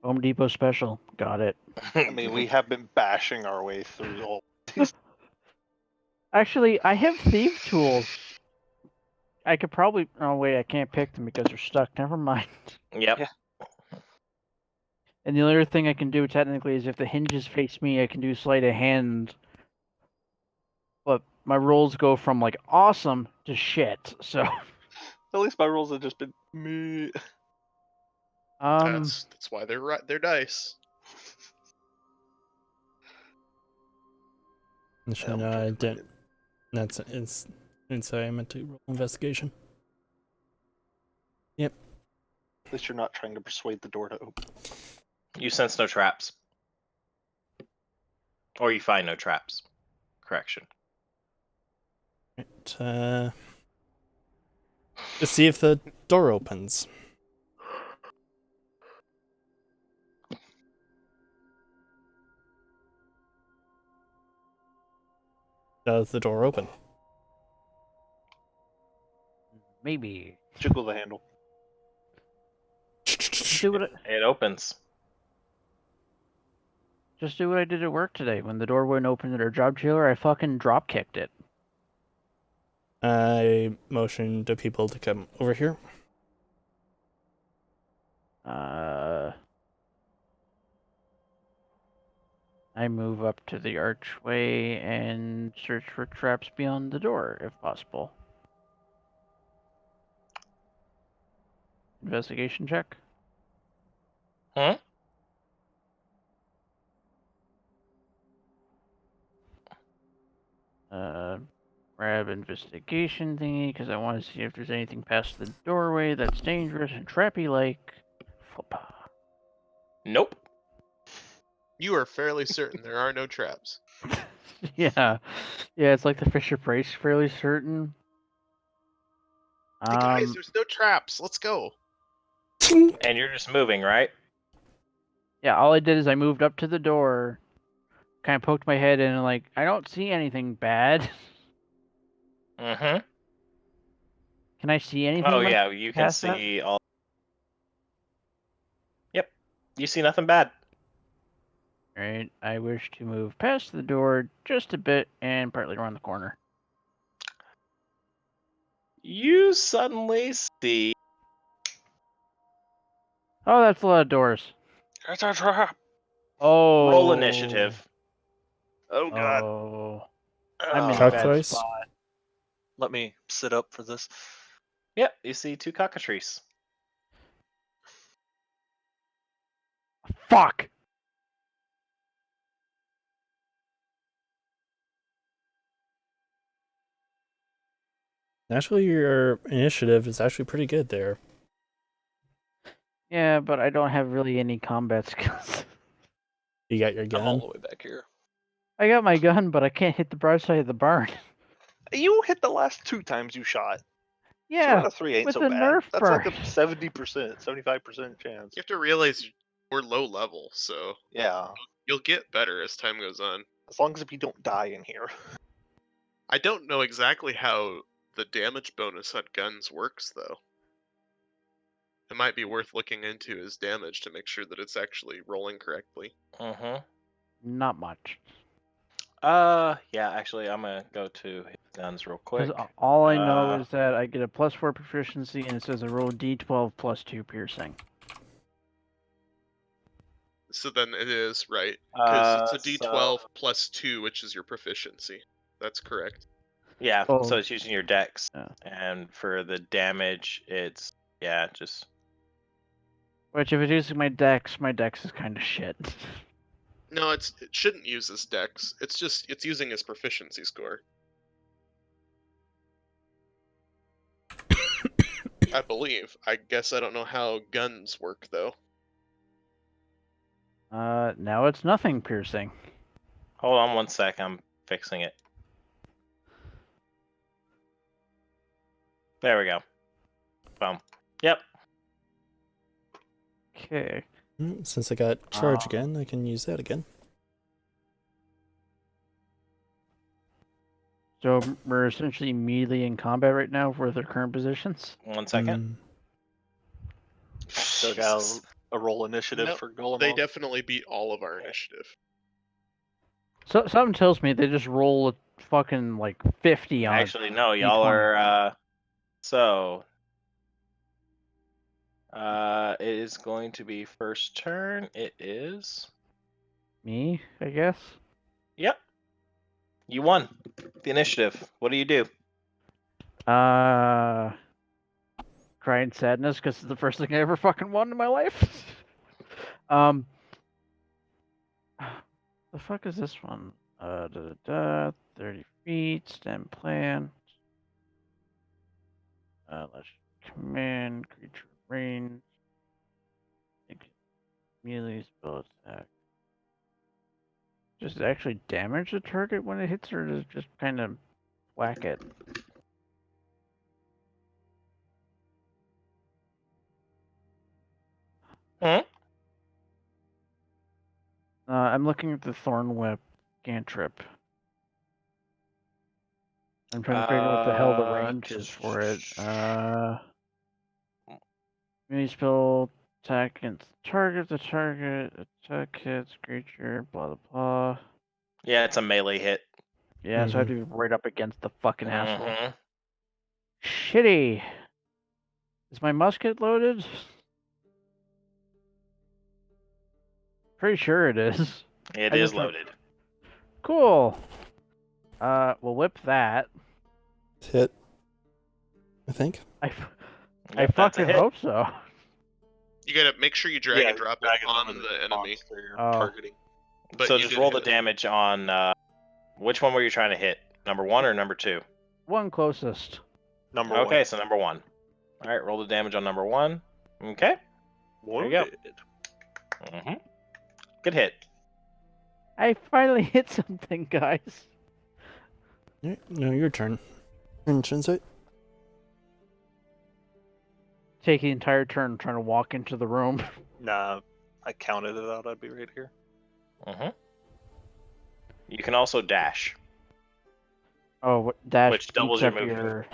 Home Depot special. Got it. I mean, we have been bashing our way through all these. Actually, I have thief tools. I could probably. Oh wait, I can't pick them because they're stuck. Never mind. Yep. Yeah. And the other thing I can do technically is if the hinges face me, I can do sleight of hand. But my rolls go from like awesome to shit. So. At least my rolls have just been me. That's why they're dice. Actually, no, I didn't. It's sorry, I meant to roll investigation. Yep. At least you're not trying to persuade the door to open. You sense no traps. Or you find no traps. Correction. Right, let's see if the door opens. Does the door open? Maybe. Jiggle the handle. Just do what It opens. I did at work today. When the door wouldn't open at our job trailer, I fucking drop kicked it. I motion to people to come over here. I move up to the archway and search for traps beyond the door, if possible. Investigation check. Huh? Grab investigation thingy because I want to see if there's anything past the doorway that's dangerous and trappy like. Nope. You are fairly certain there are no traps. Yeah. Yeah, it's like the Fisher Price, fairly certain. Hey guys, there's no traps. Let's go. And you're just moving, right? Yeah, all I did is I moved up to the door, kind of poked my head in, and like, I don't see anything bad. Mm-hmm. Can I see anything? Oh when yeah, you can past that? see all. Yep, you see nothing bad. Right. I wish to move past the door just a bit and partly around the corner. You suddenly see. Oh, that's a lot of doors. That's a trap. Oh. Roll initiative. Oh god. Oh. I'm in a Uh, bad Turquoise. spot. let me sit up for this. Yep, you see 2 cockatrices. Fuck! Actually, your initiative is actually pretty good there. Yeah, but I don't have really any combat skills. You got your I'm all the gun. way back here. I got my gun, but I can't hit the broadside of the barn. You hit the last 2 times you shot. 2 Yeah, out of 3 ain't with so the bad. Nerf That's like a burst. 70%, 75% chance. You have to realize we're low level, so Yeah. you'll get better as time goes on. As long as we don't die in here. I don't know exactly how the damage bonus on guns works, though. It might be worth looking into his damage to make sure that it's actually rolling correctly. Mm-hmm. Not much. Yeah, actually, I'm gonna go to his guns real quick. Because all I know Uh, is that I get a +4 proficiency, and it says I roll D12 plus 2 piercing. So then it is right, because it's a D12 so plus 2, which is your proficiency. That's correct. yeah, Oh. so it's using your dex, Yeah. and for the damage, it's just Which, if it's using my dex is kind of shit. No, it shouldn't use his dex. It's using his proficiency score. I believe. I guess I don't know how guns work though. Now it's nothing piercing. Hold on one sec, I'm fixing it. There we go. Boom. Yep. Okay. Since I got charge again, I can use that again. So we're essentially immediately in combat right now for their current positions. 1 second. So got Jesus. a roll initiative Nope, for Golem. They definitely beat all of our Okay. initiative. So something tells me they just roll a fucking like 50 on. Actually, no, y'all D20. are. So. It is going to be first turn. It is. Me, I guess. Yep. You won the initiative. What do you do? Cry in sadness because it's the first thing I ever fucking won in my life. The fuck is this one? 30 feet, stem plant. Let's command, creature range. Melee spell attack. Does it actually damage the target when it hits, or does it just kind of whack it? Hmm? I'm looking at the Thorn Whip cantrip. I'm trying to figure out what the hell the range is for it. Melee spell attack against the target attack hits, creature, blah blah blah. Yeah, it's a melee hit. Yeah, so I have to be right up against the fucking asshole. Mhm. Shitty. Is my musket loaded? Pretty sure it is. It I is just loaded. Cool. We'll whip that. Hit. I think. I Yep, that's a fucking hit. hope so. You gotta make sure you drag and drop it on over the enemy monster you're Oh. targeting. But So you just did roll hit the it. damage on. Which one were you trying to hit? Number 1 or number 2? One closest. Number Okay, so number 1. All right, roll the damage on number 1. Okay. one. There you go. Wounded. Good hit. I finally hit something, guys. No, your turn. Shinsei. Take the entire turn trying to walk into the room. Nah, I counted it out. I'd be right here. Mm-hmm. You can also dash. Oh, dash Which doubles eats your up movement. your.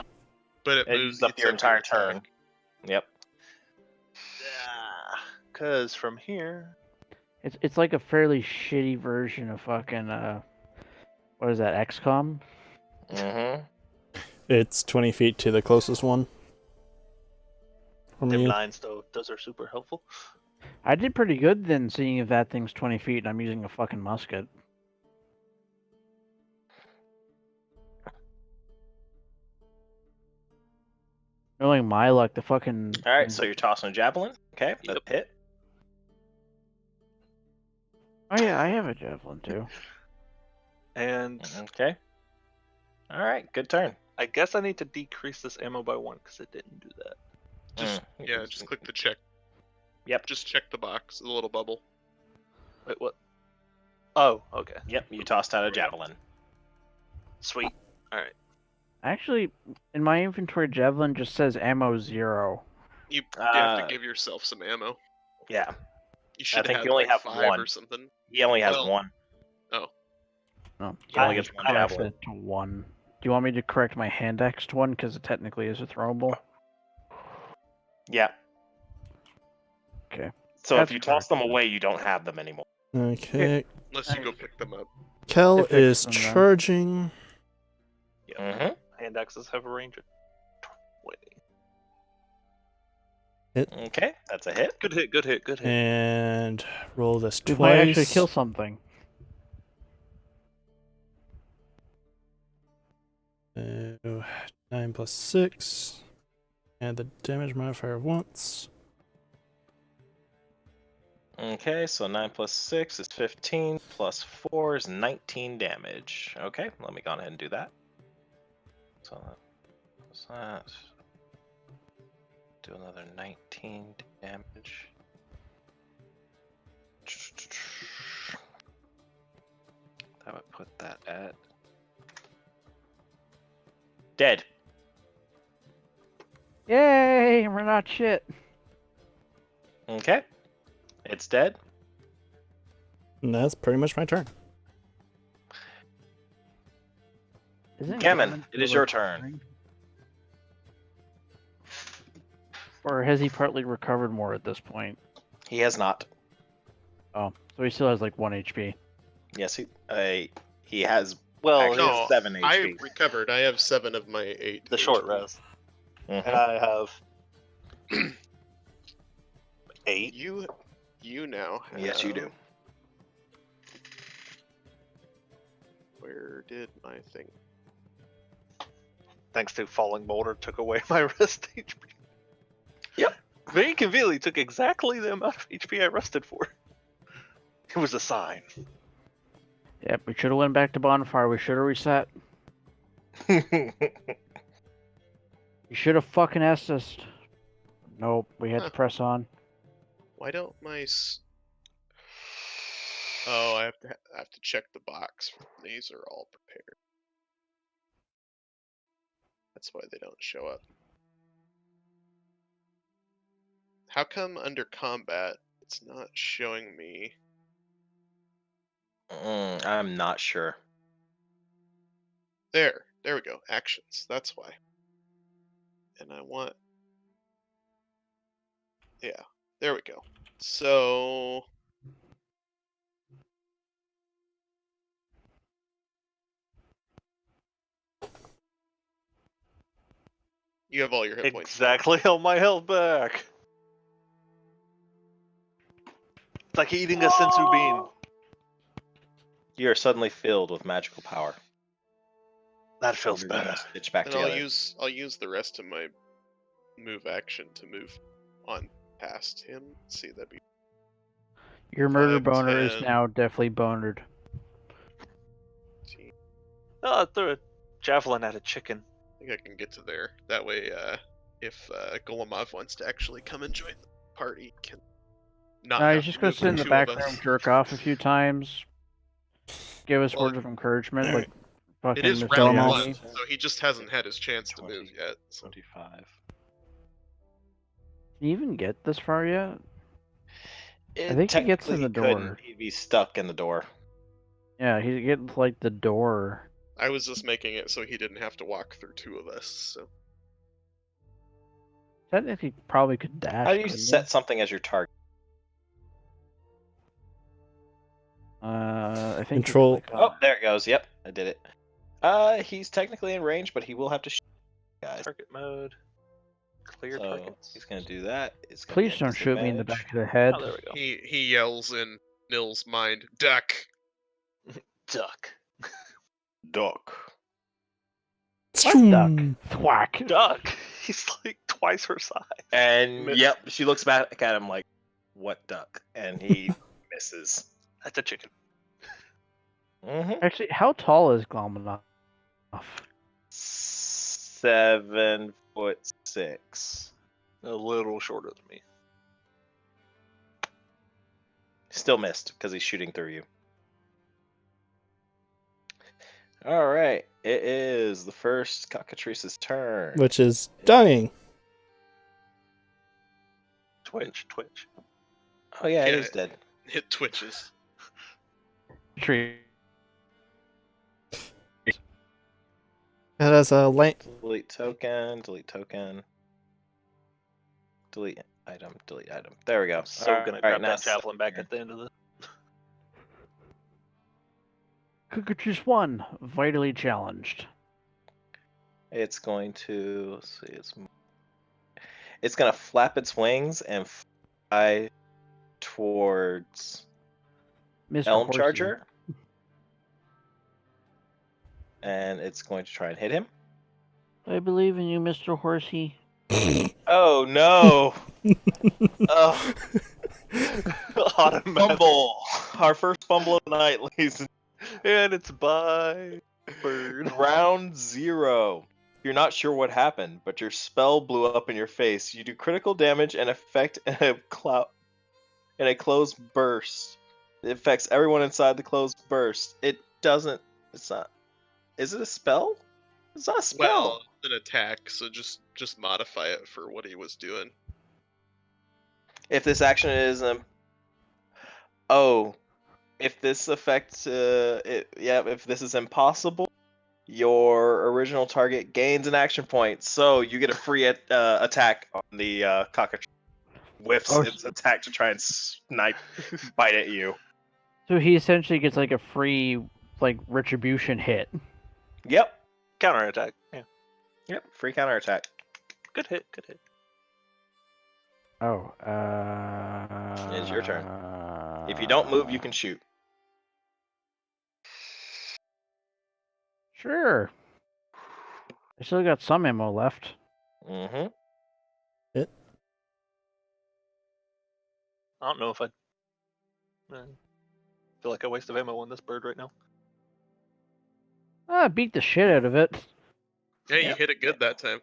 But it It moves uses up eats your entire attack. turn. Yep. Because from here, It's like a fairly shitty version of fucking what is that, XCOM? Mm-hmm. It's 20 feet to the closest one. From them you. lines though, those are super helpful. I did pretty good then, seeing if that thing's 20 feet and I'm using a fucking musket. Knowing my luck, the fucking. All right, so you're tossing a javelin. Okay, that's a hit. Oh yeah, I have a javelin too. And Okay. All right, good turn. I guess I need to decrease this ammo by 1 because it didn't do that. Just click the check. Yep. Just check the box, the little bubble. Wait, what? Oh, okay. Yep, you tossed out a javelin. Sweet. All right. Actually, in my inventory, javelin just says ammo 0. You have to give yourself some ammo. Yeah. You should think have you only like have 5 one. or something. He only has Well, one. Oh, He only I gets one corrected javelin. it to 1. Do you want me to correct my hand axe to 1 because it technically is a throwable? Yeah. Okay. So That's if you toss them correct. away, you don't have them anymore. Okay. Unless you go pick them up. Kel It fixed is them then. charging. Mm-hmm. Hand axes have a range of 20. Okay, that's a hit. Good hit, good hit, good hit. And roll this We twice. might actually kill something. So, 9 plus 6. Add the damage modifier once. Okay, so 9 plus 6 is 15, plus 4 is 19 damage. Okay, let me go ahead and do that. So that's that. Do another 19 damage. That would put that at dead. Yay! We're not shit. Okay, it's dead. And that's pretty much my turn. Isn't Gammon, Gammon it is still your turn. recovering? Or has he partly recovered more at this point? He has not. Oh, so he still has like 1 HP. Yes, he has. Well, actually No, has 7 I HP. recovered. I have 7 of my 8. the short HP. rest. Mhm. And I have 8. You now have... Yes, you do. Where did my thing... Thanks to falling boulder took away my rest HP. Yep. Very conveniently took exactly the amount of HP I rested for. It was a sign. Yep, we should have went back to bonfire. We should have reset. You should have fucking asked us. Nope, we had to press on. Why don't my... Oh, I have to check the box. These are all prepared. That's why they don't show up. How come under combat it's not showing me? I'm not sure. There we go. Actions. That's why. And I want... Yeah, there we go. So... You have all your hit points. Exactly all my health back. It's like eating a sensu bean. You are suddenly filled with magical power. That feels You're gonna better. stitch back And together. I'll use the rest of my move action to move on past him. Let's see, that'd be... Your murder 5, boner is 10. now definitely bonered. Oh, I threw a javelin at a chicken. I think I can get to there. That way, if Golemov wants to actually come and join the party, can not No, have he's just to gonna move sit in the two back of us. room, jerk off a few times, give us Well, words of encouragement, like it fucking is Mr. round Domo. one, Miyagi? so he just hasn't had his chance to move 20, yet. So. 25. Can you even get this far yet? think he gets Technically, in the he couldn't. door. He'd be stuck in the door. Yeah, he gets like the door. I was just making it so he didn't have to walk through two of us. So Technically, probably could dash. How do you couldn't set something as your target? I think Control- You can, Oh, there it goes. Yep, I did it. He's technically in range, but he will have to shoot guys. Target mode. Clear So targets. he's gonna do that. It's gonna please be a don't shoot me in the disadvantage. back of the head. Oh, there we go. he yells in Nil's mind, "Duck!" Duck. Duck. What duck? Thwack. Duck. He's like twice her size. And Miss. yep, she looks back at him like, "What duck?" And he misses. That's a chicken. Mm-hmm. Actually, how tall is Glominoff? 7'6". A little shorter than me. Still missed because he's shooting through you. All right, it is the first cockatrice's turn. Which is dying. Twitch. Oh yeah, it Yeah. is dead. It twitches. Tree. It has a Delete token. Delete token. Delete item. Delete item. There we go. I'm so gonna grab now that javelin back at the end of this. Cockatrice 1, vitally challenged. It's going to let's see. It's gonna flap its wings and fly towards Mr. Elmcharger. And it's going to try and hit him. Horsey. I believe in you, Mr. Horsey. Oh no! Oh, Automatic. fumble! Our first fumble of the night, ladies. And it's by bird. Round 0. You're not sure what happened, but your spell blew up in your face. You do critical damage and effect in a closed burst. It affects everyone inside the closed burst. It doesn't. It's not. Is it a spell? It's not a spell. Well, an attack, so just modify it for what he was doing. If this action is if this affects if this is impossible, your original target gains an action point, so you get a free attack on the cockatrice. Whiffs its attack to try and bite at you. So he essentially gets like a free retribution hit. Yep. Counterattack. Yeah. Yep. Free counterattack. Good hit. Oh, It's your turn. If you don't move, you can shoot. Sure. I still got some ammo left. Mm-hmm. I don't know if I feel like a waste of ammo on this bird right now. I beat the shit out of it. Yeah, you Yep. hit it good that time.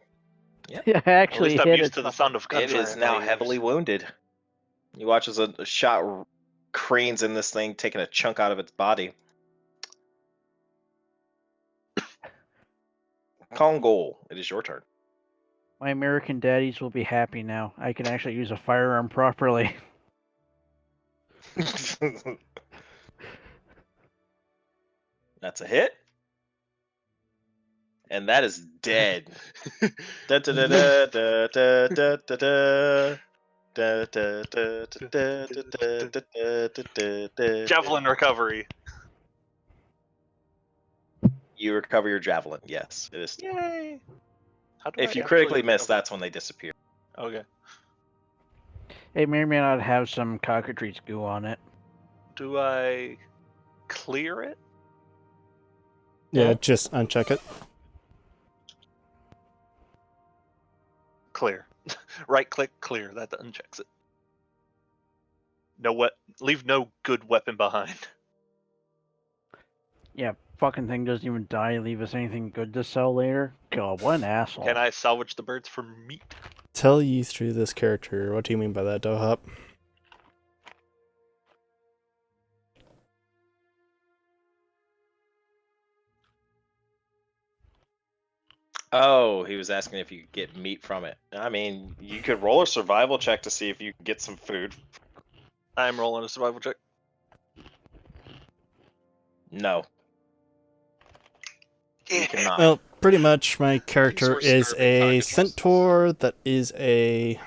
Yeah, I At actually least I'm hit used it. to the sound of It gunfire. is now heavily wounded. You watch as a shot cranes in this thing, taking a chunk out of its body. Congo, it is your turn. My American daddies will be happy now. I can actually use a firearm properly. That's a hit. And that is dead. Da, da, da, da, da, da, da, da, da. Da, da, da, da, da, da, da, da, da. Javelin recovery. You recover your javelin. Yes, it is. Yay! How do If I you actually critically miss, recover? that's when they disappear. Okay. It may or may not have some cockatrice goo on it. Do I clear it? Yeah, just uncheck it. Clear. Right click, clear. That unchecks it. Leave no good weapon behind. Yeah, fucking thing doesn't even die. Leave us anything good to sell later. God, what an asshole. Can I salvage the birds for meat? Tell you through this character. What do you mean by that, Dohop? Oh, he was asking if you could get meat from it. I mean, you could roll a survival check to see if you can get some food. I'm rolling a survival check. No. You cannot. Well, pretty much my character were is starving a consciousness. centaur that is a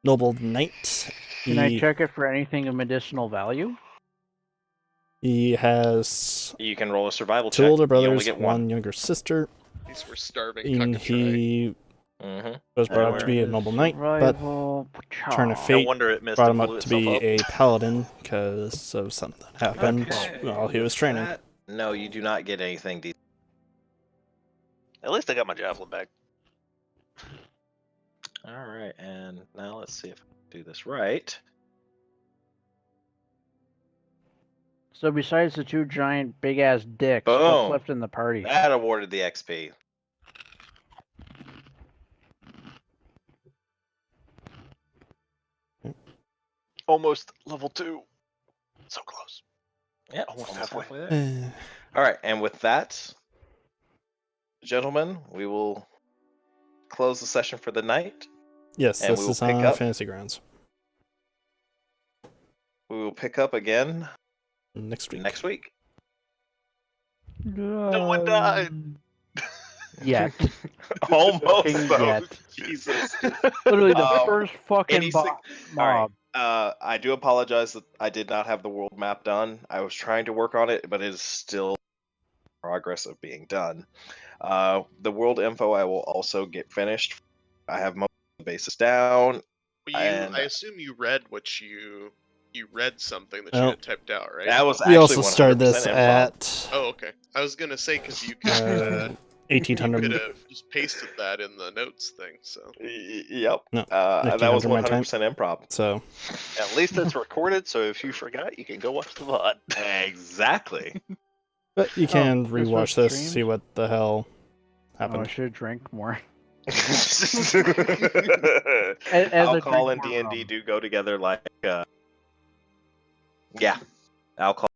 noble knight. Can I check it for anything of medicinal value? He has You can roll a survival two check. older You only brothers, get one younger sister, These were starving and cuckatrae. he Mm-hmm. was brought up to be a noble knight, but Survival. turn of No fate wonder it missed brought and him blew up to itself be up. a paladin because of something that happened Okay, while he was with training. that, no, you do not get anything. At least I got my javelin back. All right, and now let's see if I can do this right. So besides the two giant big ass dicks, Boom. what's left in the party? That awarded the XP. Almost level 2. So close. Yeah, Almost almost halfway. there. All right, and with that, gentlemen, we will close the session for the night. Yes, And this we will is pick on up. Fantasy Grounds We will pick up again next week. next week. No one died. Yet. Almost Fucking though. yet. Jesus. Literally the Um, first fucking any sig- mob. I do apologize that I did not have the world map done. I was trying to work on it, but it is still in progress of being done. The world info I will also get finished. I have most of the bases down. Well, and- I assume you read what you read something that Well, you had typed out, right? That was We actually also 100% started this improv. at Oh, okay. I was gonna say because you could you could 1800. have just pasted that in the notes thing. So Yep. No, That was 1900 my time. 100% improv. So At least it's recorded, so if you forgot, you can go watch the VOD. Exactly. but you can this was rewatch this, streamed? see what the hell Oh, I happened. should drink more. As As I alcohol drink and more D&D rum. do go together like yeah. Alcohol